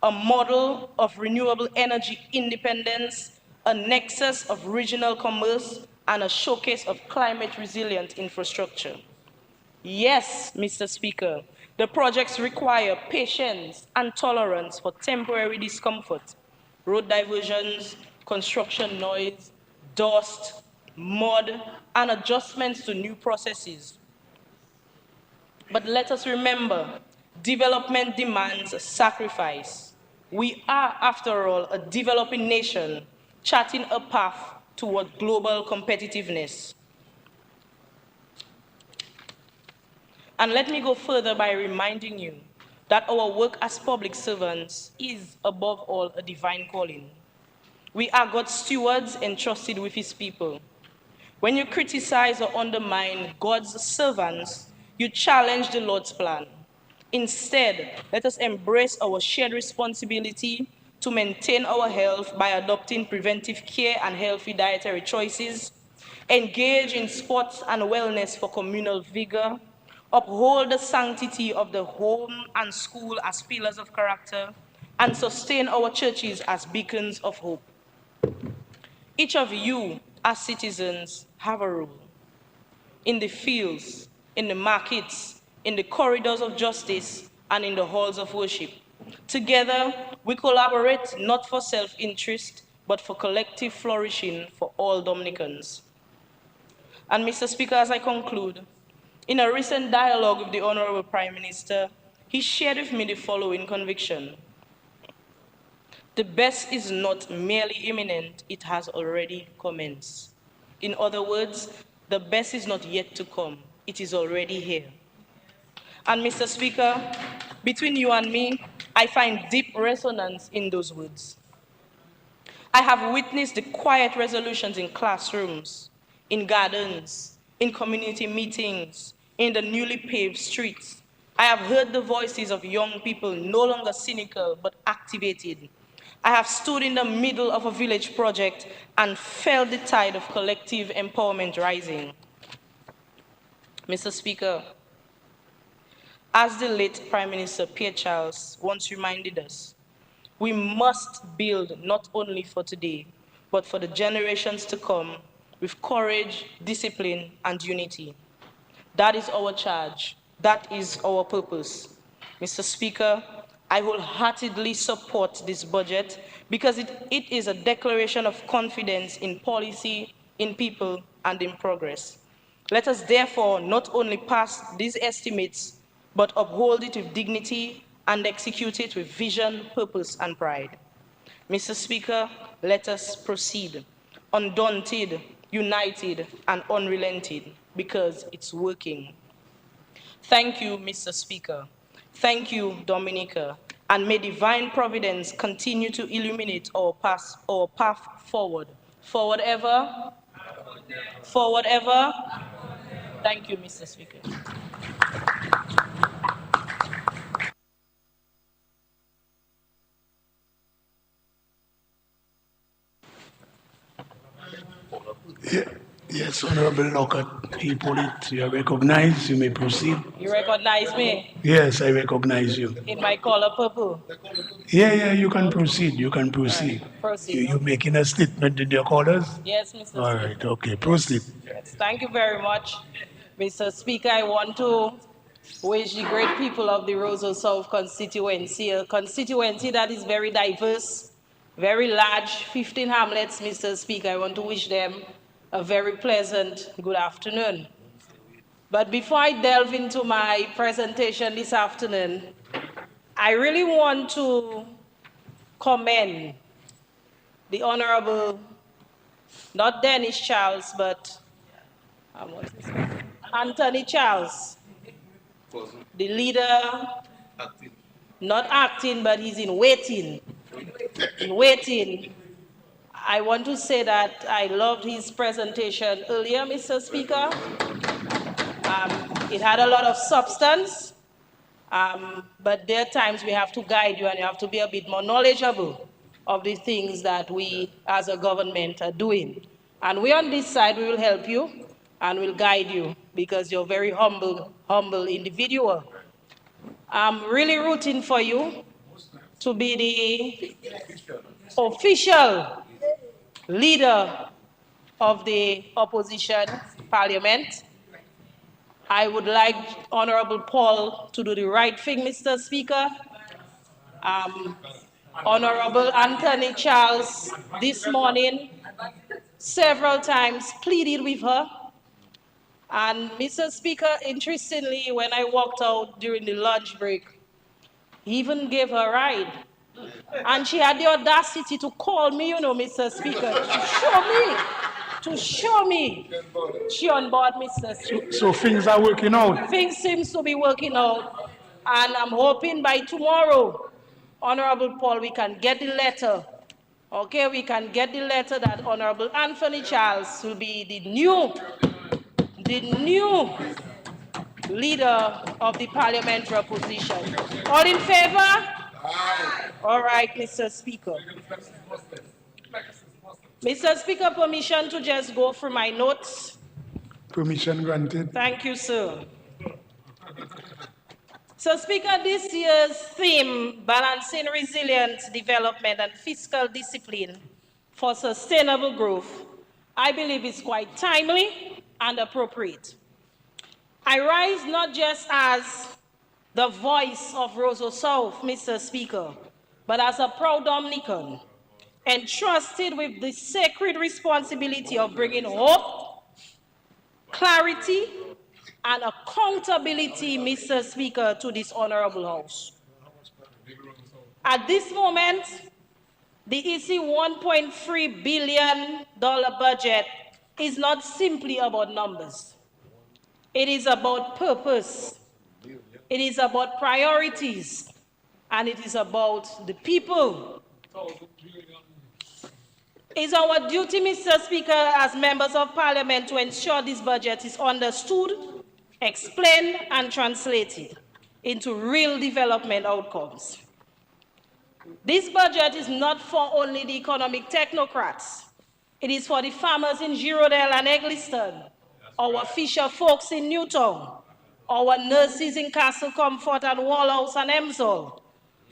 a model of renewable energy independence, a nexus of regional commerce, and a showcase of climate-resilient infrastructure. Yes, Mr. Speaker, the projects require patience and tolerance for temporary discomfort, road diversions, construction noise, dust, mud, and adjustments to new processes. But let us remember, development demands sacrifice. We are, after all, a developing nation charting a path toward global competitiveness. And let me go further by reminding you that our work as public servants is, above all, a divine calling. We are God's stewards entrusted with his people. When you criticize or undermine God's servants, you challenge the Lord's plan. Instead, let us embrace our shared responsibility to maintain our health by adopting preventive care and healthy dietary choices, engage in sports and wellness for communal vigor, uphold the sanctity of the home and school as pillars of character, and sustain our churches as beacons of hope. Each of you, as citizens, have a role. In the fields, in the markets, in the corridors of justice, and in the halls of worship. Together, we collaborate not for self-interest, but for collective flourishing for all Dominicans. And Mr. Speaker, as I conclude, in a recent dialogue with the Honorable Prime Minister, he shared with me the following conviction. The best is not merely imminent, it has already commenced. In other words, the best is not yet to come, it is already here. And Mr. Speaker, between you and me, I find deep resonance in those words. I have witnessed the quiet resolutions in classrooms, in gardens, in community meetings, in the newly paved streets. I have heard the voices of young people no longer cynical but activated. I have stood in the middle of a village project and felt the tide of collective empowerment rising. Mr. Speaker, as the late Prime Minister Pierre Charles once reminded us, we must build not only for today, but for the generations to come with courage, discipline, and unity. That is our charge. That is our purpose. Mr. Speaker, I wholeheartedly support this budget because it is a declaration of confidence in policy, in people, and in progress. Let us therefore not only pass these estimates, but uphold it with dignity and execute it with vision, purpose, and pride. Mr. Speaker, let us proceed, undaunted, united, and unrelenting. because it's working. Thank you, Mr. Speaker. Thank you, Dominica. And may divine providence continue to illuminate our path forward. Forward ever. Forward ever. Thank you, Mr. Speaker. Yes, Honorable Lockhart, Hippolyte, you are recognized. You may proceed. You recognize me Yes, I recognize you. in my color purple. Yeah, you can proceed. You can proceed. Proceed. You making a statement in your callers? Yes, Mr. Speaker. All right, okay, proceed. Yes, thank you very much. Mr. Speaker, I want to wish the great people of the Roseau South constituency, a constituency that is very diverse, very large, 15 hamlets, Mr. Speaker. I want to wish them a very pleasant good afternoon. But before I delve into my presentation this afternoon, I really want to commend the Honorable, not Dennis Charles, but Anthony Charles, the leader, not acting, but he's in waiting. In waiting. I want to say that I loved his presentation earlier, Mr. Speaker. It had a lot of substance, but there are times we have to guide you and you have to be a bit more knowledgeable of the things that we as a government are doing. And we on this side, we will help you and will guide you because you're a very humble individual. I'm really rooting for you to be the official leader of the opposition parliament. I would like Honorable Paul to do the right thing, Mr. Speaker. Honorable Anthony Charles this morning several times pleaded with her. And Mr. Speaker, interestingly, when I walked out during the lunch break, he even gave her a ride. And she had the audacity to call me, you know, Mr. Speaker, to show me she on board, Mr. Speaker. So things are working out. Things seems to be working out. And I'm hoping by tomorrow, Honorable Paul, we can get the letter. Okay, we can get the letter that Honorable Anthony Charles will be the new leader of the parliamentary opposition. All in favor? Aye. All right, Mr. Speaker. Mr. Speaker, permission to just go through my notes. Permission granted. Thank you, sir. So, Speaker, this year's theme, Balancing Resilience, Development and Fiscal Discipline for Sustainable Growth, I believe is quite timely and appropriate. I rise not just as the voice of Roseau South, Mr. Speaker, but as a proud Dominican, entrusted with the sacred responsibility of bringing hope, clarity, and accountability, Mr. Speaker, to this honorable House. At this moment, the EC $1.3 billion budget is not simply about numbers. It is about purpose. It is about priorities. And it is about the people. It's our duty, Mr. Speaker, as members of Parliament to ensure this budget is understood, explained, and translated into real development outcomes. This budget is not for only the economic technocrats. It is for the farmers in Girodale and Egliston, our fisher folks in Newtown, our nurses in Castle Comfort and Walhouse and Emsall,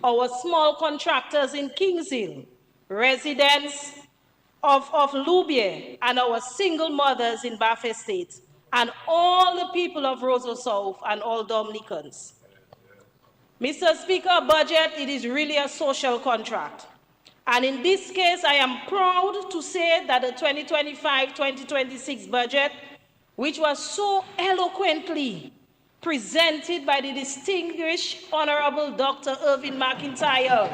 our small contractors in Kings Hill, residents of Lubier, and our single mothers in Bath Estate, and all the people of Roseau South and all Dominicans. Mr. Speaker, budget, it is really a social contract. And in this case, I am proud to say that the 2025-2026 budget, which was so eloquently presented by the distinguished Honorable Dr. Irvin McIntyre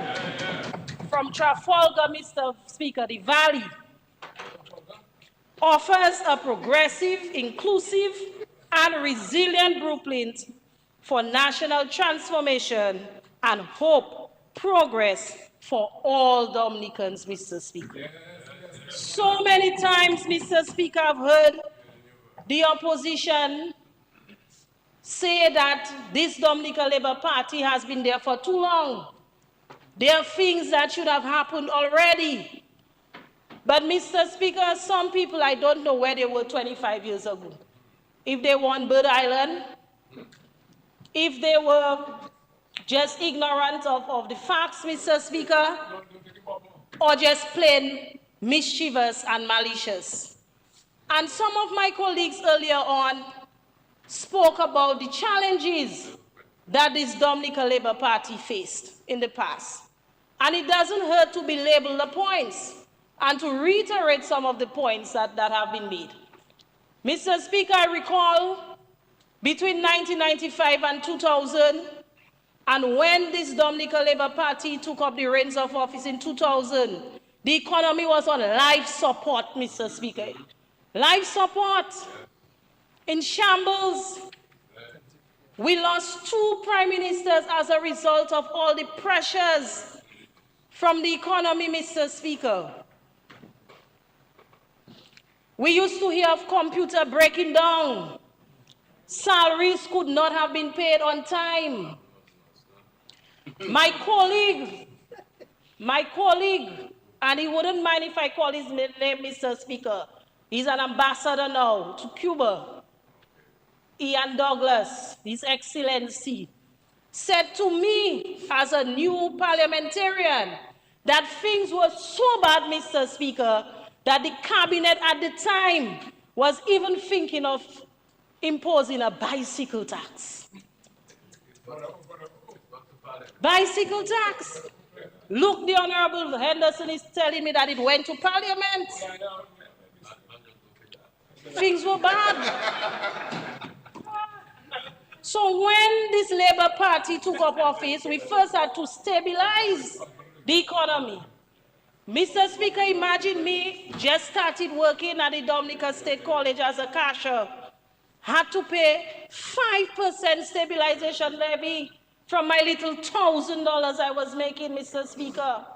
from Trafalgar, Mr. Speaker, the Valley, offers a progressive, inclusive, and resilient blueprint for national transformation and hope, progress for all Dominicans, Mr. Speaker. So many times, Mr. Speaker, I've heard the opposition say that this Dominican Labour Party has been there for too long. There are things that should have happened already. But, Mr. Speaker, some people, I don't know where they were 25 years ago. If they were on Bird Island, if they were just ignorant of the facts, Mr. Speaker, or just plain mischievous and malicious. And some of my colleagues earlier on spoke about the challenges that this Dominican Labour Party faced in the past. And it doesn't hurt to belabor the points and to reiterate some of the points that have been made. Mr. Speaker, I recall between 1995 and 2000, and when this Dominican Labour Party took up the reins of office in 2000, the economy was on life support, Mr. Speaker. Life support. In shambles. We lost 2 prime ministers as a result of all the pressures from the economy, Mr. Speaker. We used to hear of computer breaking down. Salaries could not have been paid on time. My colleague, and he wouldn't mind if I call his name, Mr. Speaker. He's an ambassador now to Cuba. Ian Douglas, His Excellency, said to me as a new parliamentarian that things were so bad, Mr. Speaker, that the cabinet at the time was even thinking of imposing a bicycle tax. Bicycle tax. Look, the Honorable Henderson is telling me that it went to Parliament. Things were bad. So when this Labour Party took up office, we first had to stabilize the economy. Mr. Speaker, imagine me just started working at the Dominica State College as a cashier. Had to pay 5% stabilization levy from my little $1,000 I was making, Mr. Speaker.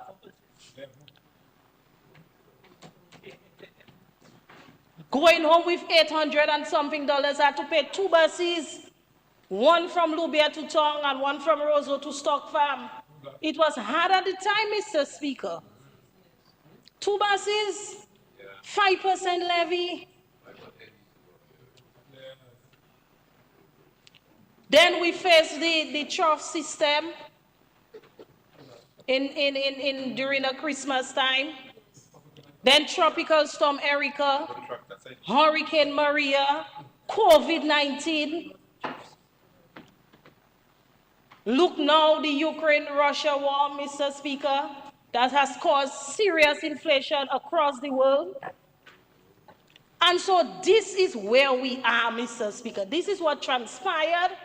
Going home with $800 and something, I had to pay 2 buses, one from Lubia to Tong and one from Roseau to Stock Farm. It was hard at the time, Mr. Speaker. 2 buses, 5% levy. Then we faced the trough system during the Christmas time. Then Tropical Storm Erica, Hurricane Maria, COVID-19. Look now, the Ukraine-Russia war, Mr. Speaker, that has caused serious inflation across the world. And so this is where we are, Mr. Speaker. This is what transpired.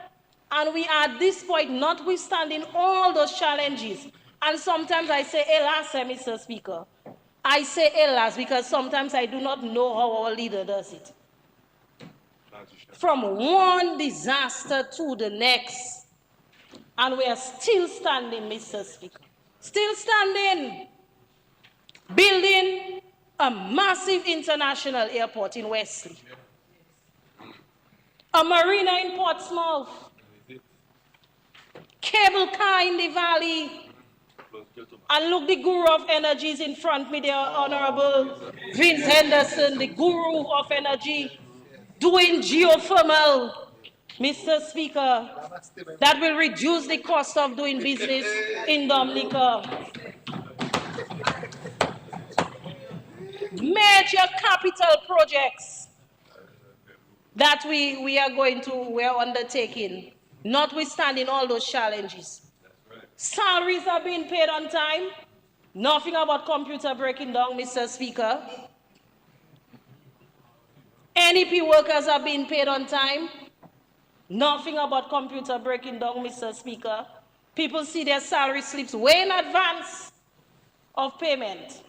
And we are at this point, notwithstanding all those challenges. And sometimes I say, hélas, Mr. Speaker. I say hélas because sometimes I do not know how our leader does it. From one disaster to the next. And we are still standing, Mr. Speaker. Still standing. Building a massive international airport in Wesley. A marina in Portsmouth. Cable car in the valley. And look, the guru of energy is in front of me, the Honorable Vince Henderson, the guru of energy, doing geothermal, Mr. Speaker, that will reduce the cost of doing business in Dominica. Major capital projects that we are undertaking, notwithstanding all those challenges. Salaries are being paid on time. Nothing about computer breaking down, Mr. Speaker. NEP workers are being paid on time. Nothing about computer breaking down, Mr. Speaker. People see their salary slips way in advance of payment.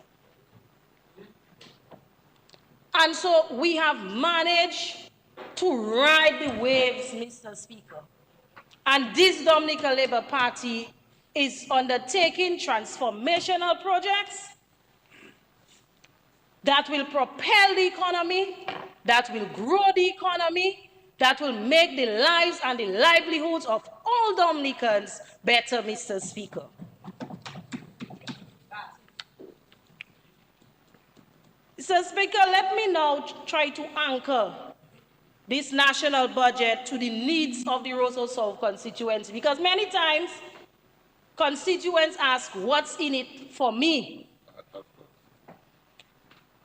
And so we have managed to ride the waves, Mr. Speaker. And this Dominican Labour Party is undertaking transformational projects that will propel the economy, that will grow the economy, that will make the lives and the livelihoods of all Dominicans better, Mr. Speaker. Mr. Speaker, let me now try to anchor this national budget to the needs of the Roseau South constituency, because many times constituents ask, what's in it for me?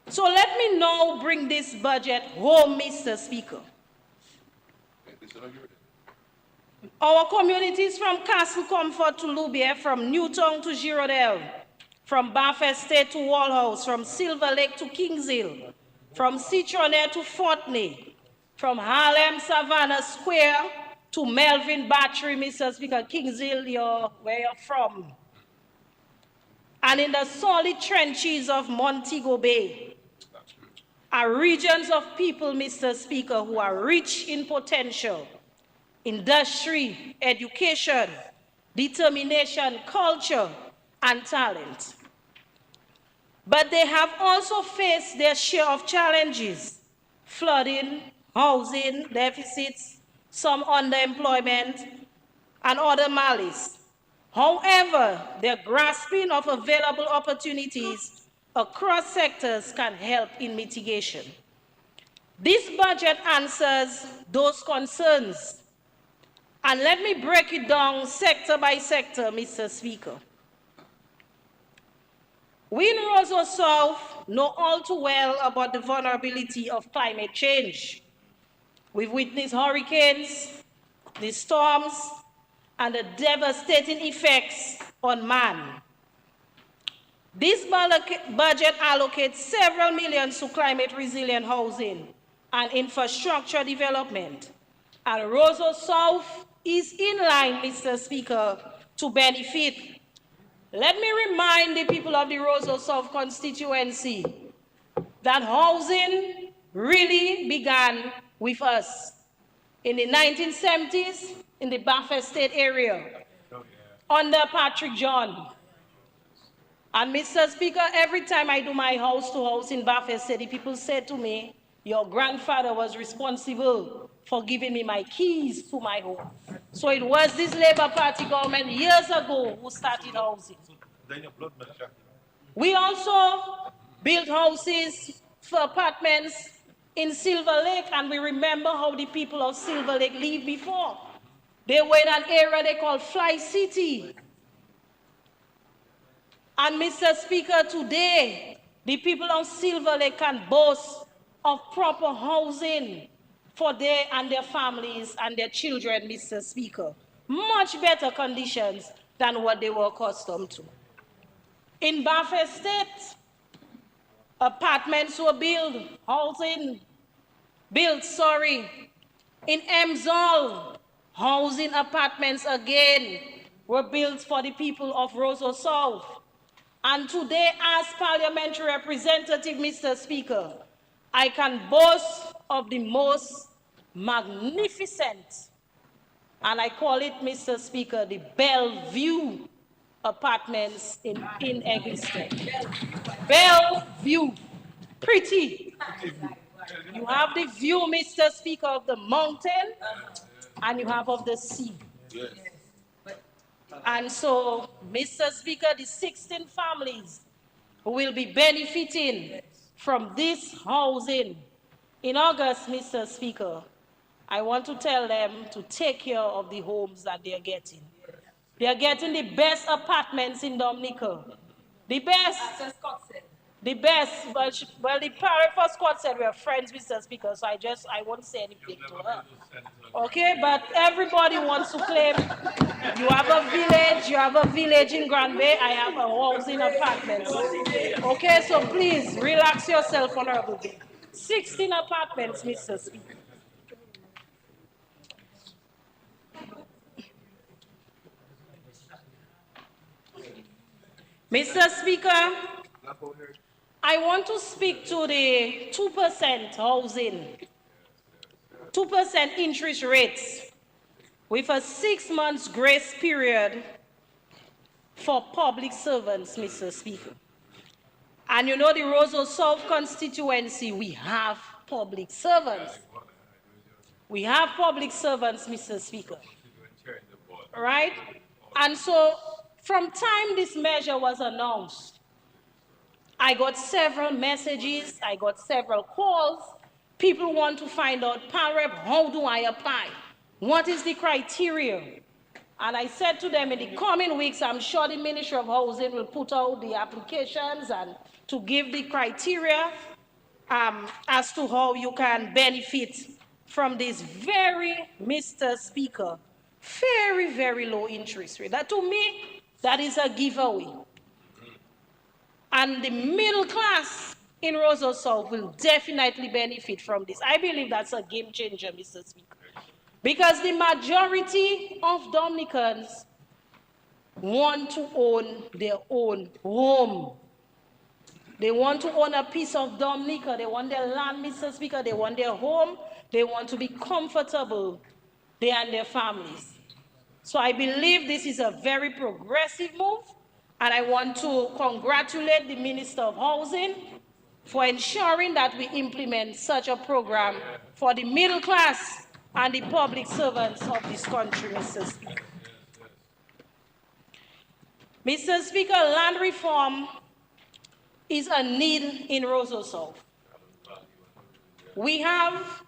So let me now bring this budget home, Mr. Speaker. Our communities from Castle Comfort to Loubier, from Newtown to Girondale, from Bath Estate to Walhouse, from Silver Lake to Kings Hill, from Citronet to Fortney, from Harlem Savannah Square to Melvin Battery, Mr. Speaker, Kings Hill, where you're from, and in the solid trenches of Montego Bay, are regions of people, Mr. Speaker, who are rich in potential, industry, education, determination, culture, and talent. But they have also faced their share of challenges: flooding, housing deficits, some underemployment, and other malice. However, their grasping of available opportunities across sectors can help in mitigation. This budget answers those concerns. And let me break it down sector by sector, Mr. Speaker. We in Roseau South know all too well about the vulnerability of climate change. We've witnessed hurricanes, the storms, and the devastating effects on man. This budget allocates several millions to climate-resilient housing and infrastructure development. And Roseau South is in line, Mr. Speaker, to benefit. Let me remind the people of the Roseau South constituency that housing really began with us in the 1970s in the Bath Estate area under Patrick John. And Mr. Speaker, every time I do my house-to-house in Bath Estate, the people say to me, your grandfather was responsible for giving me my keys to my home. So it was this Labour Party government years ago who started housing. We also built houses for apartments in Silver Lake, and we remember how the people of Silver Lake lived before. They were in an area they call Fly City. And Mr. Speaker, today, the people of Silver Lake can boast of proper housing for they and their families and their children, Mr. Speaker. Much better conditions than what they were accustomed to. In Bath Estate, apartments were built, In Emsall, housing apartments again were built for the people of Roseau South. And today, as parliamentary representative, Mr. Speaker, I can boast of the most magnificent, and I call it, Mr. Speaker, the Bellevue apartments in Eggleston. Bellevue, pretty. You have the view, Mr. Speaker, of the mountain, and you have of the sea. Yes. And so, Mr. Speaker, the 16 families who will be benefiting from this housing in August, Mr. Speaker, I want to tell them to take care of the homes that they are getting. They are getting the best apartments in Dominica. The best. The best. Well, the parent for Scott said we are friends, Mr. Speaker, so I won't say anything to her. Okay, but everybody wants to claim you have a village in Grand Bay, I have a house in apartments. Okay, so please relax yourself, Honorable Bill. 16 apartments, Mr. Speaker. Mr. Speaker, I want to speak to the 2% housing. 2% interest rates with a 6 months grace period for public servants, Mr. Speaker. And you know the Roseau South constituency, we have public servants. We have public servants, Mr. Speaker. Right? And so from time this measure was announced, I got several messages, I got several calls. People want to find out, PAREP, how do I apply? What is the criteria? And I said to them, in the coming weeks, I'm sure the Ministry of Housing will put out the applications and to give the criteria as to how you can benefit from this very, Mr. Speaker, very, very low interest rate. That, to me, that is a giveaway. And the middle class in Roseau South will definitely benefit from this. I believe that's a game changer, Mr. Speaker. Because the majority of Dominicans want to own their own home. They want to own a piece of Dominica. They want their land, Mr. Speaker. They want their home. They want to be comfortable, they and their families. So I believe this is a very progressive move, and I want to congratulate the Minister of Housing for ensuring that we implement such a program for the middle class and the public servants of this country, Mr. Speaker. Mr. Speaker, land reform is a need in Roseau South. We have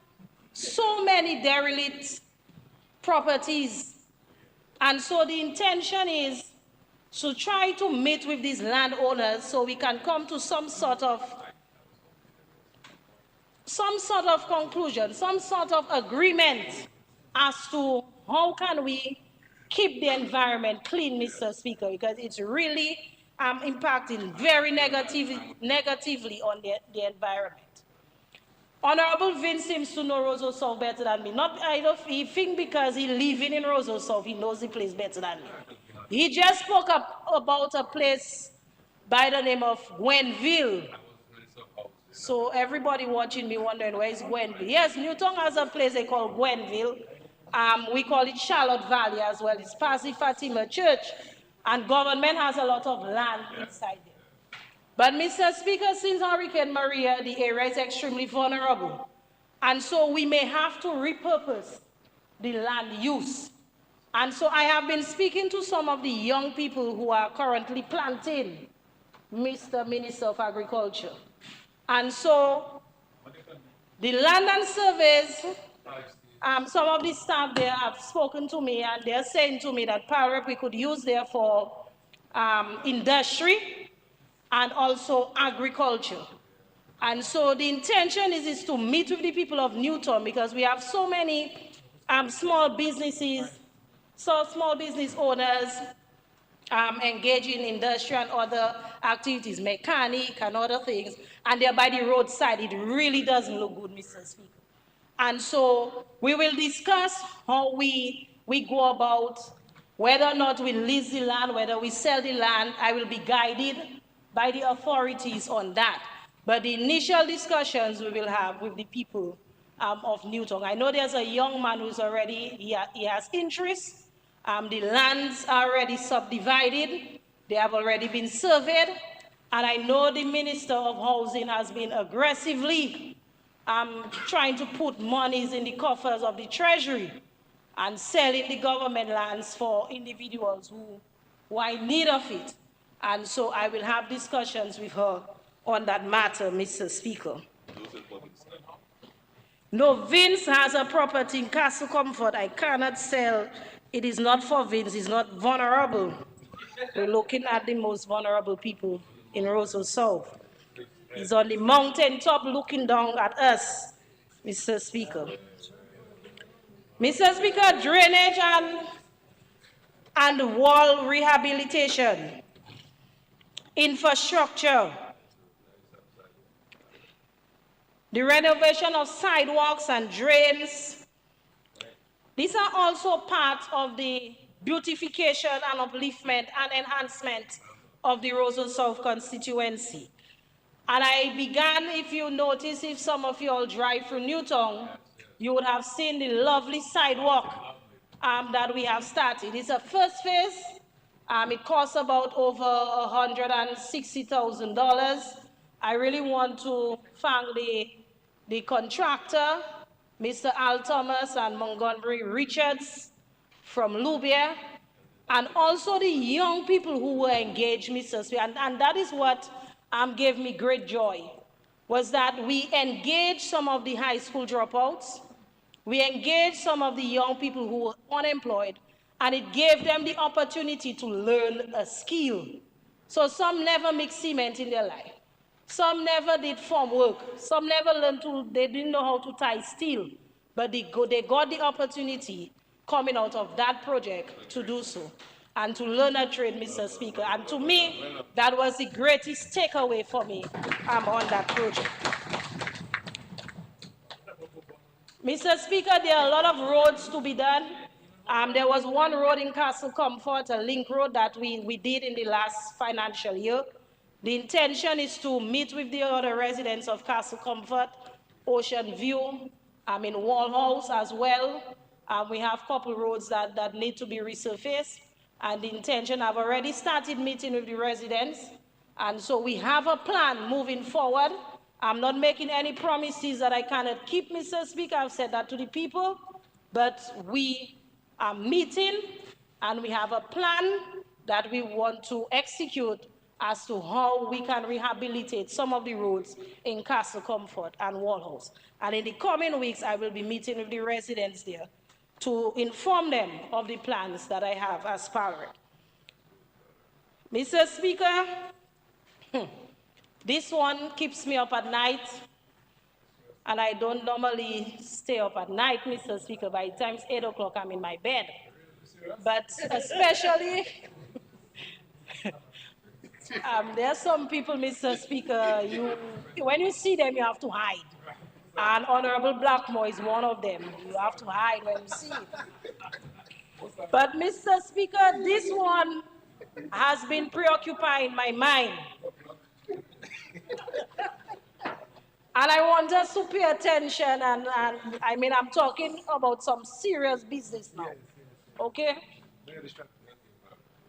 so many derelict properties, and so the intention is to try to meet with these landowners so we can come to some sort of conclusion, some sort of agreement as to how can we keep the environment clean, Mr. Speaker, because it's really impacting very negatively on the environment. Honorable Vince seems to know Roseau South better than me. He think because he living in Roseau South, he knows the place better than me. He just spoke about a place by the name of Gwenville. So everybody watching me wondering, where is Gwenville? Yes, Newtown has a place they call Gwenville. We call it Charlotte Valley as well. It's Pasi Fatima Church. And government has a lot of land inside there. But Mr. Speaker, since Hurricane Maria, the area is extremely vulnerable. And so we may have to repurpose the land use. And so I have been speaking to some of the young people who are currently planting, Mr. Minister of Agriculture. And so the land and surveys, some of the staff there have spoken to me, and they're saying to me that PAREP we could use there for industry and also agriculture. And so the intention is to meet with the people of Newtown, because we have so many small businesses, so small business owners engaging in industry and other activities, mechanic and other things, and they're by the roadside. It really doesn't look good, Mr. Speaker. And so we will discuss how we go about whether or not we lease the land, whether we sell the land. I will be guided by the authorities on that. But the initial discussions we will have with the people of Newtown. I know there's a young man who's already, he has interest. The lands are already subdivided. They have already been surveyed. And I know the Minister of Housing has been aggressively trying to put monies in the coffers of the Treasury and selling the government lands for individuals who are in need of it. And so I will have discussions with her on that matter, Mr. Speaker. No, Vince has a property in Castle Comfort. I cannot sell. It is not for Vince. It's not vulnerable. We're looking at the most vulnerable people in Roseau South. He's on the mountain top looking down at us, Mr. Speaker. Mr. Speaker, drainage and wall rehabilitation, infrastructure, the renovation of sidewalks and drains. These are also part of the beautification and upliftment and enhancement of the Roseau South constituency. And I began, if you notice, if some of you all drive through Newtown, you would have seen the lovely sidewalk that we have started. It's a first phase. It costs about over $160,000. I really want to thank the contractor, Mr. Al Thomas and Montgomery Richards from Lubia, and also the young people who were engaged, Mr. Speaker. And that is what gave me great joy, was that we engaged some of the high school dropouts, we engaged some of the young people who were unemployed, and it gave them the opportunity to learn a skill. So some never mixed cement in their life. Some never did farm work. Some never learned they didn't know how to tie steel, but they got the opportunity coming out of that project to do so and to learn a trade, Mr. Speaker. And to me, that was the greatest takeaway for me on that project. Mr. Speaker, there are a lot of roads to be done. There was one road in Castle Comfort, a link road that we did in the last financial year. The intention is to meet with the other residents of Castle Comfort, Ocean View, in Wall House as well. We have a couple roads that need to be resurfaced. And the intention, I've already started meeting with the residents. And so we have a plan moving forward. I'm not making any promises that I cannot keep, Mr. Speaker. I've said that to the people. But we are meeting and we have a plan that we want to execute as to how we can rehabilitate some of the roads in Castle Comfort and Wall House. And in the coming weeks, I will be meeting with the residents there to inform them of the plans that I have as Parliament. Mr. Speaker, this one keeps me up at night, and I don't normally stay up at night, Mr. Speaker. By the time it's 8 o'clock, I'm in my bed. But especially, there are some people, Mr. Speaker, when you see them, you have to hide. And Honorable Blackmore is one of them. You have to hide when you see it. But, Mr. Speaker, this one has been preoccupying my mind. And I want us to pay attention, and I mean, I'm talking about some serious business now, okay?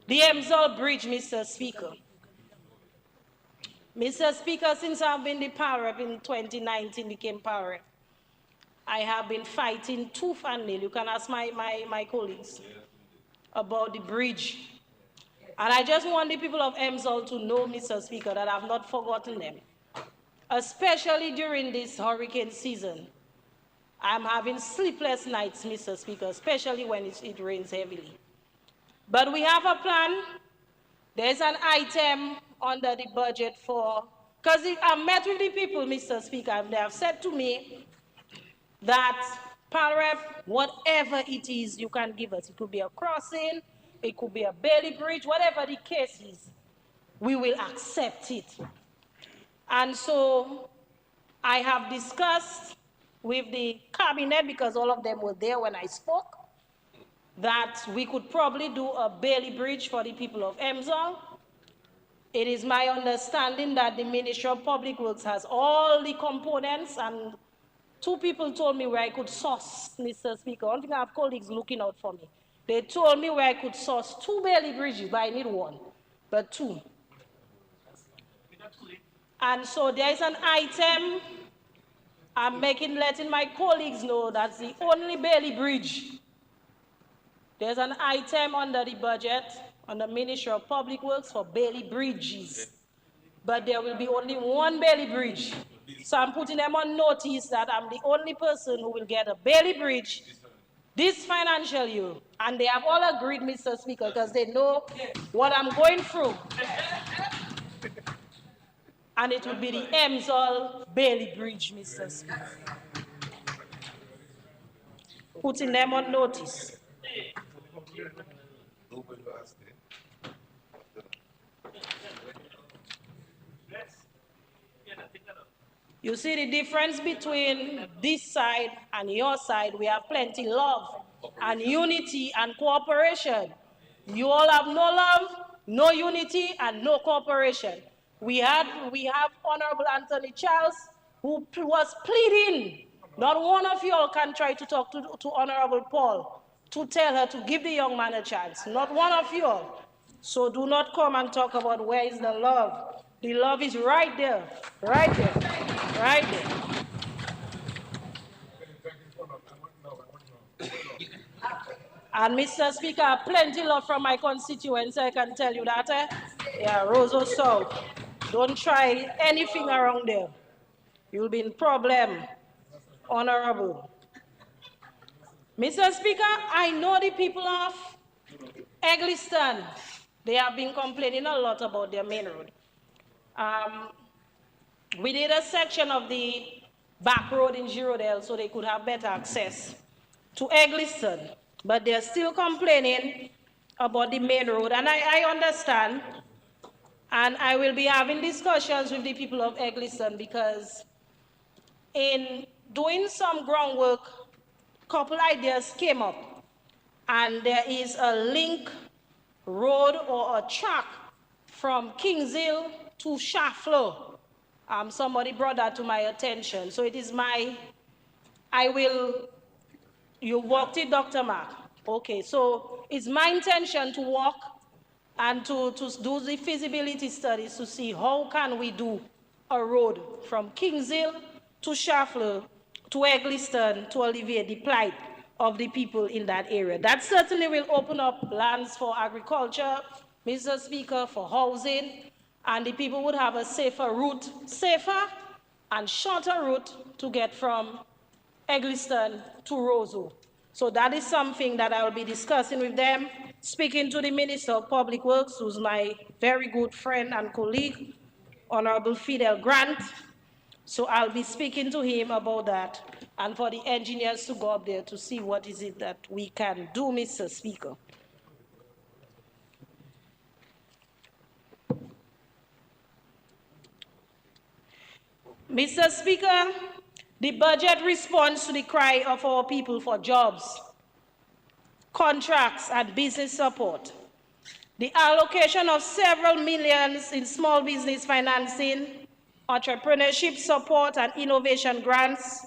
The Emsall Bridge, Mr. Speaker. Mr. Speaker, since I've been the power rep in 2019, became power rep, I have been fighting tooth and nail. You can ask my colleagues about the bridge. And I just want the people of Emsall to know, Mr. Speaker, that I've not forgotten them. Especially during this hurricane season, I'm having sleepless nights, Mr. Speaker, especially when it rains heavily. But we have a plan. There's an item under the budget for, because I met with the people, Mr. Speaker, and they have said to me that, Parrep, whatever it is you can give us, it could be a crossing, it could be a Bailey Bridge, whatever the case is, we will accept it. And so I have discussed with the cabinet, because all of them were there when I spoke, that we could probably do a Bailey Bridge for the people of Emsall. It is my understanding that the Ministry of Public Works has all the components, and two people told me where I could source, Mr. Speaker. I don't think I have colleagues looking out for me. They told me where I could source 2 Bailey Bridges, but I need 1, but 2. And so there is an item I'm letting my colleagues know that's the only Bailey Bridge. There's an item under the budget on the Ministry of Public Works for Bailey Bridges. But there will be only 1 Bailey Bridge. So I'm putting them on notice that I'm the only person who will get a Bailey Bridge this financial year. And they have all agreed, Mr. Speaker, because they know what I'm going through. And it will be the Emsall Bailey Bridge, Mr. Speaker. Putting them on notice. You see the difference between this side and your side? We have plenty love and unity and cooperation. You all have no love, no unity, and no cooperation. We have Honorable Anthony Charles, who was pleading Not one of you all can try to talk to Honorable Paul to tell her to give the young man a chance. Not one of you all. So do not come and talk about where is the love. The love is right there, right there, right there. And Mr. Speaker, plenty love from my constituents, I can tell you that. Yeah, Roseau South. Don't try anything around there. You'll be in problem. Honorable. Mr. Speaker, I know the people of Egliston. They have been complaining a lot about their main road. We did a section of the back road in Girodale so they could have better access to Egliston, but they're still complaining about the main road, and I understand, and I will be having discussions with the people of Egliston because in doing some groundwork, couple ideas came up, and there is a link road or a track from Kings Hill to Shaflo. Somebody brought that to my attention. So it is you walked it, Dr. Mark. Okay, so it's my intention to walk and to do the feasibility studies to see how can we do a road from Kings Hill to Shaflo to Egliston to alleviate the plight of the people in that area. That certainly will open up lands for agriculture, Mr. Speaker, for housing, and the people would have a safer and shorter route to get from Egliston to Roseau. So that is something that I will be discussing with them, speaking to the Minister of Public Works, who's my very good friend and colleague, Honorable Fidel Grant. So I'll be speaking to him about that, and for the engineers to go up there to see what is it that we can do, Mr. Speaker. Mr. Speaker, the budget responds to the cry of our people for jobs, contracts, and business support. The allocation of several millions in small business financing, entrepreneurship support, and innovation grants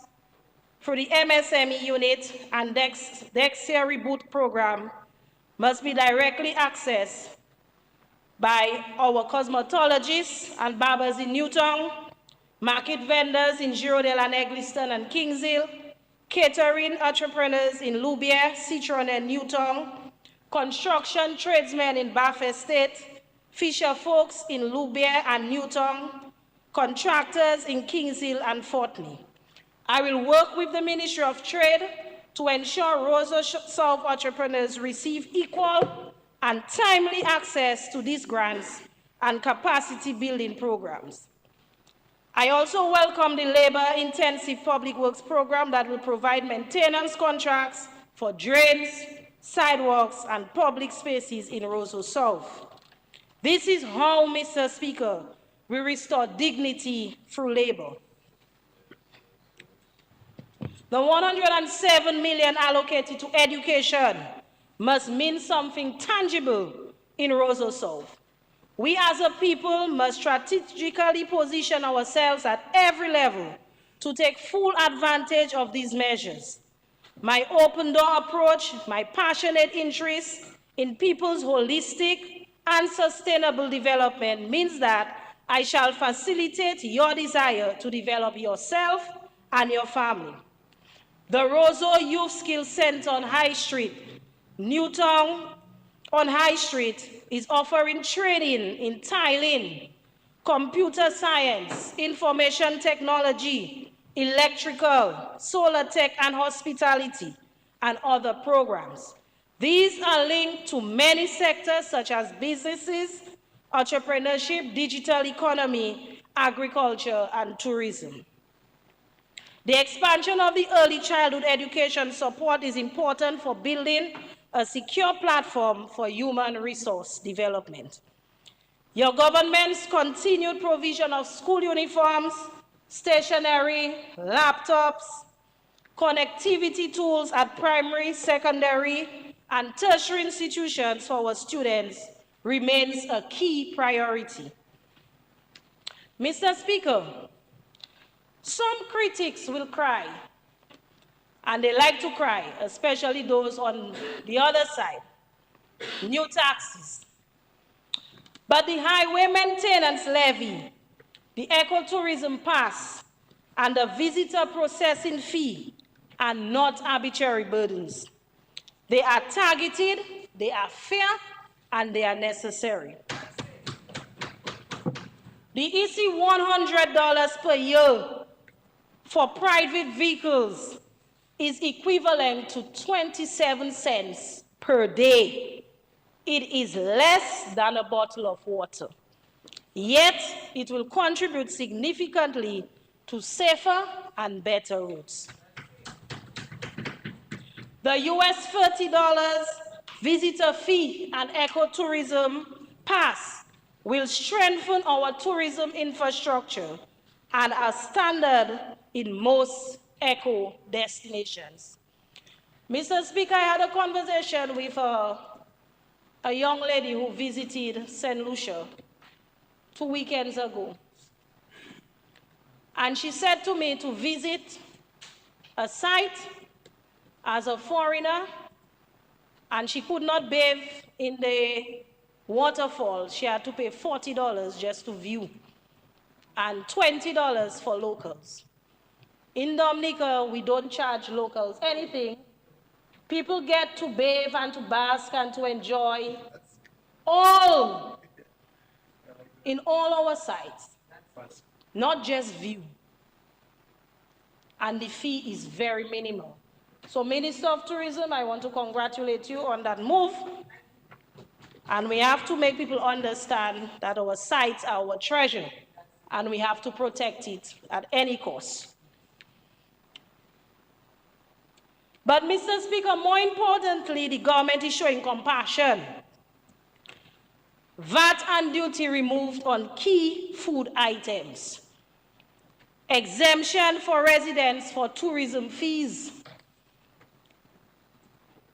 through the MSME unit and Dexia Reboot program must be directly accessed by our cosmetologists and barbers in Newtown, market vendors in Girodale and Egliston and Kings Hill, catering entrepreneurs in Loubier, Citron, and Newtown, construction tradesmen in Bath Estate, fisher folks in Loubier and Newtown, contractors in Kings Hill and Fortney. I will work with the Ministry of Trade to ensure Roseau South entrepreneurs receive equal and timely access to these grants and capacity building programs. I also welcome the labor-intensive public works program that will provide maintenance contracts for drains, sidewalks, and public spaces in Roseau South. This is how, Mr. Speaker, we restore dignity through labor. The 107 million allocated to education must mean something tangible in Roseau South. We as a people must strategically position ourselves at every level to take full advantage of these measures. My open door approach, my passionate interest in people's holistic and sustainable development means that I shall facilitate your desire to develop yourself and your family. The Roseau Youth Skills Center on High Street, Newtown on High Street, is offering training in tiling, computer science, information technology, electrical, solar tech, and hospitality, and other programs. These are linked to many sectors such as businesses, entrepreneurship, digital economy, agriculture, and tourism. The expansion of the early childhood education support is important for building a secure platform for human resource development. Your government's continued provision of school uniforms, stationery, laptops, connectivity tools at primary, secondary, and tertiary institutions for our students remains a key priority. Mr. Speaker, some critics will cry and they like to cry, especially those on the other side. New taxes. But the highway maintenance levy, the ecotourism pass, and the visitor processing fee are not arbitrary burdens. They are targeted, they are fair, and they are necessary. The EC $100 per year for private vehicles is equivalent to 27 cents per day. It is less than a bottle of water. Yet, it will contribute significantly to safer and better roads. The US $30 visitor fee and ecotourism pass will strengthen our tourism infrastructure and are standard in most eco destinations. Mr. Speaker, I had a conversation with a young lady who visited St. Lucia 2 weekends ago. And she said to me to visit a site as a foreigner, and she could not bathe in the waterfall. She had to pay $40 just to view, and $20 for locals. In Dominica, we don't charge locals anything. People get to bathe and to bask and to enjoy all in all our sites, not just view. And the fee is very minimal. So, Minister of Tourism, I want to congratulate you on that move. And we have to make people understand that our sites are our treasure, and we have to protect it at any cost. But, Mr. Speaker, more importantly, the government is showing compassion. VAT and duty removed on key food items. Exemption for residents for tourism fees.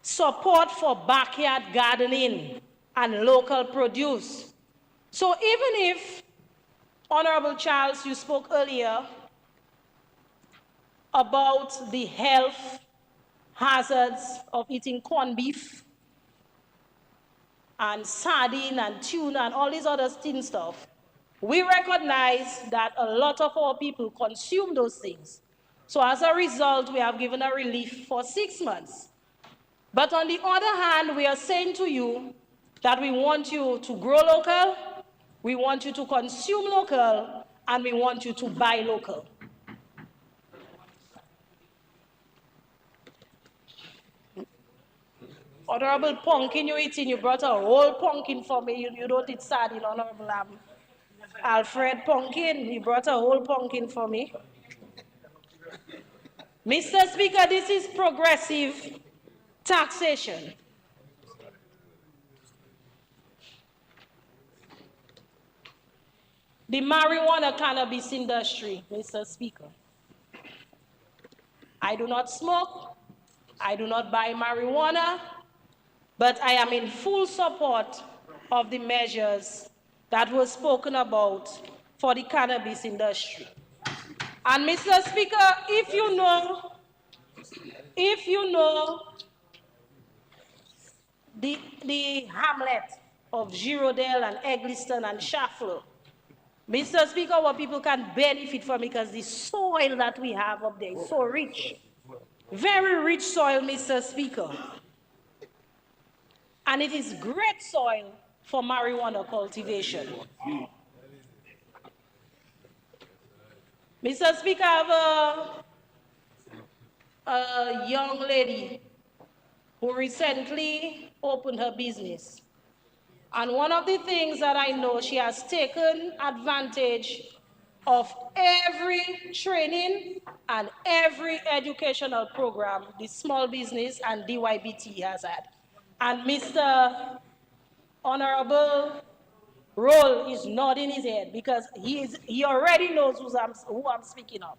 Support for backyard gardening and local produce. So even if, Honorable Charles, you spoke earlier about the health hazards of eating corned beef and sardine and tuna and all these other thin stuff, we recognize that a lot of our people consume those things. So as a result, we have given a relief for 6 months. But on the other hand, we are saying to you that we want you to grow local, we want you to consume local, and we want you to buy local. Honorable pumpkin you eating, you brought a whole pumpkin for me. You don't eat sardine, Honorable Alfred Pumpkin. You brought a whole pumpkin for me. Mr. Speaker, this is progressive taxation. The marijuana cannabis industry, Mr. Speaker. I do not smoke, I do not buy marijuana, but I am in full support of the measures that were spoken about for the cannabis industry. And Mr. Speaker, if you know the hamlet of Girodale and Egliston and Shafler, Mr. Speaker, what people can benefit from because the soil that we have up there is so rich. Very rich soil, Mr. Speaker. And it is great soil for marijuana cultivation. Mr. Speaker, I have a young lady who recently opened her business. And one of the things that I know, she has taken advantage of every training and every educational program the small business and DYBT has had. And Mr. Honorable Roll is nodding his head because he already knows who I'm speaking of.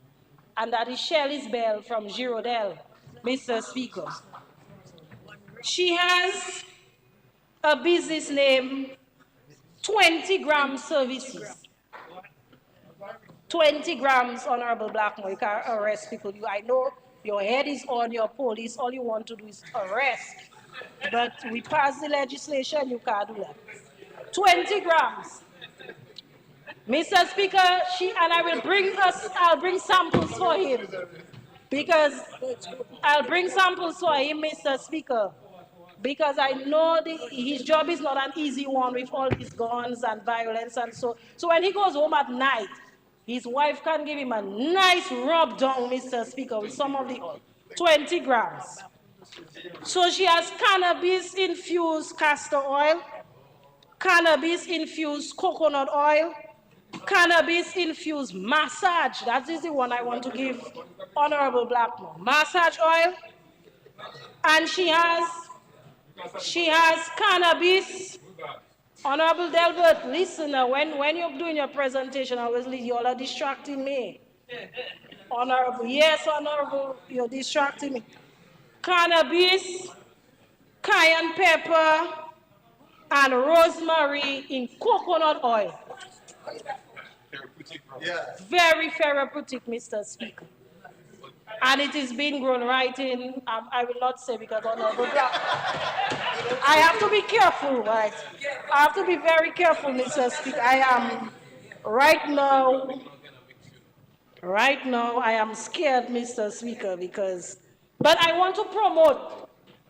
And that is Shelley's Bell from Girodale, Mr. Speaker. She has a business name, 20 Grams Services. 20 grams, Honorable Blackmore, you can't arrest people. I know your head is on your police, all you want to do is arrest. But we pass the legislation, you can't do that. 20 grams. Mr. Speaker, I'll bring samples for him. Because I'll bring samples for him, Mr. Speaker. Because I know his job is not an easy one with all these guns and violence and so. So when he goes home at night, his wife can give him a nice rub down, Mr. Speaker, with some of the oil. 20 grams. So she has cannabis-infused castor oil, cannabis-infused coconut oil, cannabis-infused massage. That is the one I want to give Honorable Blackmore. Massage oil. And she has cannabis. Honorable Delbert, listen, when you're doing your presentation, obviously you all are distracting me. Honorable, yes, Honorable, you're distracting me. Cannabis, cayenne pepper, and rosemary in coconut oil. Very therapeutic, Mr. Speaker. And it is being grown right in, I will not say because Honorable Black. I have to be careful, right? I have to be very careful, Mr. Speaker. I am, right now, I am scared, Mr. Speaker, but I want to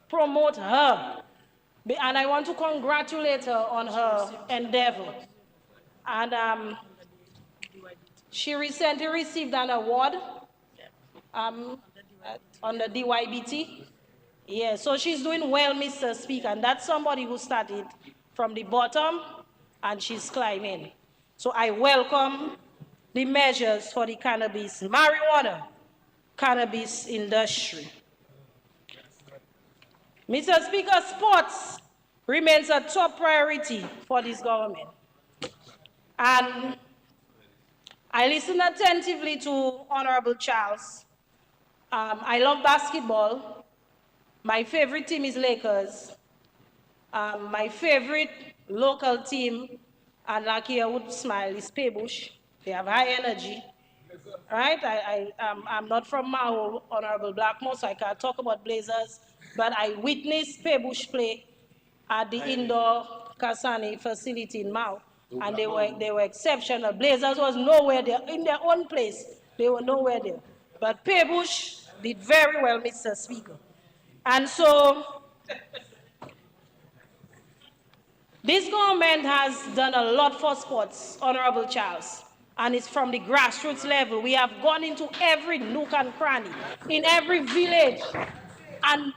promote her. And I want to congratulate her on her endeavor. And she recently received an award on the DYBT. Yeah, so she's doing well, Mr. Speaker, and that's somebody who started from the bottom and she's climbing. So I welcome the measures for the marijuana cannabis industry. Mr. Speaker, sports remains a top priority for this government. And I listened attentively to Honorable Charles. I love basketball. My favorite team is Lakers. My favorite local team, and Lucky I would smile, is Pebush. They have high energy. Right? I'm not from Mao, Honorable Blackmore, so I can't talk about Blazers, but I witnessed Pebush play at the indoor Kasani facility in Mao, and they were exceptional. Blazers was nowhere there. In their own place, they were nowhere there. But Pebush did very well, Mr. Speaker. And so, this government has done a lot for sports, Honorable Charles, and it's from the grassroots level. We have gone into every nook and cranny, in every village, and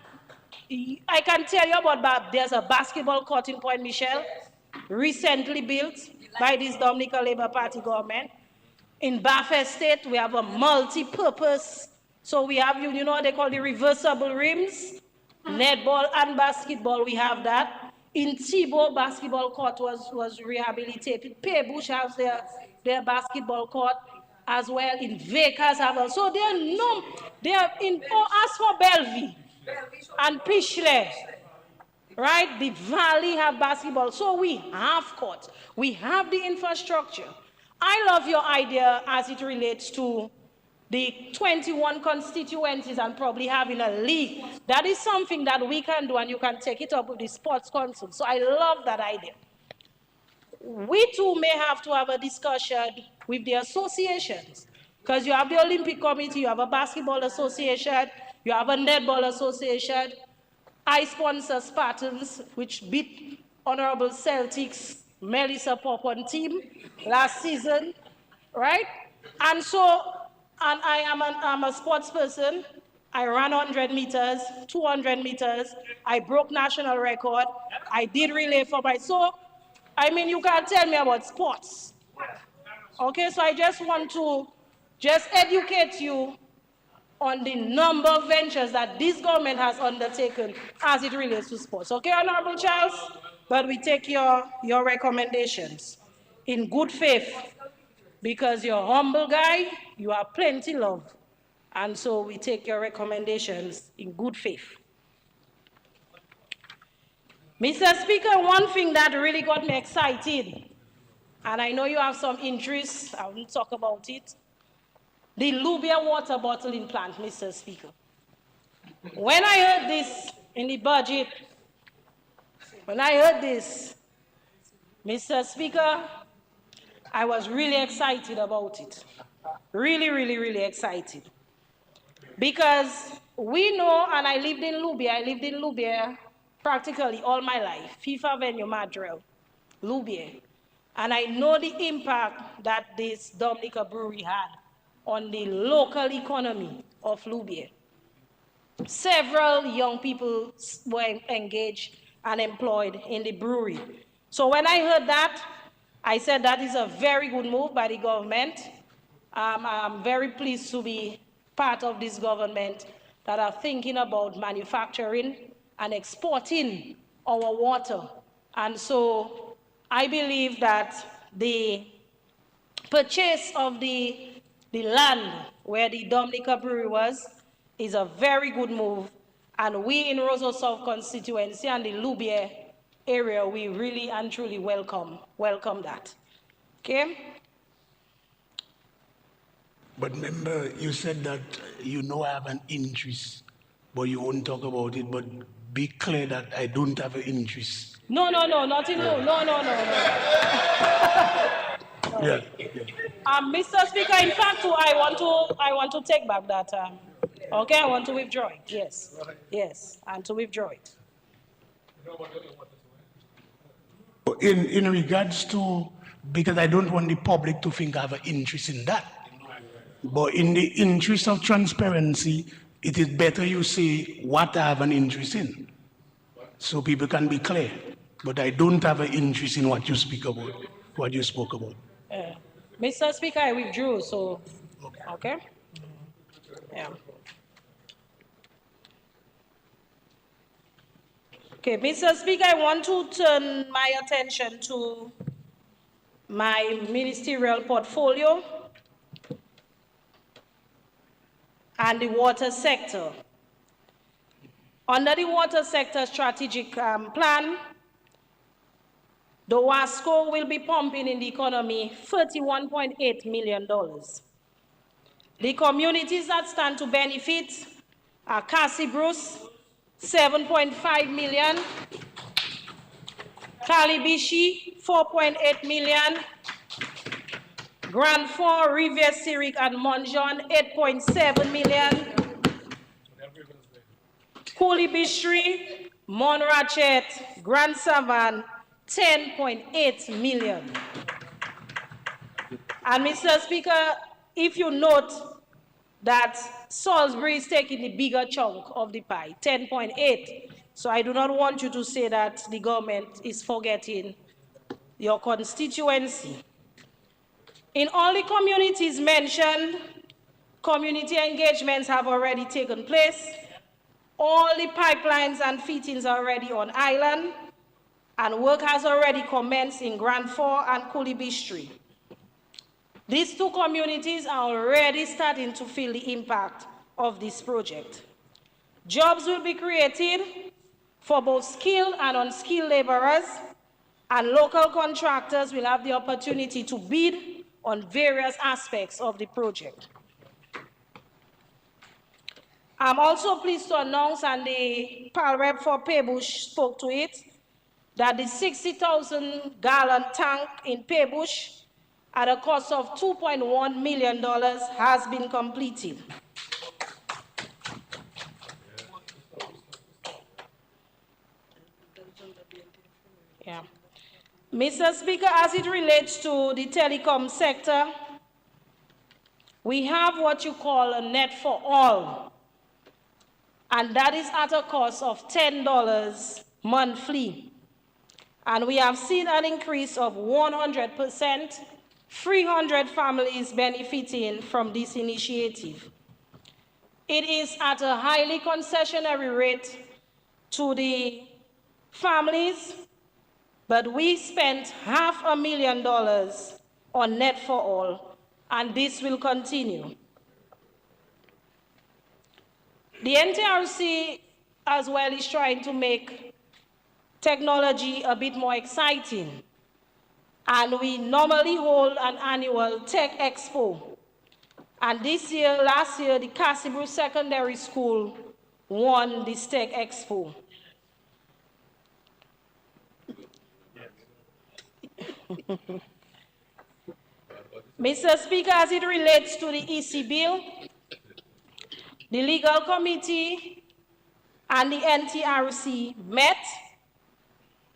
I can tell you about there's a basketball court in Point Michel, recently built by this Dominican Labour Party government. In Bath Estate, we have a multi-purpose. So we have, you know what they call the reversible rims? Netball and basketball, we have that. In Thibault, basketball court was rehabilitated. Pebush has their basketball court as well. In Vekas have also. So they are in, as for Bellevue and Pichle, right? The Valley have basketball. So we have court. We have the infrastructure. I love your idea as it relates to the 21 constituencies and probably having a league. That is something that we can do, and you can take it up with the Sports Council. So I love that idea. We too may have to have a discussion with the associations, because you have the Olympic Committee, you have a basketball association, you have a netball association. I sponsor Spartans, which beat Honorable Celtics Melissa Popon team last season, right? And so, and I'm a sports person. I ran 100 meters, 200 meters. I broke national record. I did relay for so, I mean, you can't tell me about sports. Okay, so I just want to educate you on the number of ventures that this government has undertaken as it relates to sports. Okay, Honorable Charles? But we take your recommendations in good faith, because you're a humble guy, you have plenty love. And so we take your recommendations in good faith. Mr. Speaker, one thing that really got me excited, and I know you have some interest, I will talk about it, the Lubia water bottling plant, Mr. Speaker. When I heard this in the budget, when I heard this, Mr. Speaker, I was really excited about it. Really, really, really excited. Because we know, and I lived in Loubier practically all my life, FIFA Avenue, Madrell, Loubier. And I know the impact that this Dominica Brewery had on the local economy of Loubier. Several young people were engaged and employed in the brewery. So when I heard that, I said that is a very good move by the government. I'm very pleased to be part of this government that are thinking about manufacturing and exporting our water. And so I believe that the purchase of the land where the Dominica Brewery was is a very good move. And we in Roseau South constituency and the Loubier area, we really and truly welcome that. Okay? But remember, you said that you know I have an interest, but you won't talk about it. But be clear that I don't have an interest. No, nothing, no. Yeah. Mr. Speaker, in fact, I want to take back that. Okay, I want to withdraw it. Yes, and to withdraw it. In regards to, because I don't want the public to think I have an interest in that. But in the interest of transparency, it is better you say what I have an interest in, so people can be clear. But I don't have an interest in what you speak about, what you spoke about. Mr. Speaker, I withdrew, so, okay? Yeah. Okay, Mr. Speaker, I want to turn my attention to my ministerial portfolio and the water sector. Under the water sector strategic plan, the WASCO will be pumping in the economy $31.8 million. The communities that stand to benefit are Cassie Bruce, 7.5 million, Calibishi, 4.8 million, Grand Fort, Rivière Syriac, and Monjon, 8.7 million, Coolibishri, Monrachet, Grand Savan, 10.8 million. And Mr. Speaker, if you note that Salisbury is taking the bigger chunk of the pie, 10.8. So I do not want you to say that the government is forgetting your constituency. In all the communities mentioned, community engagements have already taken place. All the pipelines and fittings are already on island, and work has already commenced in Grand Fort and Coolibishri. These two communities are already starting to feel the impact of this project. Jobs will be created for both skilled and unskilled laborers, and local contractors will have the opportunity to bid on various aspects of the project. I'm also pleased to announce, and the PAL rep for Paybush spoke to it, that the 60,000-gallon tank in Paybush at a cost of $2.1 million has been completed. Yeah. Mr. Speaker, as it relates to the telecom sector, we have what you call a net for all, and that is at a cost of $10 monthly. And we have seen an increase of 100%, 300 families benefiting from this initiative. It is at a highly concessionary rate to the families, but we spent $500,000 on Net for All, and this will continue. The NTRC as well is trying to make technology a bit more exciting, and we normally hold an annual Tech Expo. And last year, the Cassibru Secondary School won the STEC Expo. Mr. Speaker, as it relates to the EC bill, the legal committee and the NTRC met,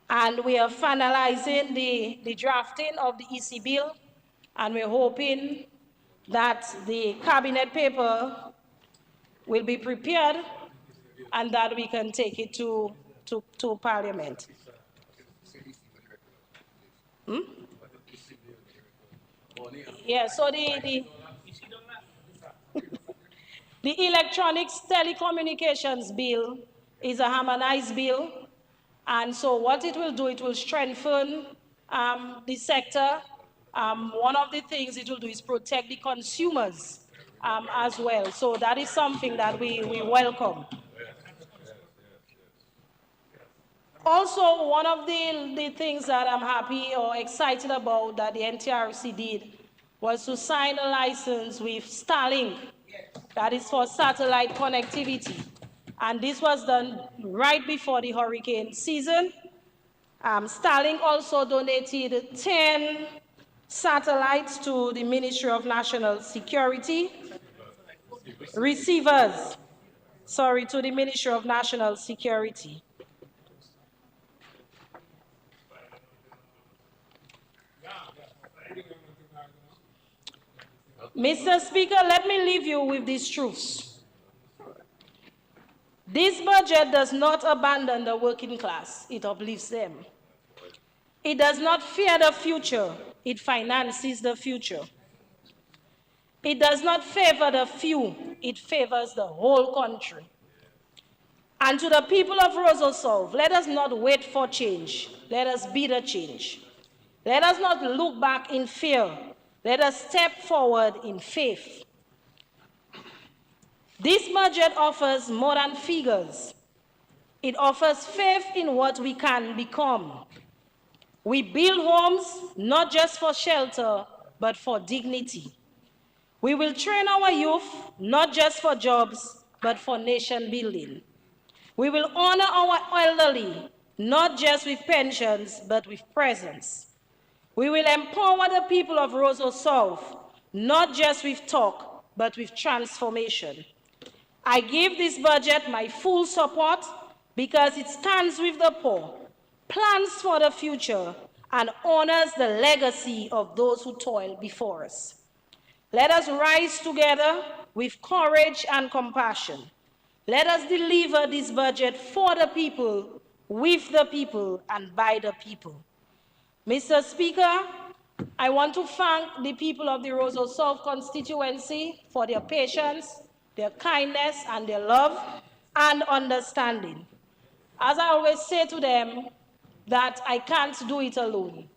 and we are finalizing the drafting of the EC bill, and we're hoping that the cabinet paper will be prepared and that we can take it to Parliament. Yeah, so the electronics telecommunications bill is a harmonized bill, and so what it will do, it will strengthen the sector. One of the things it will do is protect the consumers as well. So that is something that we welcome. Also, one of the things that I'm happy or excited about that the NTRC did was to sign a license with Starlink, that is for satellite connectivity. And this was done right before the hurricane season. Starlink also donated 10 satellites to the Ministry of National Security. Receivers, sorry, to the Ministry of National Security. Mr. Speaker, let me leave you with these truths. This budget does not abandon the working class, it uplifts them. It does not fear the future, it finances the future. It does not favor the few, it favors the whole country. And to the people of Roseau South, let us not wait for change, let us be the change. Let us not look back in fear, let us step forward in faith. This budget offers more than figures. It offers faith in what we can become. We build homes not just for shelter, but for dignity. We will train our youth not just for jobs, but for nation building. We will honor our elderly not just with pensions, but with presence. We will empower the people of Roseau South, not just with talk, but with transformation. I give this budget my full support because it stands with the poor, plans for the future, and honors the legacy of those who toil before us. Let us rise together with courage and compassion. Let us deliver this budget for the people, with the people, and by the people. Mr. Speaker, I want to thank the people of the Roseau South constituency for their patience, their kindness, and their love and understanding. As I always say to them, that I can't do it alone.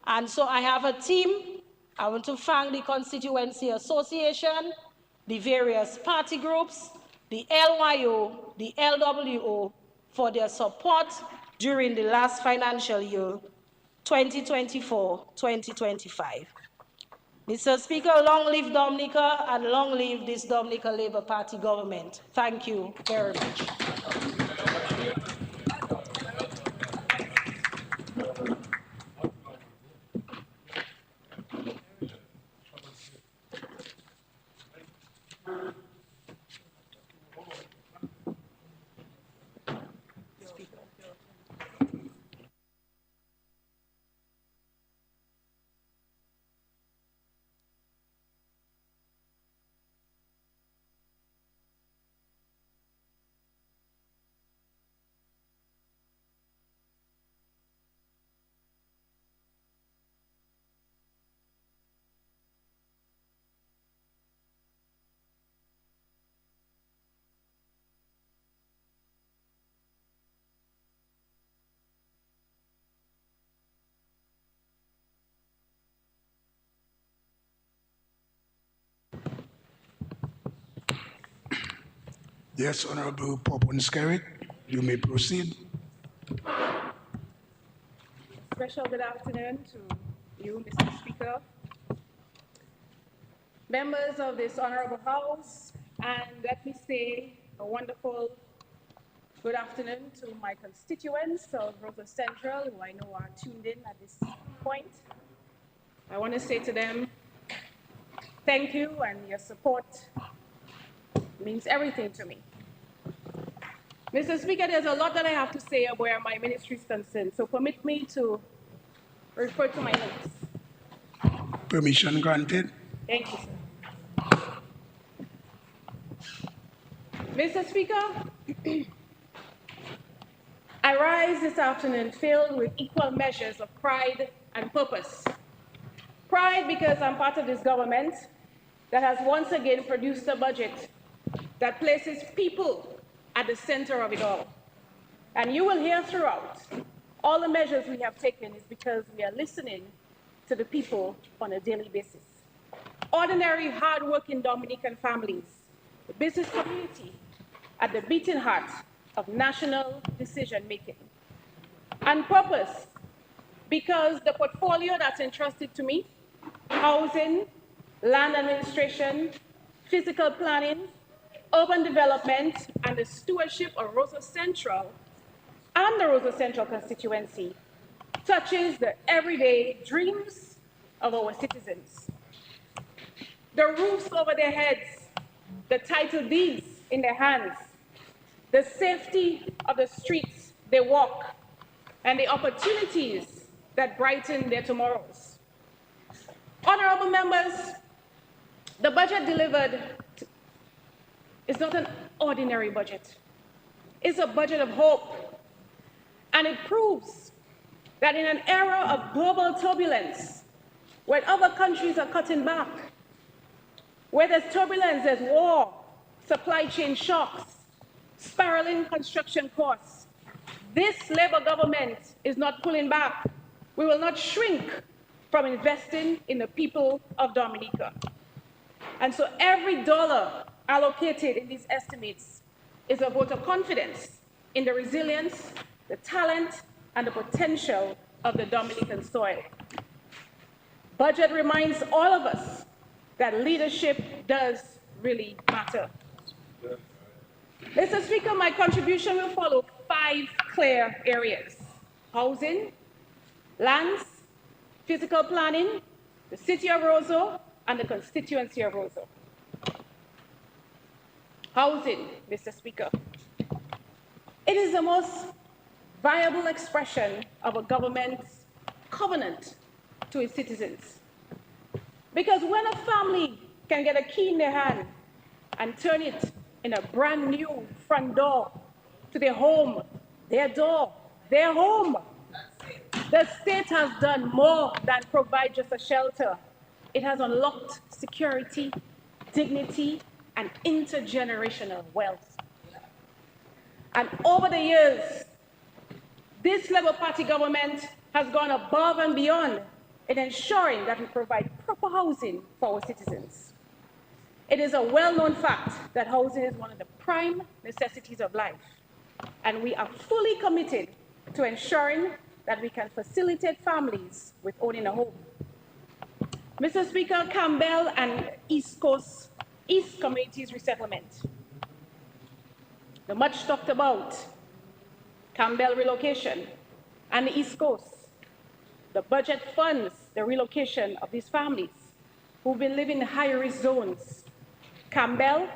And so I have a team. I want to thank the Constituency Association, the various party groups, the LYO, the LWO, for their support during the last financial year, 2024-2025. Mr. Speaker, long live Dominica and long live this Dominica Labour Party government. Thank you very much. Yes, Honorable Popon-Skerrit, you may proceed. Special good afternoon to you, Mr. Speaker, members of this honorable house, and let me say a wonderful Good afternoon to my constituents of Rosa Central, who I know are tuned in at this point. I want to say to them, thank you, and your support means everything to me. Mr. Speaker, there's a lot that I have to say where my ministry is concerned, so permit me to refer to my notes. Permission granted. Thank you, sir. Mr. Speaker, I rise this afternoon filled with equal measures of pride and purpose. Pride because I'm part of this government that has once again produced a budget that places people at the center of it all. And you will hear throughout, all the measures we have taken is because we are listening to the people on a daily basis. Ordinary, hardworking Dominican families, the business community, at the beating heart of national decision-making. And purpose, because the portfolio that's entrusted to me, housing, land administration, physical planning, urban development, and the stewardship of Rosa Central and the Rosa Central constituency, touches the everyday dreams of our citizens. The roofs over their heads, the title deeds in their hands, the safety of the streets they walk, and the opportunities that brighten their tomorrows. Honorable members, the budget delivered is not an ordinary budget. It's a budget of hope, and it proves that in an era of global turbulence, when other countries are cutting back, where there's turbulence, there's war, supply chain shocks, spiraling construction costs, this Labour government is not pulling back. We will not shrink from investing in the people of Dominica. And so every dollar allocated in these estimates is a vote of confidence in the resilience, the talent, and the potential of the Dominican soil. Budget reminds all of us that leadership does really matter. Mr. Speaker, my contribution will follow 5 clear areas: housing, lands, physical planning, the city of Roseau, and the constituency of Roseau. Housing, Mr. Speaker. It is the most viable expression of a government's covenant to its citizens. Because when a family can get a key in their hand and turn it in a brand new front door to their home, their door, their home, the state has done more than provide just a shelter. It has unlocked security, dignity, and intergenerational wealth. And over the years, this Labour Party government has gone above and beyond in ensuring that we provide proper housing for our citizens. It is a well-known fact that housing is one of the prime necessities of life, and we are fully committed to ensuring that we can facilitate families with owning a home. Mr. Speaker, Campbell and East Communities Resettlement. The much talked about Campbell relocation and the East Coast. The budget funds the relocation of these families who've been living in high-risk zones. Campbell,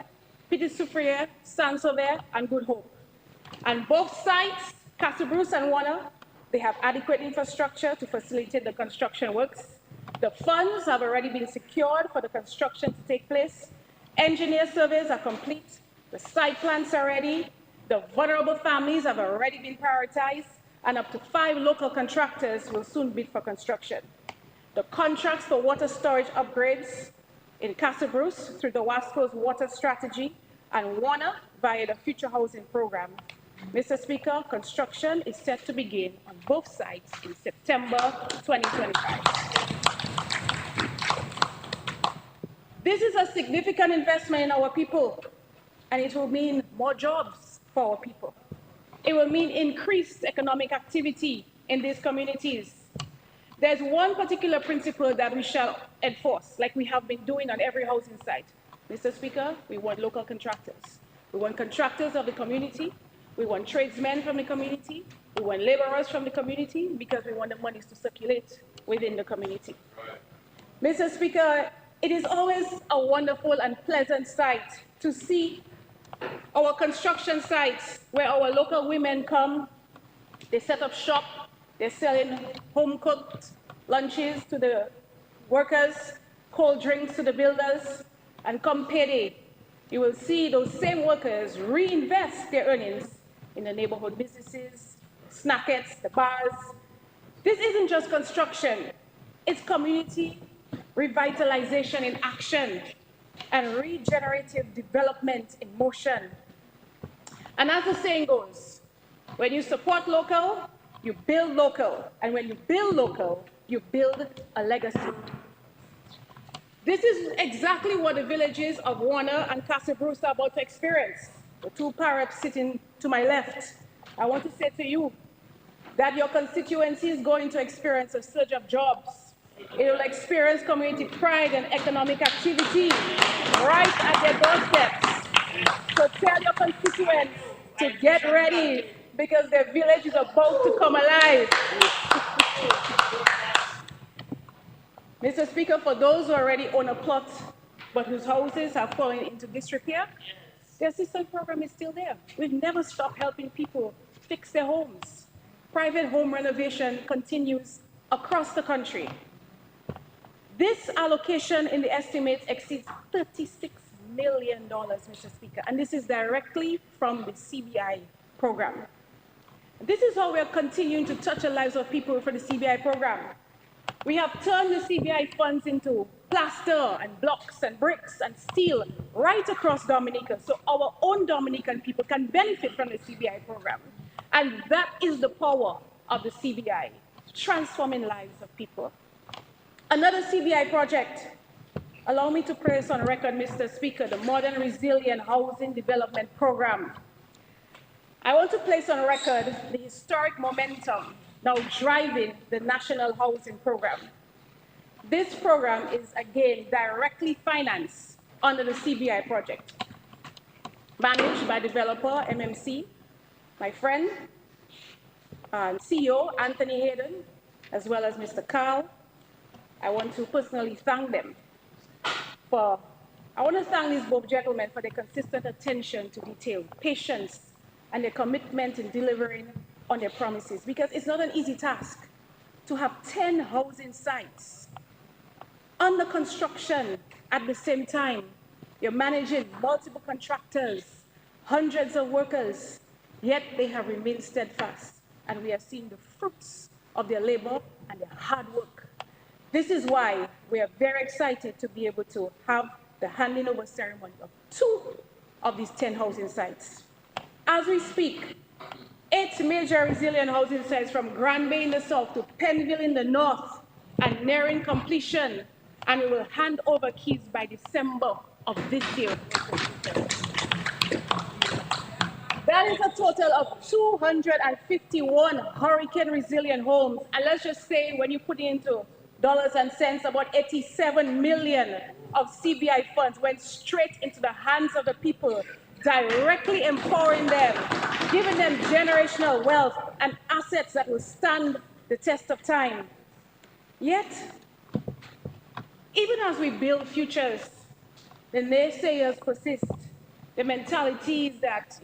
Petit Soufriere, Saint-Sauveur, and Good Hope. And both sites, Castle Bruce and Warner, they have adequate infrastructure to facilitate the construction works. The funds have already been secured for the construction to take place. Engineer surveys are complete. The site plans are ready. The vulnerable families have already been prioritized, and up to 5 local contractors will soon bid for construction. The contracts for water storage upgrades in Castle Bruce through the Wasco's water strategy and Warner via the Future Housing Program. Mr. Speaker, construction is set to begin on both sites in September 2025. This is a significant investment in our people, and it will mean more jobs for our people. It will mean increased economic activity in these communities. There's one particular principle that we shall enforce, like we have been doing on every housing site. Mr. Speaker, we want local contractors. We want contractors of the community. We want tradesmen from the community. We want laborers from the community because we want the monies to circulate within the community. Mr. Speaker, it is always a wonderful and pleasant sight to see our construction sites where our local women come, they set up shop, they're selling home-cooked lunches to the workers, cold drinks to the builders, and come payday, you will see those same workers reinvest their earnings in the neighborhood businesses, snackettes, the bars. This isn't just construction, it's community revitalization in action and regenerative development in motion. And as the saying goes, when you support local, you build local. And when you build local, you build a legacy. This is exactly what the villages of Warner and Casa Bruce are about to experience. The two Parrots sitting to my left. I want to say to you that your constituency is going to experience a surge of jobs. It will experience community pride and economic activity right at their doorsteps. So tell your constituents to get ready because their village is about to come alive. Mr. Speaker, for those who already own a plot but whose houses have fallen into disrepair, the assistance program is still there. We've never stopped helping people fix their homes. Private home renovation continues across the country. This allocation in the estimates exceeds $36 million, Mr. Speaker, and this is directly from the CBI program. This is how we are continuing to touch the lives of people for the CBI program. We have turned the CBI funds into plaster and blocks and bricks and steel right across Dominica, so our own Dominican people can benefit from the CBI program. And that is the power of the CBI, transforming lives of people. Another CBI project, allow me to place on record, Mr. Speaker, the Modern Resilient Housing Development Program. I want to place on record the historic momentum now driving the National Housing Program. This program is, again, directly financed under the CBI project, managed by developer MMC, my friend, CEO Anthony Hayden, as well as Mr. Carl. I want to personally thank them I want to thank these both gentlemen for their consistent attention to detail, patience, and their commitment in delivering on their promises, because it's not an easy task to have 10 housing sites under construction at the same time. You're managing multiple contractors, hundreds of workers, yet they have remained steadfast, and we are seeing the fruits of their labor and their hard work. This is why we are very excited to be able to have the handing over ceremony of 2 of these 10 housing sites. As we speak, 8 major resilient housing sites from Grand Bay in the south to Pennville in the north are nearing completion, and we will hand over keys by December of this year. That is a total of 251 hurricane resilient homes. And let's just say, when you put it into dollars and cents, about 87 million of CBI funds went straight into the hands of the people, directly empowering them, giving them generational wealth and assets that will stand the test of time. Yet, even as we build futures, the naysayers persist. The mentality is that,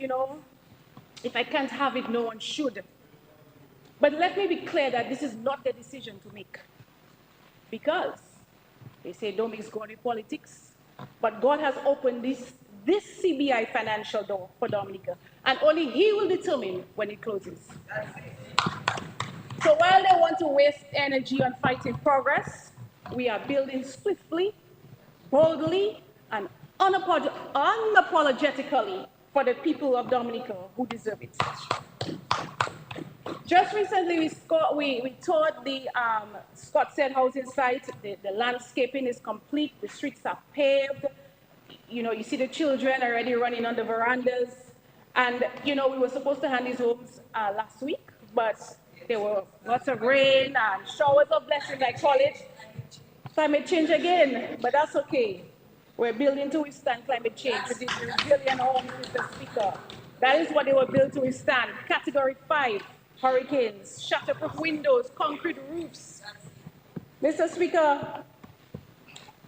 if I can't have it, no one should. But let me be clear that this is not their decision to make. Because they say don't mix God with politics, but God has opened this CBI financial door for Dominica, and only He will determine when it closes. So while they want to waste energy on fighting progress, we are building swiftly, boldly, and unapologetically for the people of Dominica who deserve it. Just recently, we toured the Scottsdale housing site. The landscaping is complete. The streets are paved. You see the children already running on the verandas. And, we were supposed to hand these homes last week, but there were lots of rain and showers of blessings, I call it. Climate change again, but that's okay. We're building to withstand climate change with these resilient homes, Mr. Speaker. That is what they were built to withstand. Category 5 hurricanes, shatterproof windows, concrete roofs. Mr. Speaker,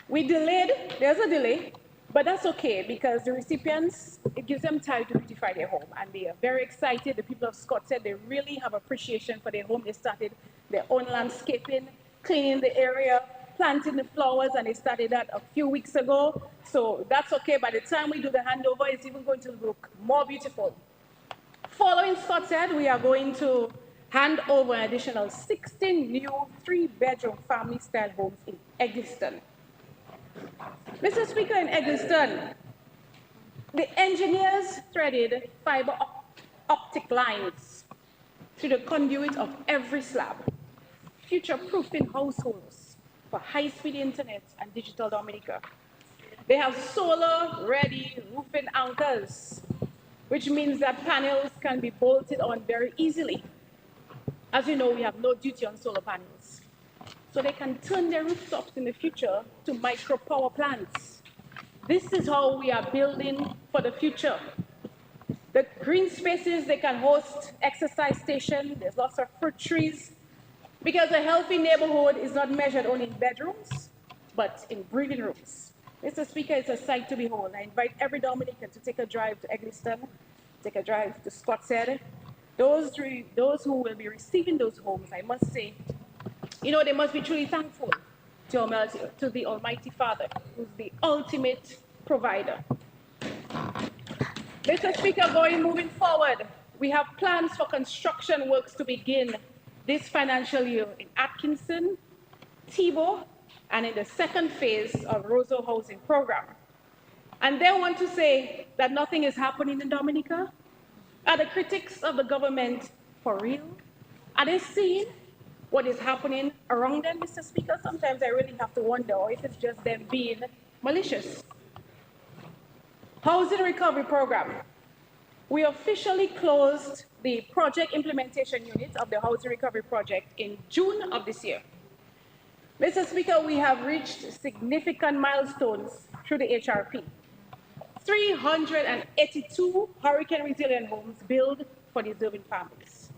we delayed, there's a delay, but that's okay because the recipients, it gives them time to beautify their home and they are very excited. The people of Scott said they really have appreciation for their home. They started their own landscaping, cleaning the area, planting the flowers, and they started that a few weeks ago. So that's okay. By the time we do the handover, it's even going to look more beautiful. Following Scott said, we are going to hand over an additional 16 new 3-bedroom family-style homes in Eggleston. Mr. Speaker, in Eggleston, the engineers threaded fiber optic lines through the conduit of every slab, future-proofing households for high-speed internet and digital Dominica. They have solar-ready roofing anchors, which means that panels can be bolted on very easily. As you know, we have no duty on solar panels. So they can turn their rooftops in the future to micro power plants. This is how we are building for the future. The green spaces, they can host exercise stations, there's lots of fruit trees, because a healthy neighborhood is not measured only in bedrooms, but in breathing rooms. Mr. Speaker, it's a sight to behold. I invite every Dominican to take a drive to Eggleston, take a drive to Scottshead. Those who will be receiving those homes, I must say, you know, they must be truly thankful to the Almighty Father, who's the ultimate provider. Mr. Speaker, moving forward, we have plans for construction works to begin this financial year in Atkinson, Tebow, and in the second phase of Roseau Housing Program. And they want to say that nothing is happening in Dominica? Are the critics of the government for real? Are they seeing what is happening around them, Mr. Speaker? Sometimes I really have to wonder if it's just them being malicious. Housing Recovery Program. We officially closed the project implementation unit of the Housing Recovery Project in June of this year. Mr. Speaker, we have reached significant milestones through the HRP. 382 hurricane-resilient homes built for deserving families.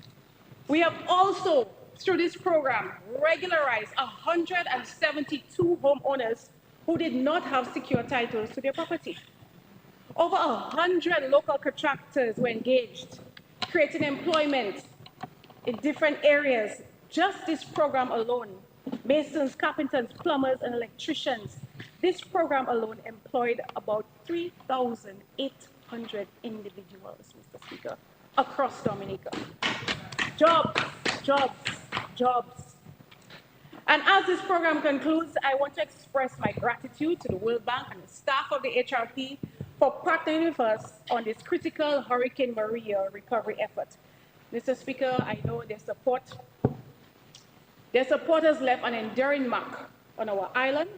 We have also, through this program, regularized 172 homeowners who did not have secure titles to their property. Over 100 local contractors were engaged, creating employment in different areas. Just this program alone, masons, carpenters, plumbers, and electricians, this program alone employed about 3,800 individuals, Mr. Speaker, across Dominica. Jobs, jobs, jobs. And as this program concludes, I want to express my gratitude to the World Bank and the staff of the HRP for partnering with us on this critical Hurricane Maria recovery effort. Mr. Speaker, I know their supporters left an enduring mark on our island,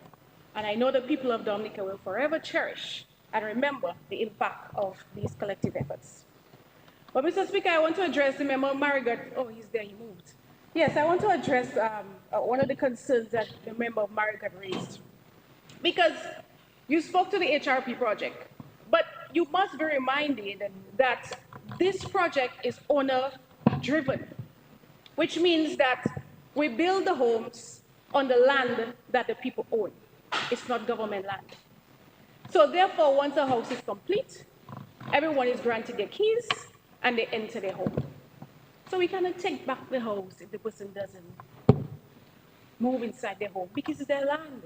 and I know the people of Dominica will forever cherish and remember the impact of these collective efforts. But Mr. Speaker, I want to address the member Marigot. Oh, he's there, he moved. Yes, I want to address one of the concerns that the member of Marigot raised. Because you spoke to the HRP project, but you must be reminded that this project is owner-driven, which means that we build the homes on the land that the people own. It's not government land. So therefore, once a house is complete, everyone is granted their keys and they enter their home. So we cannot take back the house if the person doesn't move inside their home because it's their land.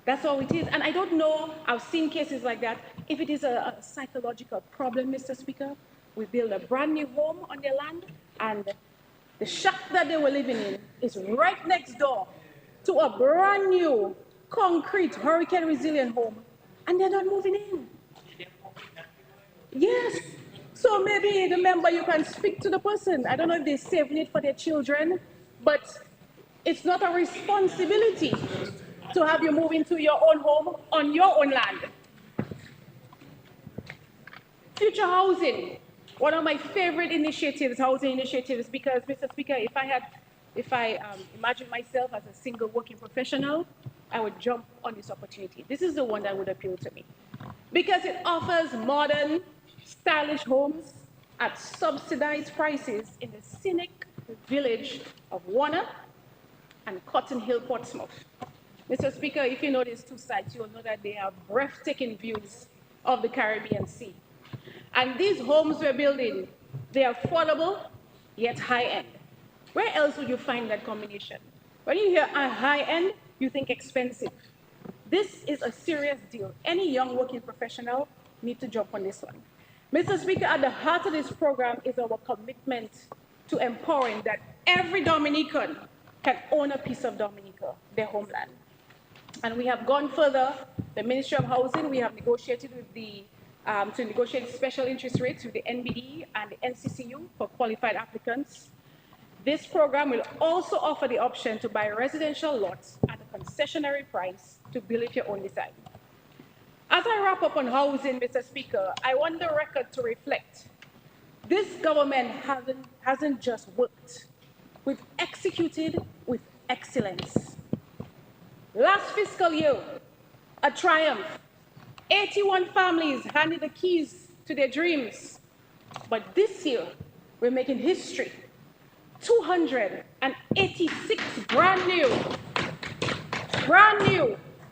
That's all it is. And I don't know, I've seen cases like that. If it is a psychological problem, Mr. Speaker, we build a brand new home on their land and the shack that they were living in is right next door to a brand new concrete hurricane resilient home and they're not moving in. Yes. So maybe the member, you can speak to the person. I don't know if they're saving it for their children, but it's not a responsibility to have you move into your own home on your own land. Future housing, one of my favorite initiatives, housing initiatives, because Mr. Speaker, if I imagine myself as a single working professional, I would jump on this opportunity. This is the one that would appeal to me because it offers modern, stylish homes at subsidized prices in the scenic village of Warner and Cotton Hill, Portsmouth. Mr. Speaker, if you know these two sites, you'll know that they have breathtaking views of the Caribbean Sea. And these homes we're building, they're affordable, yet high-end. Where else would you find that combination? When you hear a high-end, you think expensive. This is a serious deal. Any young working professional need to jump on this one. Mr. Speaker, at the heart of this program is our commitment to empowering that every Dominican can own a piece of Dominica, their homeland. And we have gone further. The Ministry of Housing, we have negotiated with to negotiate special interest rates with the NBD and the NCCU for qualified applicants. This program will also offer the option to buy residential lots at a concessionary price to build if you own the site. As I wrap up on housing, Mr. Speaker, I want the record to reflect this government hasn't just worked. We've executed with excellence. Last fiscal year, a triumph. 81 families handed the keys to their dreams. But this year, we're making history. 286 brand new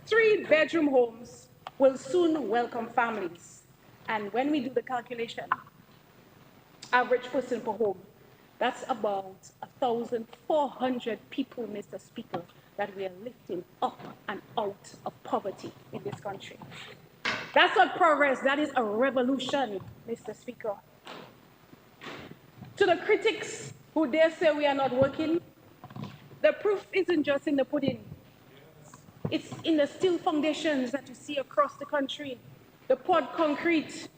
3-bedroom homes will soon welcome families. And when we do the calculation, average person per home, that's about 1,400 people, Mr. Speaker, that we are lifting up and out of poverty in this country. That's not progress, that is a revolution, Mr. Speaker. To the critics who dare say we are not working, the proof isn't just in the pudding. It's in the steel foundations that you see across the country, the poured concrete,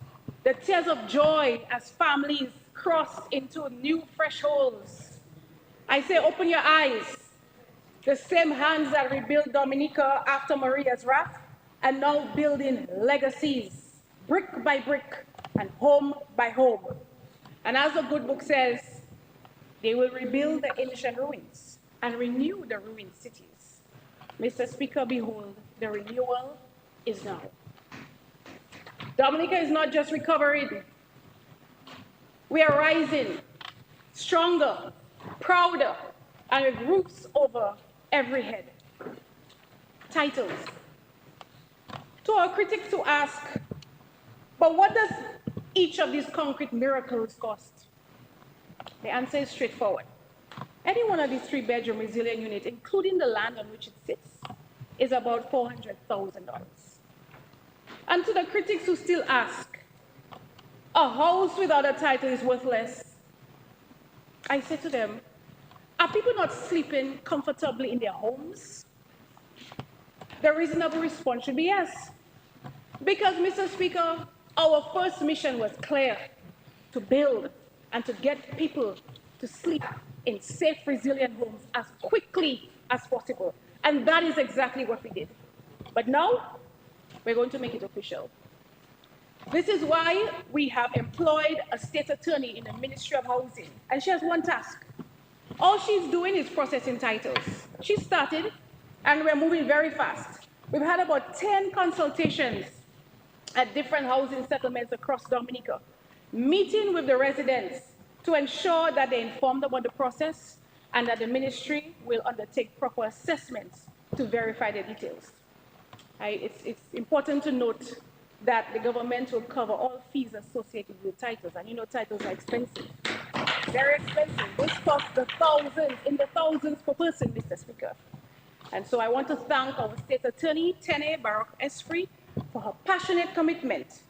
the tears of joy as families cross into new thresholds. I say, open your eyes. The same hands that rebuilt Dominica after Maria's wrath and now building legacies, brick by brick and home by home. And as the good book says, they will rebuild the ancient ruins and renew the ruined cities. Mr. Speaker, behold, the renewal is now. Dominica is not just recovering. We are rising, stronger, prouder, and with roofs over every head. Titles. To our critics who ask, but what does each of these concrete miracles cost? The answer is straightforward. Any one of these 3-bedroom resilient units, including the land on which it sits, is about $400,000. And to the critics who still ask, a house without a title is worthless, I say to them, are people not sleeping comfortably in their homes? The reasonable response should be yes. Because, Mr. Speaker, our first mission was clear, to build and to get people to sleep in safe, resilient homes as quickly as possible. And that is exactly what we did. But now, we're going to make it official. This is why we have employed a state attorney in the Ministry of Housing, and she has one task. All she's doing is processing titles. She started, and we're moving very fast. We've had about 10 consultations at different housing settlements across Dominica, meeting with the residents to ensure that they're informed about the process and that the ministry will undertake proper assessments to verify the details. It's important to note that the government will cover all fees associated with titles, and you know titles are expensive. Very expensive. This costs in the thousands per person, Mr. Speaker. And so I want to thank our state attorney, Tene Barak Esfri, for her passionate commitment.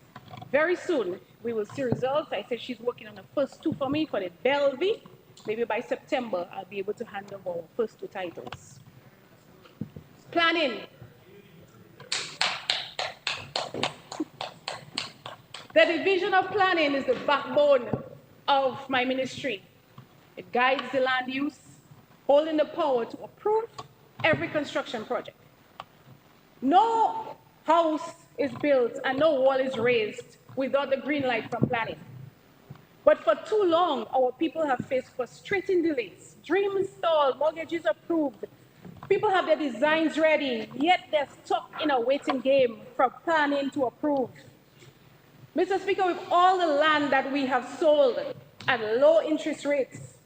Very soon, we will see results. I said she's working on the first 2 for me for the Bellevue. Maybe by September, I'll be able to hand over our first 2 titles. Planning. The Division of Planning is the backbone of my ministry. It guides the land use, holding the power to approve every construction project. No house is built and no wall is raised without the green light from planning. But for too long, our people have faced frustrating delays. Dreams stalled, mortgages approved. People have their designs ready, yet they're stuck in a waiting game from planning to approve. Mr. Speaker, with all the land that we have sold at low interest rates,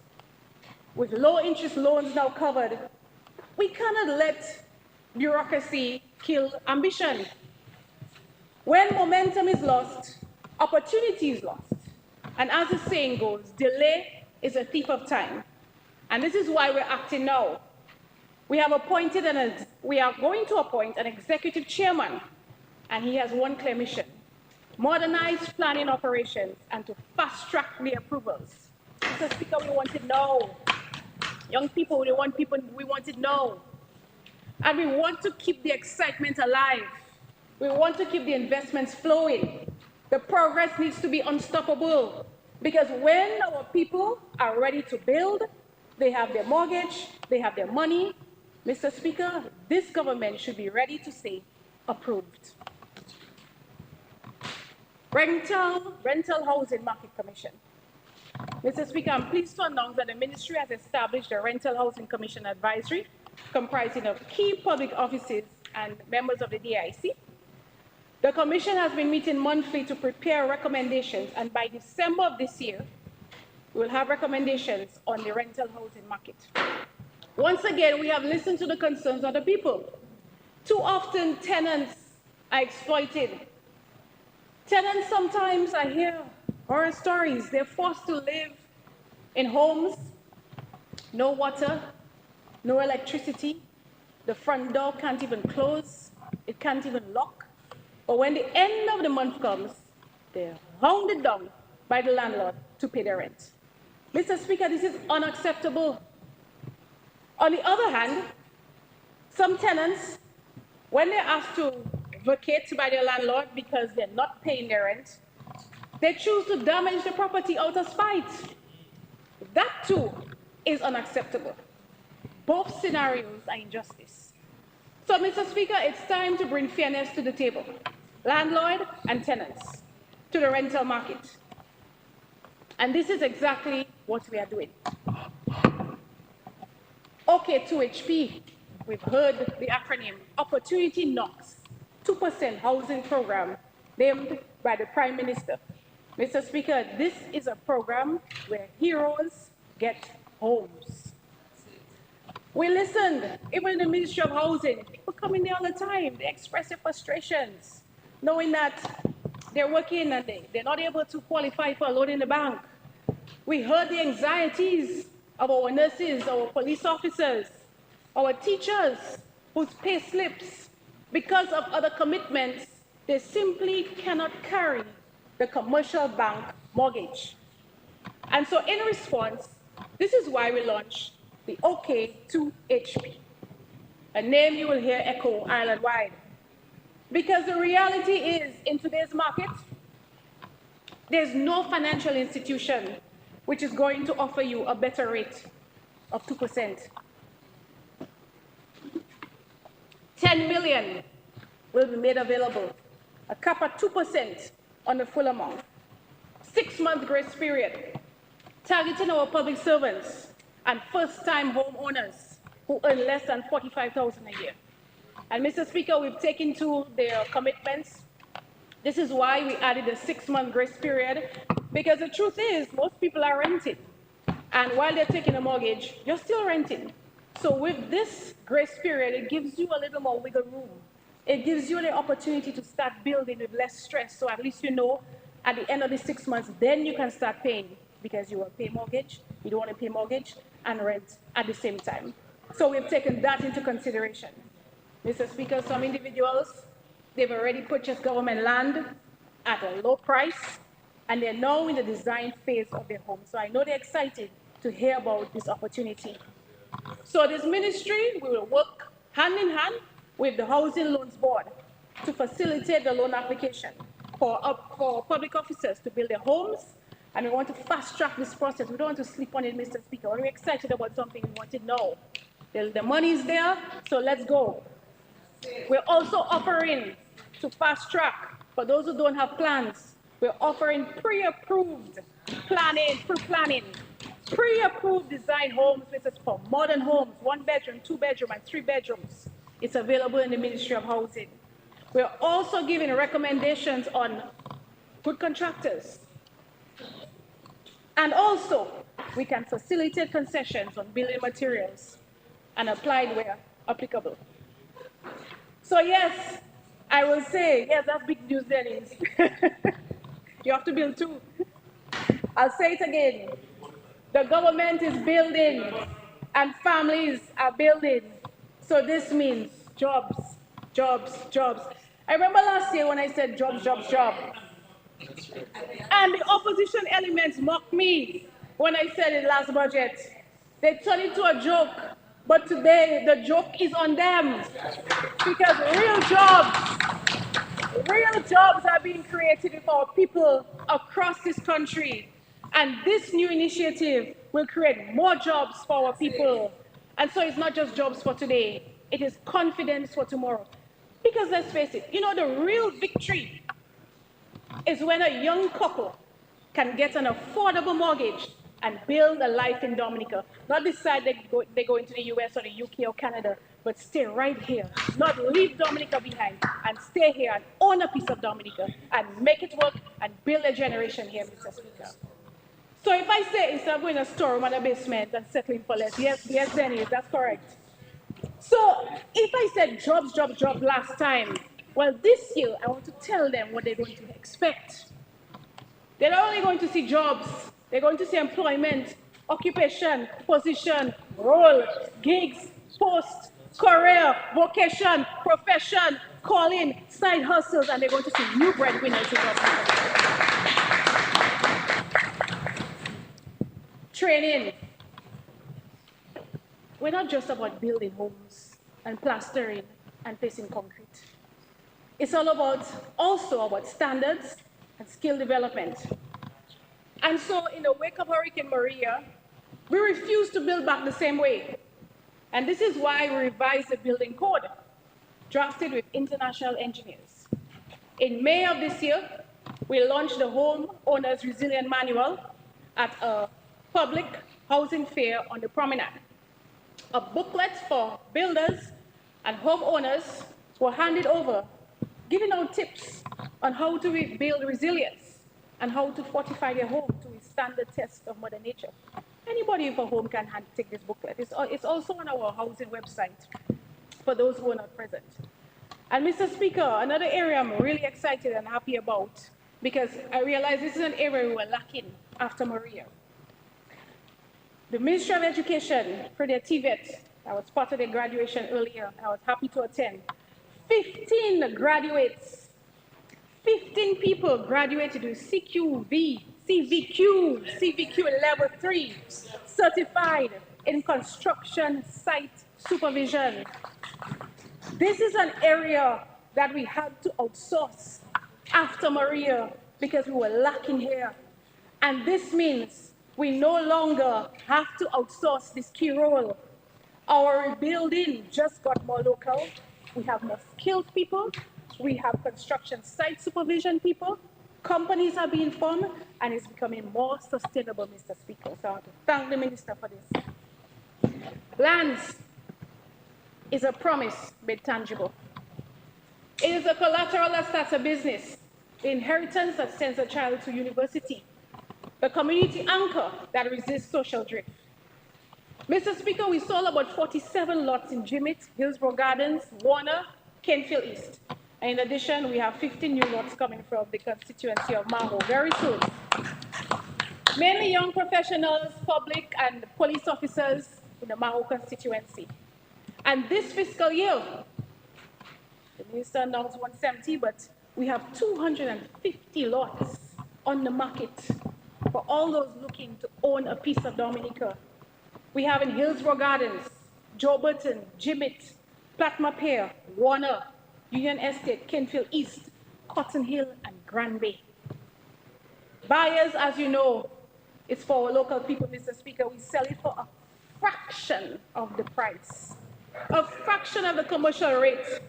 with low interest loans now covered, we cannot let bureaucracy kill ambition. When momentum is lost, opportunity is lost. And as the saying goes, delay is a thief of time. And this is why we're acting now. We are going to appoint an executive chairman, and he has one clear mission: modernize planning operations and to fast track the approvals. Mr. Speaker, we want it now. Young people, we want it now. And we want to keep the excitement alive. We want to keep the investments flowing. The progress needs to be unstoppable, because when our people are ready to build, they have their mortgage, they have their money. Mr. Speaker, this government should be ready to say, approved. Rental Housing Market Commission. Mr. Speaker, I'm pleased to announce that the ministry has established a Rental Housing Commission advisory comprising of key public offices and members of the DIC. The commission has been meeting monthly to prepare recommendations, and by December of this year, we will have recommendations on the rental housing market. Once again, we have listened to the concerns of the people. Too often, tenants are exploited. Tenants, sometimes I hear horror stories. They're forced to live in homes, no water, no electricity. The front door can't even close. It can't even lock. But when the end of the month comes, they're hounded down by the landlord to pay their rent. Mr. Speaker, this is unacceptable. On the other hand, some tenants, when they're asked to vacate by their landlord because they're not paying their rent, they choose to damage the property out of spite. That too is unacceptable. Both scenarios are injustice. So, Mr. Speaker, it's time to bring fairness to the table, landlord and tenants, to the rental market. And this is exactly what we are doing. OK2HP, we've heard the acronym, Opportunity Knocks, 2% housing program named by the Prime Minister. Mr. Speaker, this is a program where heroes get homes. We listened, even in the Ministry of Housing, people come in there all the time, they express their frustrations, knowing that they're working and they're not able to qualify for a loan in the bank. We heard the anxieties of our nurses, our police officers, our teachers, whose pay slips, because of other commitments, they simply cannot carry the commercial bank mortgage. And so in response, this is why we launched the OK2HP, a name you will hear echo island-wide. Because the reality is, in today's market, there's no financial institution which is going to offer you a better rate of 2%. 10 million will be made available, a cap at 2% on the full amount. 6-month grace period, targeting our public servants and first-time homeowners who earn less than $45,000 a year. And Mr. Speaker, we've taken to their commitments. This is why we added a 6-month grace period, because the truth is most people are renting. And while they're taking a mortgage, you're still renting. So with this grace period, it gives you a little more wiggle room. It gives you the opportunity to start building with less stress. So at least you know at the end of the 6 months, then you can start paying, because you will pay mortgage, you don't want to pay mortgage and rent at the same time. So we've taken that into consideration. Mr. Speaker, some individuals, they've already purchased government land at a low price, and they're now in the design phase of their home. So I know they're excited to hear about this opportunity. So this ministry, we will work hand in hand with the Housing Loans Board to facilitate the loan application for public officers to build their homes, and we want to fast track this process. We don't want to sleep on it, Mr. Speaker. When we're excited about something, we want it now. The money is there, so let's go. We're also offering to fast track, for those who don't have plans, we're offering pre-approved planning, pre-approved design homes, which is for modern homes, 1 bedroom, 2 bedroom, and 3 bedrooms. It's available in the Ministry of Housing. We're also giving recommendations on good contractors. And also, we can facilitate concessions on building materials and apply it where applicable. So yes, I will say, yes, that's big news, Dennis. You have to build too. I'll say it again. The government is building and families are building. So this means jobs, jobs, jobs. I remember last year when I said jobs, jobs, jobs. And the opposition elements mocked me when I said it last budget. They turned it into a joke. But today, the joke is on them. Because real jobs are being created for people across this country. And this new initiative will create more jobs for our people. And so it's not just jobs for today, it is confidence for tomorrow. Because let's face it, you know, the real victory is when a young couple can get an affordable mortgage and build a life in Dominica. Not decide they go into the US or the UK or Canada, but stay right here. Not leave Dominica behind and stay here and own a piece of Dominica and make it work and build a generation here, Mr. Speaker. So if I say instead of going to a storeroom and a basement and settling for less, yes, Dennis, that's correct. So if I said jobs, jobs, jobs last time, well, this year I want to tell them what they're going to expect. They're not only going to see jobs, they're going to see employment, occupation, position, role, gigs, post, career, vocation, profession, calling, side hustles, and they're going to see new breadwinners in Dominica. Training. We're not just about building homes and plastering and placing concrete. It's all about also about standards and skill development. And so in the wake of Hurricane Maria, we refuse to build back the same way. And this is why we revised the building code, drafted with international engineers. In May of this year, we launched the Home Owners Resilient Manual at a public housing fair on the promenade. A booklet for builders and homeowners were handed over, giving out tips on how to build resilience and how to fortify their home to withstand the test of Mother Nature. Anybody with a home can take this booklet. It's also on our housing website for those who are not present. And Mr. Speaker, another area I'm really excited and happy about, because I realize this is an area we were lacking after Maria. The Ministry of Education, for their TVET, I was part of their graduation earlier, I was happy to attend. 15 graduates, 15 people graduated with CVQ level 3, certified in construction site supervision. This is an area that we had to outsource after Maria because we were lacking here. And this means we no longer have to outsource this key role. Our rebuilding just got more local. We have more skilled people. We have construction site supervision people. Companies are being formed, and it's becoming more sustainable, Mr. Speaker. So I want to thank the Minister for this. Lands is a promise made tangible. It is a collateral that starts a business, the inheritance that sends a child to university, the community anchor that resists social drift. Mr. Speaker, we sold about 47 lots in Jimmet, Hillsborough Gardens, Warner, Kenfield East. And in addition, we have 15 new lots coming from the constituency of Maho very soon. Mainly young professionals, public and police officers in the Maho constituency. And this fiscal year, the minister announced 170, but we have 250 lots on the market for all those looking to own a piece of Dominica. We have in Hillsborough Gardens, Joe Burton, Jimmet, Platma Warner, Union Estate, Kenfield East, Cotton Hill, and Grand Bay. Buyers, as you know, it's for our local people, Mr. Speaker. We sell it for a fraction of the price, a fraction of the commercial rate,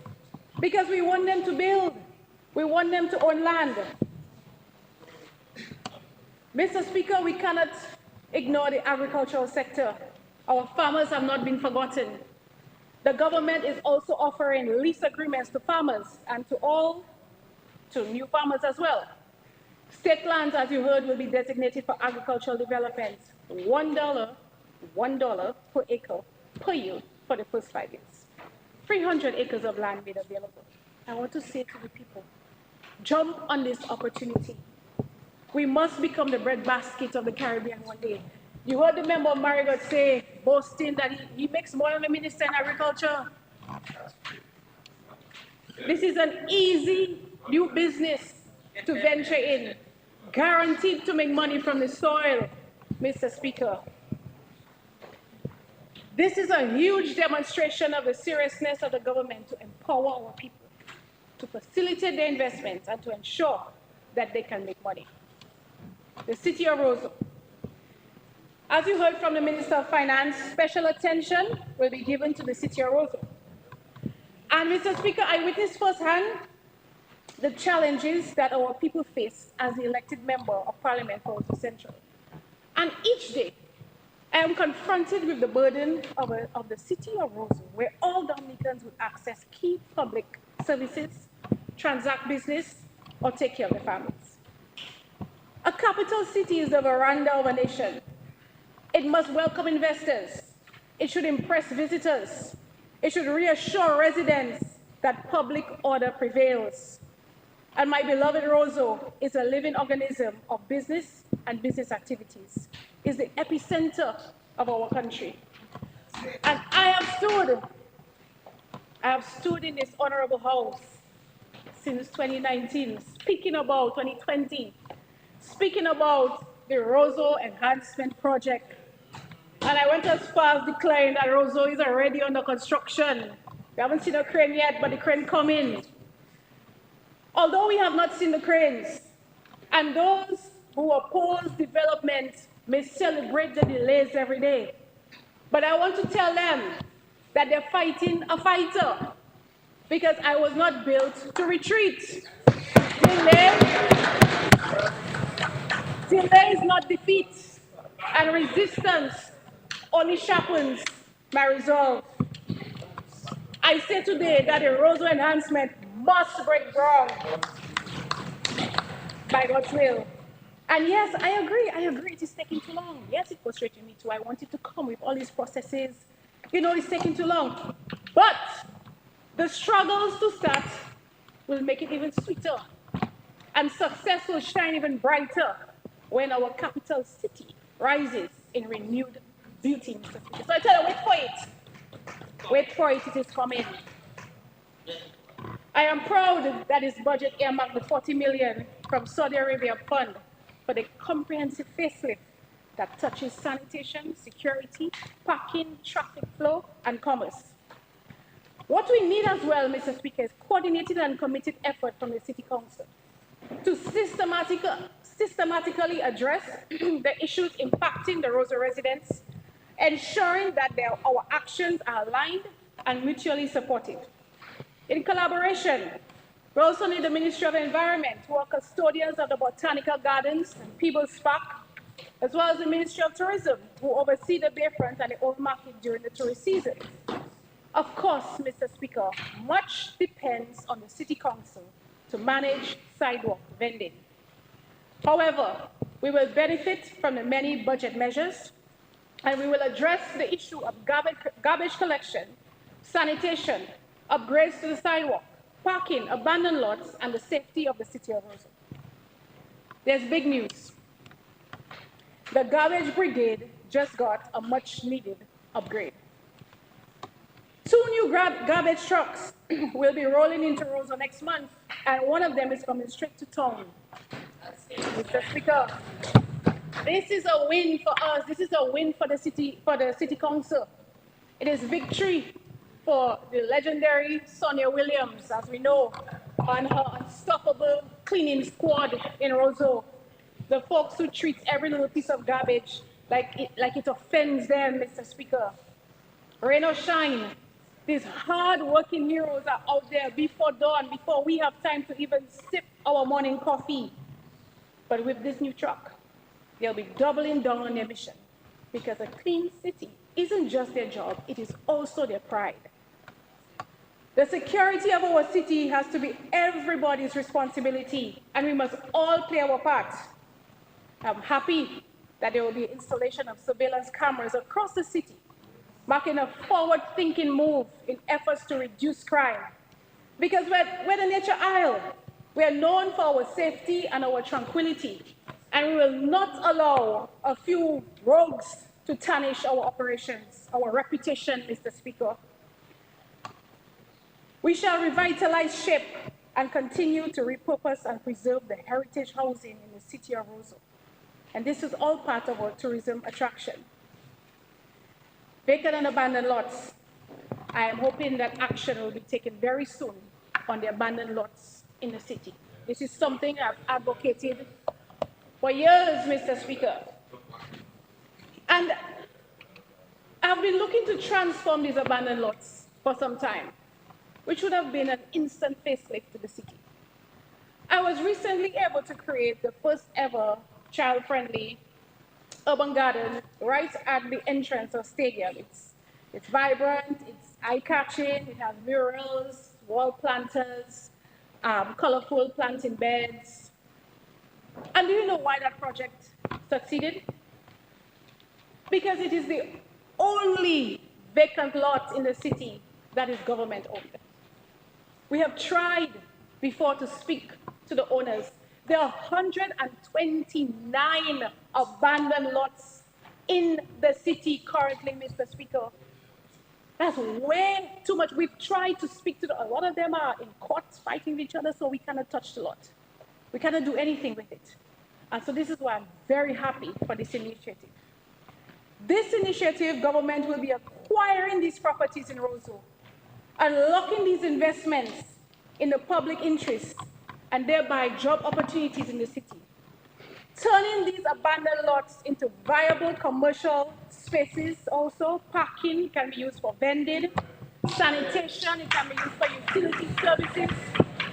because we want them to build. We want them to own land. Mr. Speaker, we cannot ignore the agricultural sector. Our farmers have not been forgotten. The government is also offering lease agreements to farmers and to new farmers as well. State lands, as you heard, will be designated for agricultural development. $1 per acre per year for the first 5 years. 300 acres of land made available. I want to say to the people, jump on this opportunity. We must become the breadbasket of the Caribbean one day. You heard the member of Marigot say, boasting that he makes more than the Minister in Agriculture. This is an easy new business to venture in, guaranteed to make money from the soil, Mr. Speaker. This is a huge demonstration of the seriousness of the government to empower our people, to facilitate their investments, and to ensure that they can make money. The City of Roseau. As you heard from the Minister of Finance, special attention will be given to the City of Roseau. And Mr. Speaker, I witnessed firsthand the challenges that our people face as the elected member of Parliament for Roseau Central. And each day, I am confronted with the burden of the City of Roseau, where all Dominicans will access key public services, transact business, or take care of their families. A capital city is the veranda of a nation. It must welcome investors. It should impress visitors. It should reassure residents that public order prevails. And my beloved Roseau is a living organism of business and business activities. It's the epicenter of our country. And I have stood in this honorable house since 2019, speaking about 2020, speaking about the Roseau Enhancement Project. And I went as far as declaring that Roseau is already under construction. We haven't seen a crane yet, but the crane coming. Although we have not seen the cranes, and those who oppose development may celebrate the delays every day, but I want to tell them that they're fighting a fighter, because I was not built to retreat. Delay is not defeat, and resistance only sharpens my resolve. I say today that the Roseau enhancement must break ground by God's will. And yes, I agree, it is taking too long. Yes, it frustrated me too. I wanted to come with all these processes. It's taking too long. But the struggles to start will make it even sweeter. And success will shine even brighter when our capital city rises in renewed beauty, Mr. Speaker. So I tell you, wait for it. Wait for it, it is coming. I am proud that this budget earmarked the 40 million from Saudi Arabia Fund for the comprehensive facelift that touches sanitation, security, parking, traffic flow, and commerce. What we need as well, Mr. Speaker, is coordinated and committed effort from the City Council to systematically address the issues impacting the Roseau residents, ensuring that our actions are aligned and mutually supportive. In collaboration, we also need the Ministry of Environment, who are custodians of the Botanical Gardens and Peebles Park, as well as the Ministry of Tourism, who oversee the Bayfront and the Old Market during the tourist season. Of course, Mr. Speaker, much depends on the City Council to manage sidewalk vending. However, we will benefit from the many budget measures, and we will address the issue of garbage collection, sanitation, upgrades to the sidewalk, parking, abandoned lots, and the safety of the City of Roseau. There's big news. The garbage brigade just got a much-needed upgrade. 2 new garbage trucks will be rolling into Roseau next month, and one of them is coming straight to town. Mr. Speaker, this is a win for us. This is a win for the city council. It is victory for the legendary Sonia Williams, as we know, and her unstoppable cleaning squad in Roseau. The folks who treat every little piece of garbage like it offends them, Mr. Speaker. Rain or shine, these hard-working heroes are out there before dawn, before we have time to even sip our morning coffee. But with this new truck, they'll be doubling down on their mission, because a clean city isn't just their job, it is also their pride. The security of our city has to be everybody's responsibility, and we must all play our part. I'm happy that there will be installation of surveillance cameras across the city, marking a forward-thinking move in efforts to reduce crime. Because we're the nature isle. We are known for our safety and our tranquility, and we will not allow a few rogues to tarnish our operations, our reputation, Mr. Speaker. We shall revitalize SHIP and continue to repurpose and preserve the heritage housing in the city of Roseau. And this is all part of our tourism attraction. Vacant and abandoned lots. I am hoping that action will be taken very soon on the abandoned lots in the city. This is something I've advocated for years, Mr. Speaker. And I've been looking to transform these abandoned lots for some time, which would have been an instant facelift to the city. I was recently able to create the first ever child-friendly urban garden right at the entrance of Stadium. It's vibrant, it's eye-catching, it has murals, wall planters, colorful planting beds. And do you know why that project succeeded? Because it is the only vacant lot in the city that is government-owned. We have tried before to speak to the owners. There are 129 abandoned lots in the city currently, Mr. Speaker. That's way too much. We've tried to speak to a lot of them are in courts fighting with each other, so we cannot touch the lot. We cannot do anything with it. And so this is why I'm very happy for this initiative. This initiative, government will be acquiring these properties in Roseau, unlocking these investments in the public interest, and thereby job opportunities in the city. Turning these abandoned lots into viable commercial spaces also. Parking can be used for vending, sanitation, it can be used for utility services,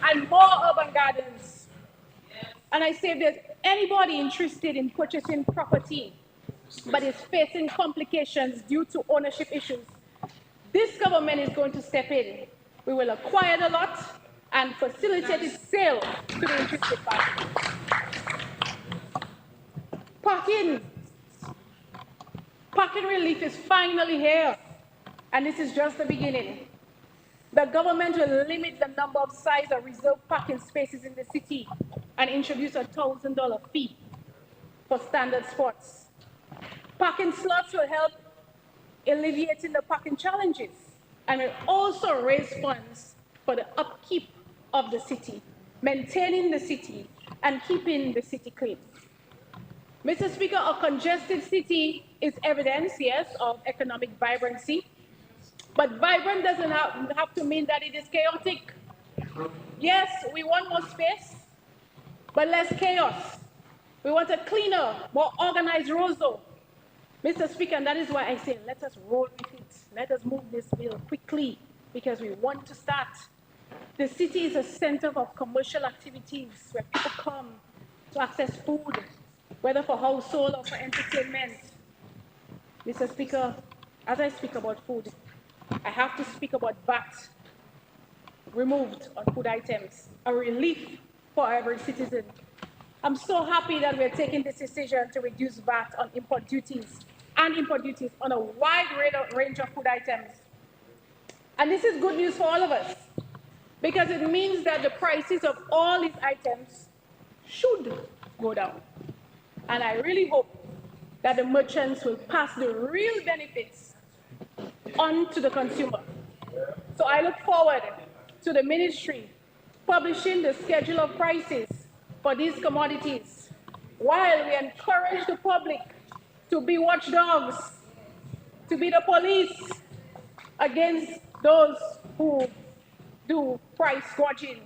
and more urban gardens. And I say if there's anybody interested in purchasing property but is facing complications due to ownership issues, this government is going to step in. We will acquire the lot and facilitate its sale to the interested parties. Parking relief is finally here, and this is just the beginning. The government will limit the number of size of reserved parking spaces in the city and introduce a $1,000 fee for standard spots. Parking slots will help alleviating the parking challenges and will also raise funds for the upkeep of the city, maintaining the city, and keeping the city clean. Mr. Speaker, a congested city is evidence, yes, of economic vibrancy, but vibrant doesn't have to mean that it is chaotic. Yes, we want more space, but less chaos. We want a cleaner, more organized Roseau. Mr. Speaker, and that is why I say let us roll with it. Let us move this bill quickly because we want to start. The city is a center of commercial activities where people come to access food, whether for household or for entertainment. Mr. Speaker, as I speak about food, I have to speak about VAT removed on food items, a relief for every citizen. I'm so happy that we're taking this decision to reduce VAT on import duties on a wide range of food items. And this is good news for all of us, because it means that the prices of all these items should go down. And I really hope that the merchants will pass the real benefits on to the consumer. So I look forward to the ministry publishing the schedule of prices for these commodities, while we encourage the public to be watchdogs, to be the police against those who do price gouging.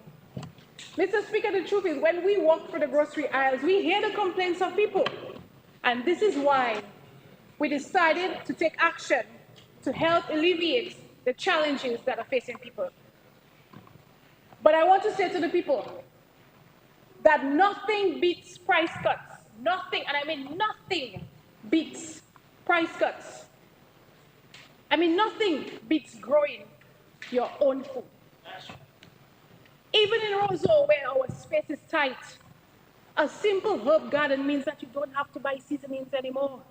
Mr. Speaker, the truth is when we walk through the grocery aisles, we hear the complaints of people. And this is why we decided to take action to help alleviate the challenges that are facing people. But I want to say to the people that nothing beats price cuts. Nothing, and I mean nothing, beats price cuts. I mean nothing beats growing your own food. Even in Roseau, where our space is tight, a simple herb garden means that you don't have to buy seasonings anymore.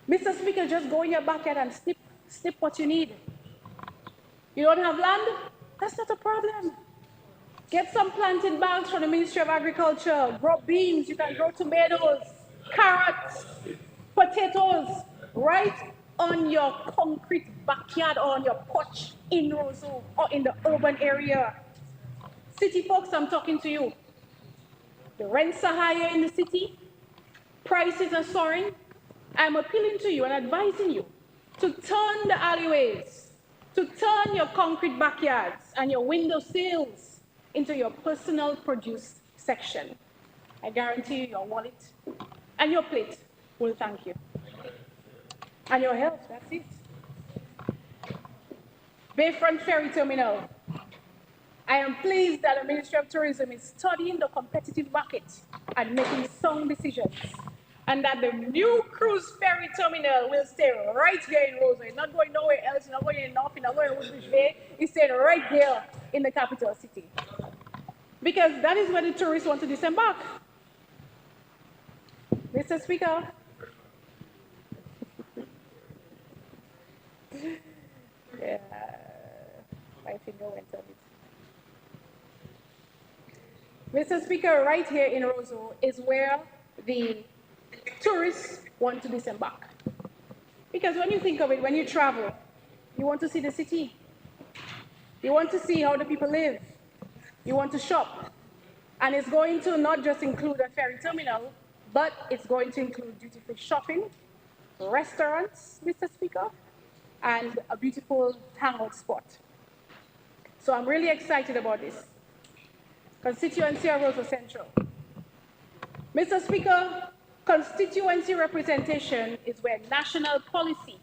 Mr. Speaker, just go in your backyard and snip what you need. You don't have land? That's not a problem. Get some planting bags from the Ministry of Agriculture. Grow beans, you can grow tomatoes, carrots, potatoes, right on your concrete backyard or on your porch in Roseau or in the urban area. City folks, I'm talking to you. The rents are higher in the city. Prices are soaring. I'm appealing to you and advising you to turn the alleyways, to turn your concrete backyards and your window sills into your personal produce section. I guarantee you your wallet and your plate will thank you. And your health, that's it. Bayfront Ferry Terminal. I am pleased that the Ministry of Tourism is studying the competitive market and making sound decisions, and that the new cruise ferry terminal will stay right here in Roseau. It's not going nowhere else, it's not going in the north, it's not going in Woodbridge Bay, it's staying right there in the capital city. Because that is where the tourists want to disembark. Mr. Speaker. Yeah, my finger went on it. Mr. Speaker, right here in Roseau is where the tourists want to disembark. Because when you think of it, when you travel, you want to see the city. You want to see how the people live. You want to shop. And it's going to not just include a ferry terminal, but it's going to include duty-free shopping, restaurants, Mr. Speaker, and a beautiful hangout spot. So I'm really excited about this. Constituency of Roseau Central. Mr. Speaker, constituency representation is where national policy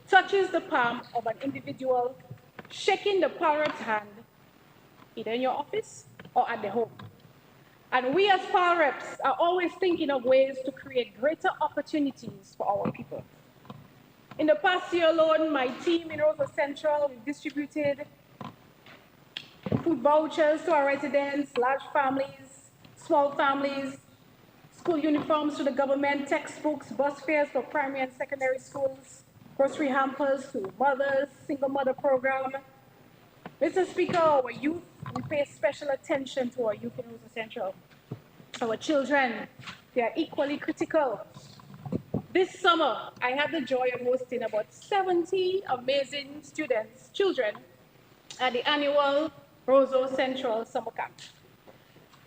touches the palm of an individual, shaking the power rep's hand, either in your office or at the home. And we as power reps are always thinking of ways to create greater opportunities for our people. In the past year alone, my team in Roseau Central, we've distributed food vouchers to our residents, large families, small families, school uniforms to the government, textbooks, bus fares for primary and secondary schools, grocery hampers to mothers, single mother program. Mr. Speaker, our youth, we pay special attention to our youth in Roseau Central. Our children, they are equally critical. This summer, I had the joy of hosting about 70 amazing students, children, at the annual Roseau Central Summer Camp.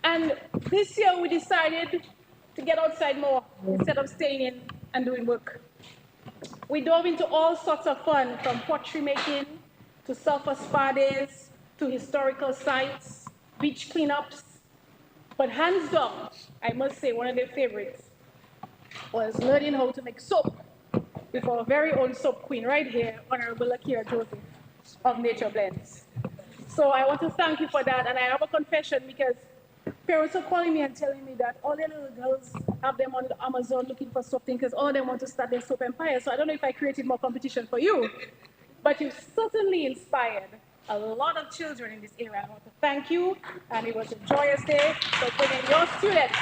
And this year we decided to get outside more instead of staying in and doing work. We dove into all sorts of fun, from pottery making to sulfur spa days to historical sites, beach cleanups. But hands down, I must say one of their favorites was learning how to make soap with our very own soap queen right here, Honorable Akira Joseph of Nature Blends. So I want to thank you for that, and I have a confession because parents are calling me and telling me that all their little girls have them on Amazon looking for something because all of them want to start their soap empire. So I don't know if I created more competition for you, but you've certainly inspired a lot of children in this area. I want to thank you, and it was a joyous day for bringing your students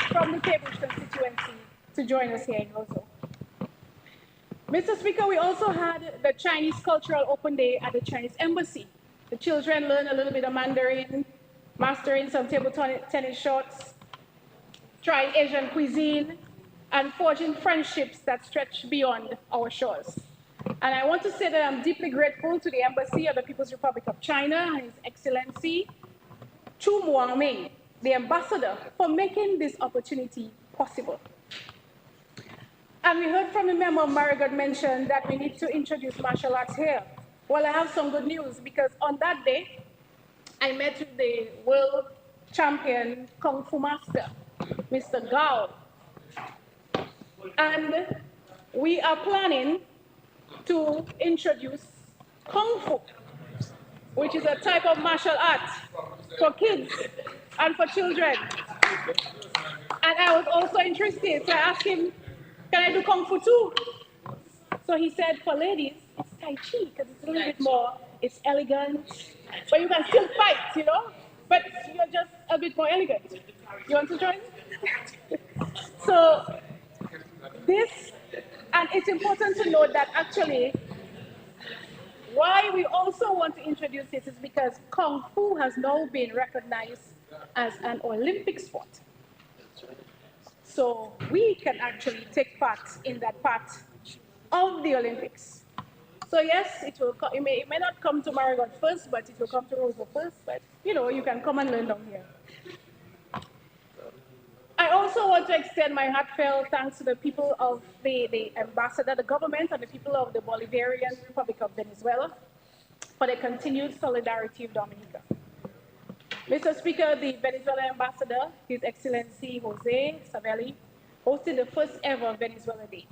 from the Cambridge constituency to join us here in Roseau. Mr. Speaker, we also had the Chinese Cultural Open Day at the Chinese Embassy. The children learned a little bit of Mandarin, mastering some table tennis shots, trying Asian cuisine, and forging friendships that stretch beyond our shores. And I want to say that I'm deeply grateful to the Embassy of the People's Republic of China and His Excellency Chu Muangming, the ambassador, for making this opportunity possible. And we heard from the member, Marigot, mention that we need to introduce martial arts here. Well, I have some good news, because on that day, I met with the world champion Kung Fu master, Mr. Gao. And we are planning to introduce Kung Fu, which is a type of martial art for kids and for children. And I was also interested, so I asked him, can I do Kung Fu too? So he said, for ladies, it's Tai Chi, because it's a little bit more it's elegant, but you can still fight, you know? But you're just a bit more elegant. You want to join? So this, and it's important to note that actually, why we also want to introduce this is because Kung Fu has now been recognized as an Olympic sport. So we can actually take part in that part of the Olympics. So yes, it will. It may not come to Marigot first, but it will come to Roseau first. But you know, you can come and learn down here. I also want to extend my heartfelt thanks to the people of the ambassador, the government, and the people of the Bolivarian Republic of Venezuela for their continued solidarity with Dominica. Mr. Speaker, the Venezuelan ambassador, His Excellency Jose Savelli, hosted the first ever Venezuela Day.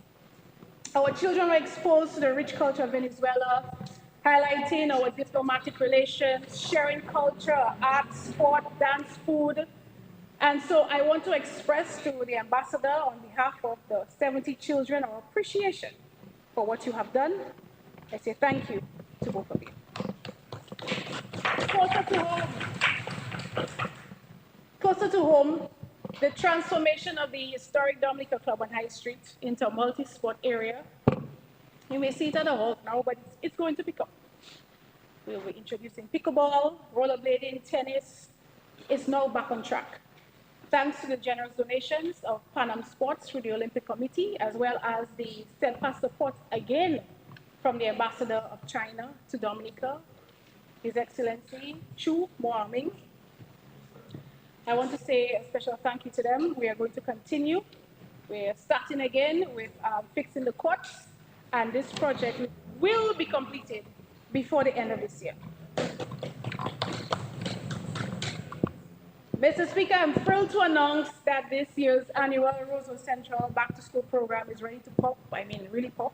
Our children were exposed to the rich culture of Venezuela, highlighting our diplomatic relations, sharing culture, art, sport, dance, food. And so I want to express to the ambassador on behalf of the 70 children our appreciation for what you have done. I say thank you to both of you. Closer to home, the transformation of the historic Dominica Club on High Street into a multi-sport area. You may see it at a halt now, but it's going to pick up. We'll be introducing pickleball, rollerblading, tennis. It's now back on track. Thanks to the generous donations of Pan Am Sports through the Olympic Committee, as well as the steadfast support again from the Ambassador of China to Dominica, His Excellency Chu Moaming. I want to say a special thank you to them. We are going to continue. We're starting again with fixing the courts, and this project will be completed before the end of this year. Mr. Speaker, I'm thrilled to announce that this year's annual Roseau Central Back to School program is ready to pop, really pop.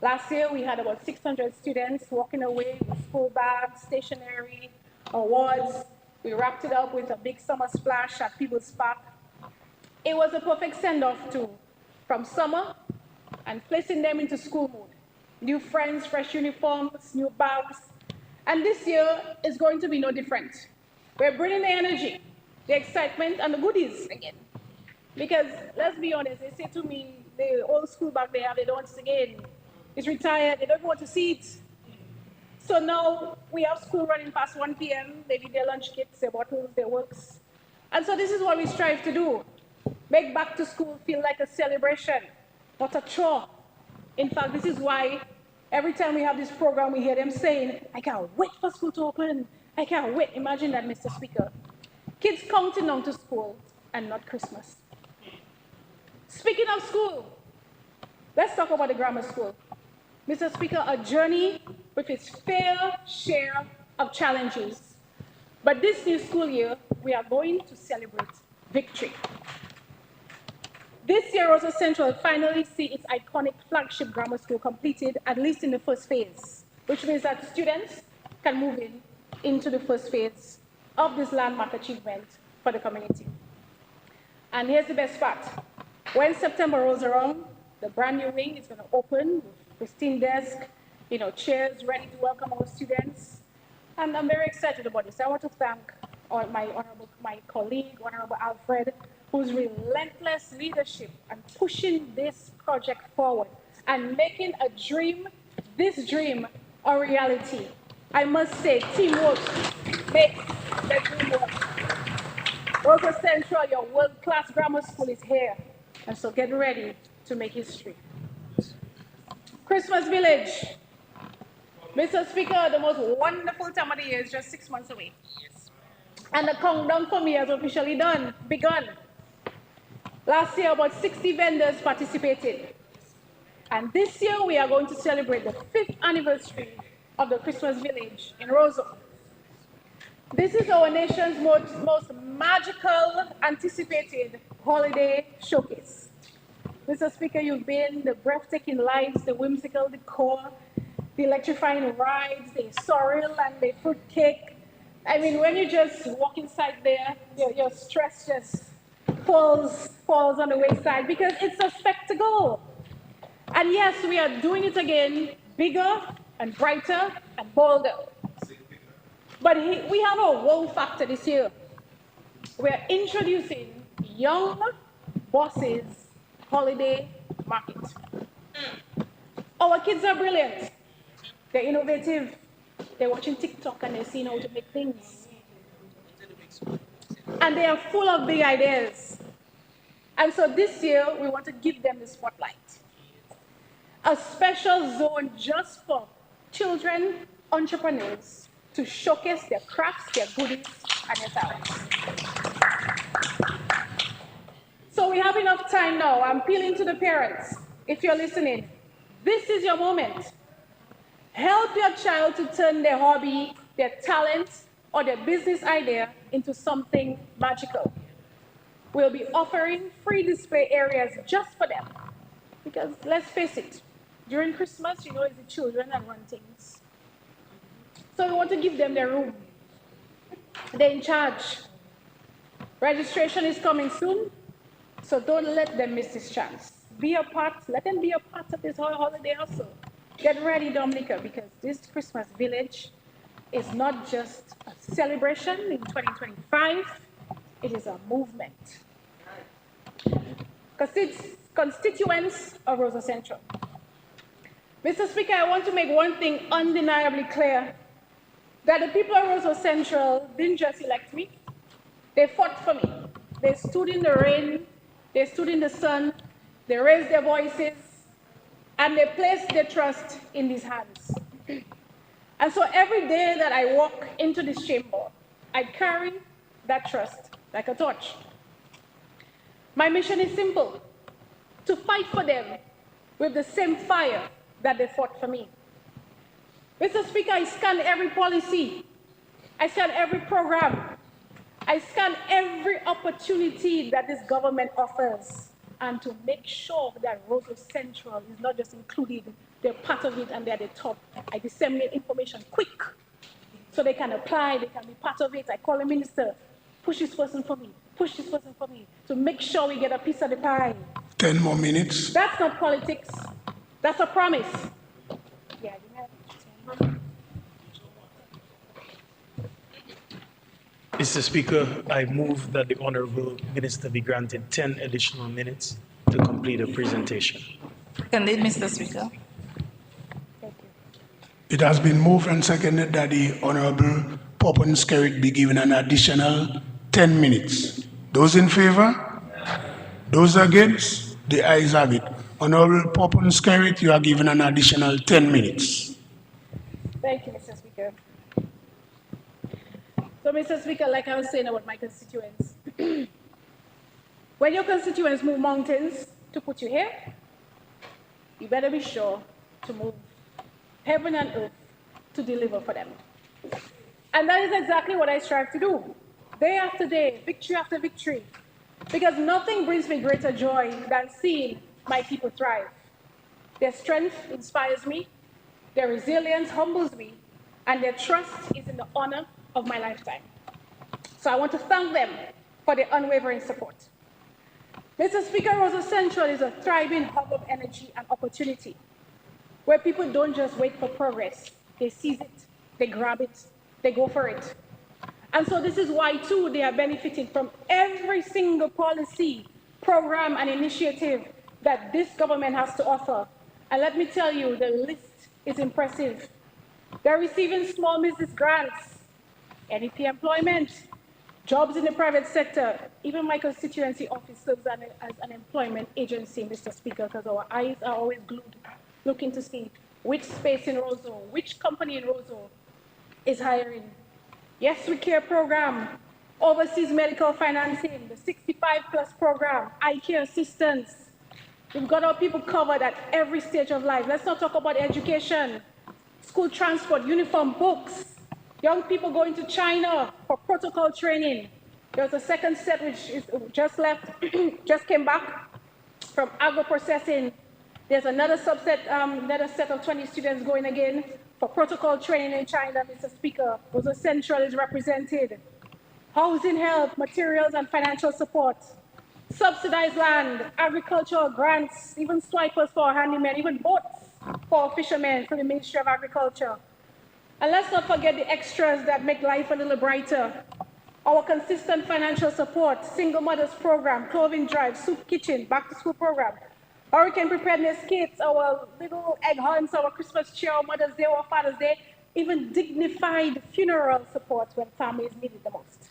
Last year, we had about 600 students walking away with school bags, stationery, awards. We wrapped it up with a big summer splash at People's Park. It was a perfect send-off from summer and placing them into school mood. New friends, fresh uniforms, new bags. And this year is going to be no different. We're bringing the energy, the excitement, and the goodies again. Because let's be honest, they say to me, the old school bag they have, they don't want it again. It's retired, they don't want to see it. So now we have school running past 1 p.m. They need their lunch kits, their bottles, their works. And so this is what we strive to do. Make back to school feel like a celebration, not a chore. In fact, this is why every time we have this program, we hear them saying, I can't wait for school to open. I can't wait. Imagine that, Mr. Speaker. Kids counting down to school and not Christmas. Speaking of school, let's talk about the grammar school. Mr. Speaker, a journey with its fair share of challenges. But this new school year, we are going to celebrate victory. This year, Roseau Central will finally see its iconic flagship grammar school completed, at least in the first phase, which means that students can move into the first phase of this landmark achievement for the community. And here's the best part. When September rolls around, the brand new wing is going to open with pristine desk, chairs ready to welcome our students. And I'm very excited about this. I want to thank my colleague, Honorable Alfred, whose relentless leadership and pushing this project forward and making this dream, a reality. I must say, teamwork makes the dream work. Roseau Central, your world-class grammar school is here. And so get ready to make history. Christmas Village. Mr. Speaker, the most wonderful time of the year is just 6 months away. And the countdown for me has officially begun. Last year, about 60 vendors participated. And this year, we are going to celebrate the 5th anniversary of the Christmas Village in Roseau. This is our nation's most magical, anticipated holiday showcase. Mr. Speaker, you've been the breathtaking lights, the whimsical decor, the electrifying rides, the sorrel and the fruitcake. I mean, when you just walk inside there, your stress just falls on the wayside because it's a spectacle. And yes, we are doing it again, bigger and brighter and bolder. But we have a wow factor this year. We're introducing Young Bosses Holiday Market. Our kids are brilliant. They're innovative. They're watching TikTok and they're seeing how to make things. And they are full of big ideas. And so this year, we want to give them the spotlight. A special zone just for children, entrepreneurs, to showcase their crafts, their goodies, and their talents. So we have enough time now. I'm appealing to the parents. If you're listening, this is your moment. Help your child to turn their hobby, their talent, or their business idea into something magical. We'll be offering free display areas just for them. Because let's face it, during Christmas, it's the children that run things. So we want to give them their room. They're in charge. Registration is coming soon, so don't let them miss this chance. Be a part, let them be a part of this whole holiday hustle. Get ready, Dominica, because this Christmas village is not just a celebration in 2025, it is a movement. Constituents of Roseau Central. Mr. Speaker, I want to make one thing undeniably clear, that the people of Roseau Central didn't just elect me, they fought for me. They stood in the rain, they stood in the sun, they raised their voices, and they placed their trust in these hands. And so every day that I walk into this chamber, I carry that trust like a torch. My mission is simple, to fight for them with the same fire that they fought for me. Mr. Speaker, I scan every policy, I scan every program, I scan every opportunity that this government offers, and to make sure that Roseau Central is not just included, they're part of it and they're at the top. I disseminate information quick so they can apply, they can be part of it. I call the minister, push this person for me, push this person for me, to make sure we get a piece of the pie. 10 more minutes. That's not politics, that's a promise. Yeah, Mr. Speaker, I move that the Honorable Minister be granted 10 additional minutes to complete a presentation. Seconded, Mr. Speaker. It has been moved and seconded that the Honorable Popon Skerrit be given an additional 10 minutes. Those in favor? Those against? The ayes have it. Honorable Popon Skerrit, you are given an additional 10 minutes. Thank you, Mr. Speaker. So, Mr. Speaker, like I was saying about my constituents, when your constituents move mountains to put you here, you better be sure to move heaven and earth to deliver for them. And that is exactly what I strive to do, day after day, victory after victory, because nothing brings me greater joy than seeing my people thrive. Their strength inspires me, their resilience humbles me, and their trust is in the honor of my lifetime. So I want to thank them for their unwavering support. Mr. Speaker, Roseau Central is a thriving hub of energy and opportunity, where people don't just wait for progress, they seize it, they grab it, they go for it. And so this is why, too, they are benefiting from every single policy, program, and initiative that this government has to offer. And let me tell you, the list is impressive. They're receiving small business grants, NEP employment, jobs in the private sector. Even my constituency office serves as an employment agency, Mr. Speaker, because our eyes are always glued, looking to see which space in Roseau, which company in Roseau is hiring. Yes, We Care program, overseas medical financing, the 65+ program, eye care assistance. We've got our people covered at every stage of life. Let's not talk about education, school transport, uniform, books. Young people going to China for protocol training. There's a second set which is just left, just came back from agro-processing. There's another subset, another set of 20 students going again for protocol training in China, Mr. Speaker. Roseau Central is represented. Housing help, materials and financial support. Subsidized land, agricultural grants, even swipers for handymen, even boats for fishermen through the Ministry of Agriculture. And let's not forget the extras that make life a little brighter. Our consistent financial support, single mothers program, clothing drive, soup kitchen, back to school program, hurricane preparedness kits, our little egg hunts, our Christmas cheer, our Mother's Day, our Father's Day, even dignified funeral support when families need it the most.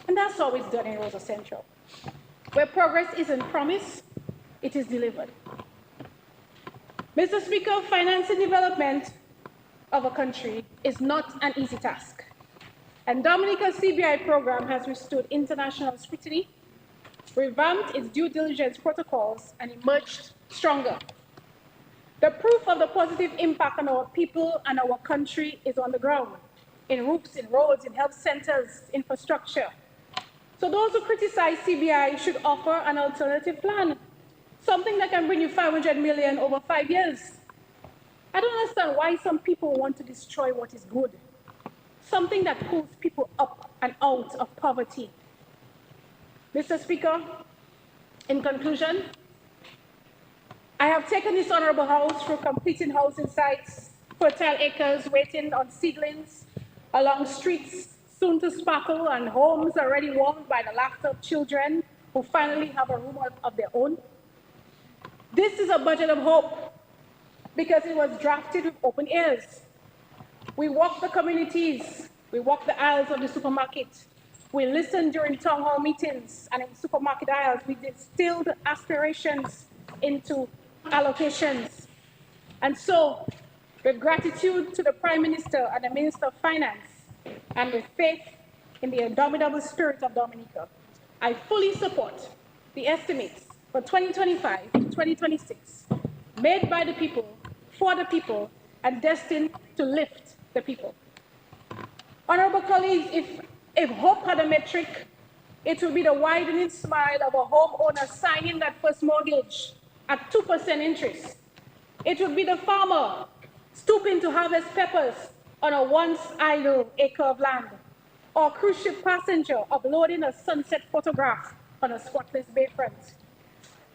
And that's always done in Rosa Central. Where progress isn't promised, it is delivered. Mr. Speaker, financing development of a country is not an easy task. And Dominica's CBI program has withstood international scrutiny, revamped its due diligence protocols, and emerged stronger. The proof of the positive impact on our people and our country is on the ground, in roofs, in roads, in health centers, infrastructure. So those who criticize CBI should offer an alternative plan, something that can bring you 500 million over 5 years. I don't understand why some people want to destroy what is good, something that pulls people up and out of poverty. Mr. Speaker, in conclusion, I have taken this honorable house through completing housing sites, fertile acres waiting on seedlings, along streets soon to sparkle, and homes already warmed by the laughter of children who finally have a room of their own. This is a budget of hope because it was drafted with open ears. We walked the communities, we walked the aisles of the supermarket, we listened during town hall meetings, and in supermarket aisles, we distilled aspirations into allocations. And so, with gratitude to the Prime Minister and the Minister of Finance, and with faith in the indomitable spirit of Dominica, I fully support the estimates for 2025 to 2026 made by the people, for the people, and destined to lift the people. Honorable colleagues, if hope had a metric, it would be the widening smile of a homeowner signing that first mortgage at 2% interest. It would be the farmer stooping to harvest peppers on a once idle acre of land, or a cruise ship passenger uploading a sunset photograph on a spotless bayfront.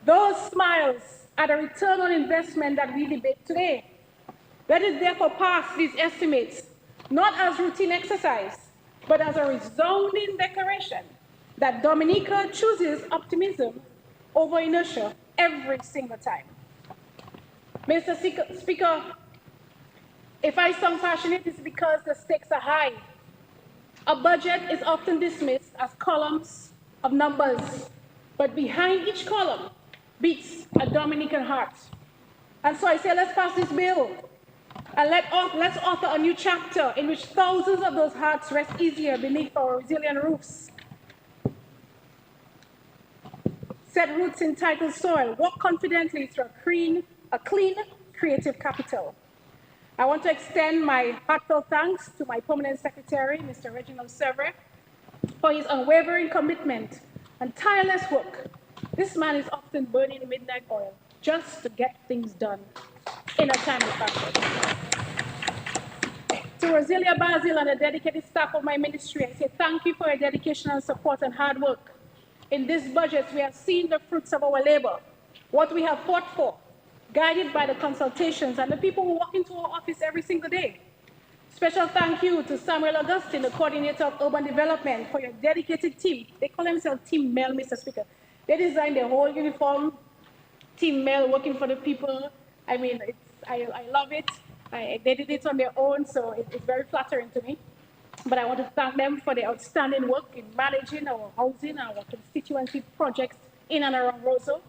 Those smiles are the return on investment that we debate today. Let us therefore pass these estimates not as routine exercise, but as a resounding declaration that Dominica chooses optimism over inertia every single time. Mr. Speaker, if I sound passionate, it's because the stakes are high. A budget is often dismissed as columns of numbers, but behind each column beats a Dominican heart. And so I say, let's pass this bill, and let's author a new chapter in which thousands of those hearts rest easier beneath our resilient roofs. Set roots in tidal soil, walk confidently through a clean, creative capital. I want to extend my heartfelt thanks to my permanent secretary, Mr. Reginald Sevre, for his unwavering commitment and tireless work. This man is often burning midnight oil just to get things done in a timely fashion. To Roselia Basil and the dedicated staff of my ministry, I say thank you for your dedication and support and hard work. In this budget, we have seen the fruits of our labor, what we have fought for, guided by the consultations and the people who walk into our office every single day. Special thank you to Samuel Augustine, the coordinator of urban development, for your dedicated team. They call themselves Team Mel, Mr. Speaker. They designed their whole uniform, Team Mel, working for the people. I mean, I love it. They did it on their own, so it's very flattering to me. But I want to thank them for their outstanding work in managing our housing, our constituency projects in and around Roseau.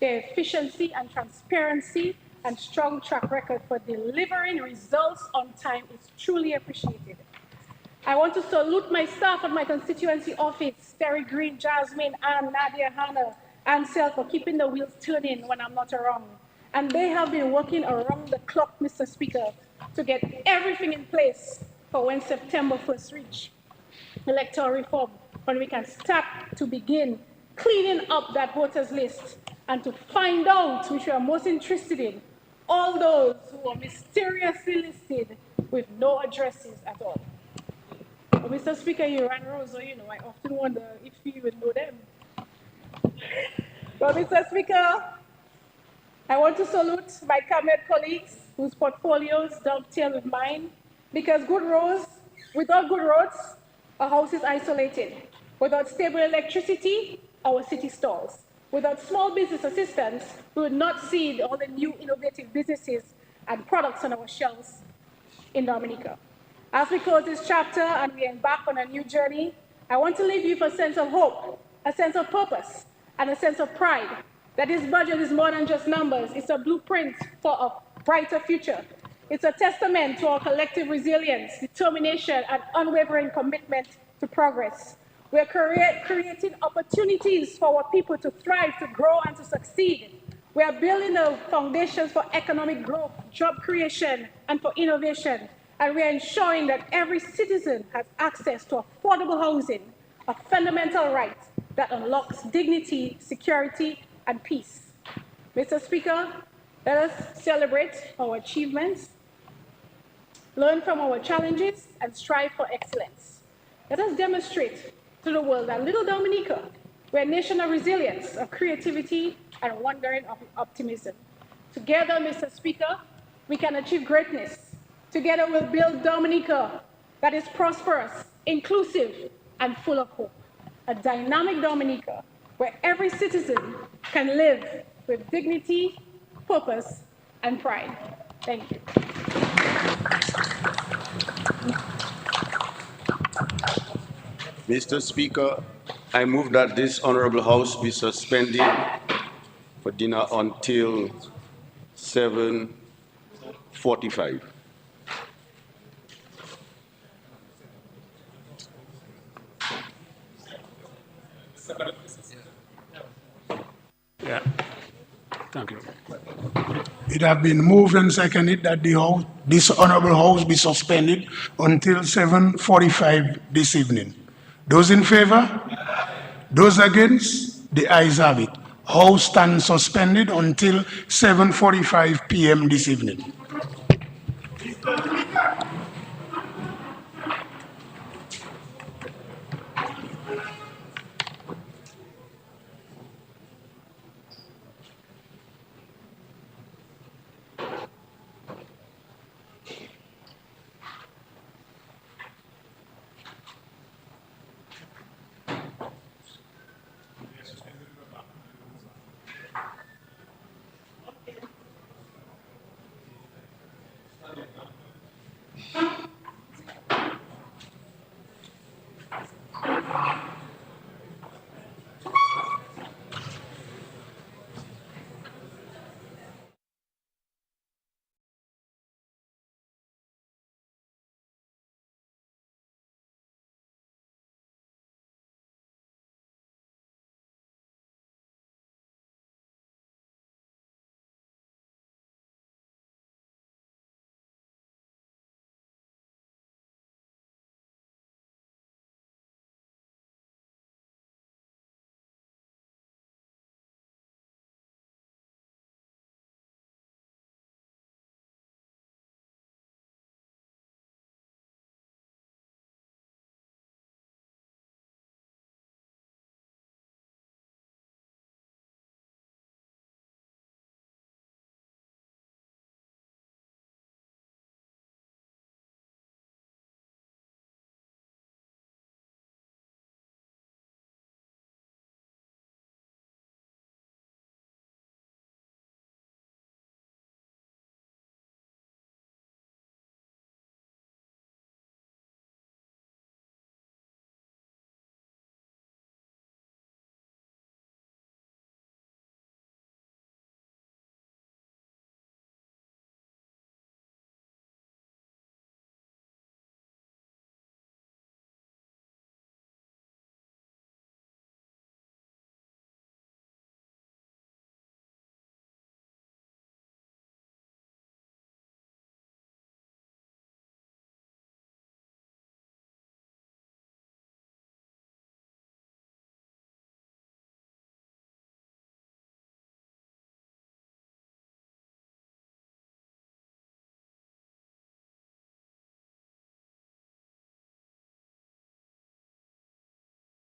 Their efficiency and transparency and strong track record for delivering results on time is truly appreciated. I want to salute my staff at my constituency office, Terry Green, Jasmine, Ann, Nadia, Hannah, and Sel, for keeping the wheels turning when I'm not around. And they have been working around the clock, Mr. Speaker, to get everything in place for when September 1st reach electoral reform, when we can start to begin cleaning up that voters list and to find out, which we are most interested in, all those who are mysteriously listed with no addresses at all. But Mr. Speaker, you ran Roseau, you know, I often wonder if you even know them. But Mr. Speaker, I want to salute my cabinet colleagues whose portfolios dovetail with mine Because without good roads, our house is isolated. Without stable electricity, our city stalls. Without small business assistance, we would not see all the new innovative businesses and products on our shelves in Dominica. As we close this chapter and we embark on a new journey, I want to leave you with a sense of hope, a sense of purpose, and a sense of pride that this budget is more than just numbers. It's a blueprint for a brighter future. It's a testament to our collective resilience, determination, and unwavering commitment to progress. We're creating opportunities for our people to thrive, to grow, and to succeed. We are building the foundations for economic growth, job creation, and for innovation. And we are ensuring that every citizen has access to affordable housing, a fundamental right that unlocks dignity, security, and peace. Mr. Speaker, let us celebrate our achievements, learn from our challenges, and strive for excellence. Let us demonstrate to the world that little Dominica, we're a nation of resilience, of creativity, and wondering of optimism. Together, Mr. Speaker, we can achieve greatness. Together, we'll build Dominica that is prosperous, inclusive, and full of hope. A dynamic Dominica where every citizen can live with dignity, purpose, and pride. Thank you. Mr. Speaker, I move that this honorable house be suspended for dinner until 7:45. Yeah. Thank you. It has been moved and seconded that this honorable house be suspended until 7:45 this evening. Those in favor? Those against? The ayes have it. House stands suspended until 7:45 p.m. this evening.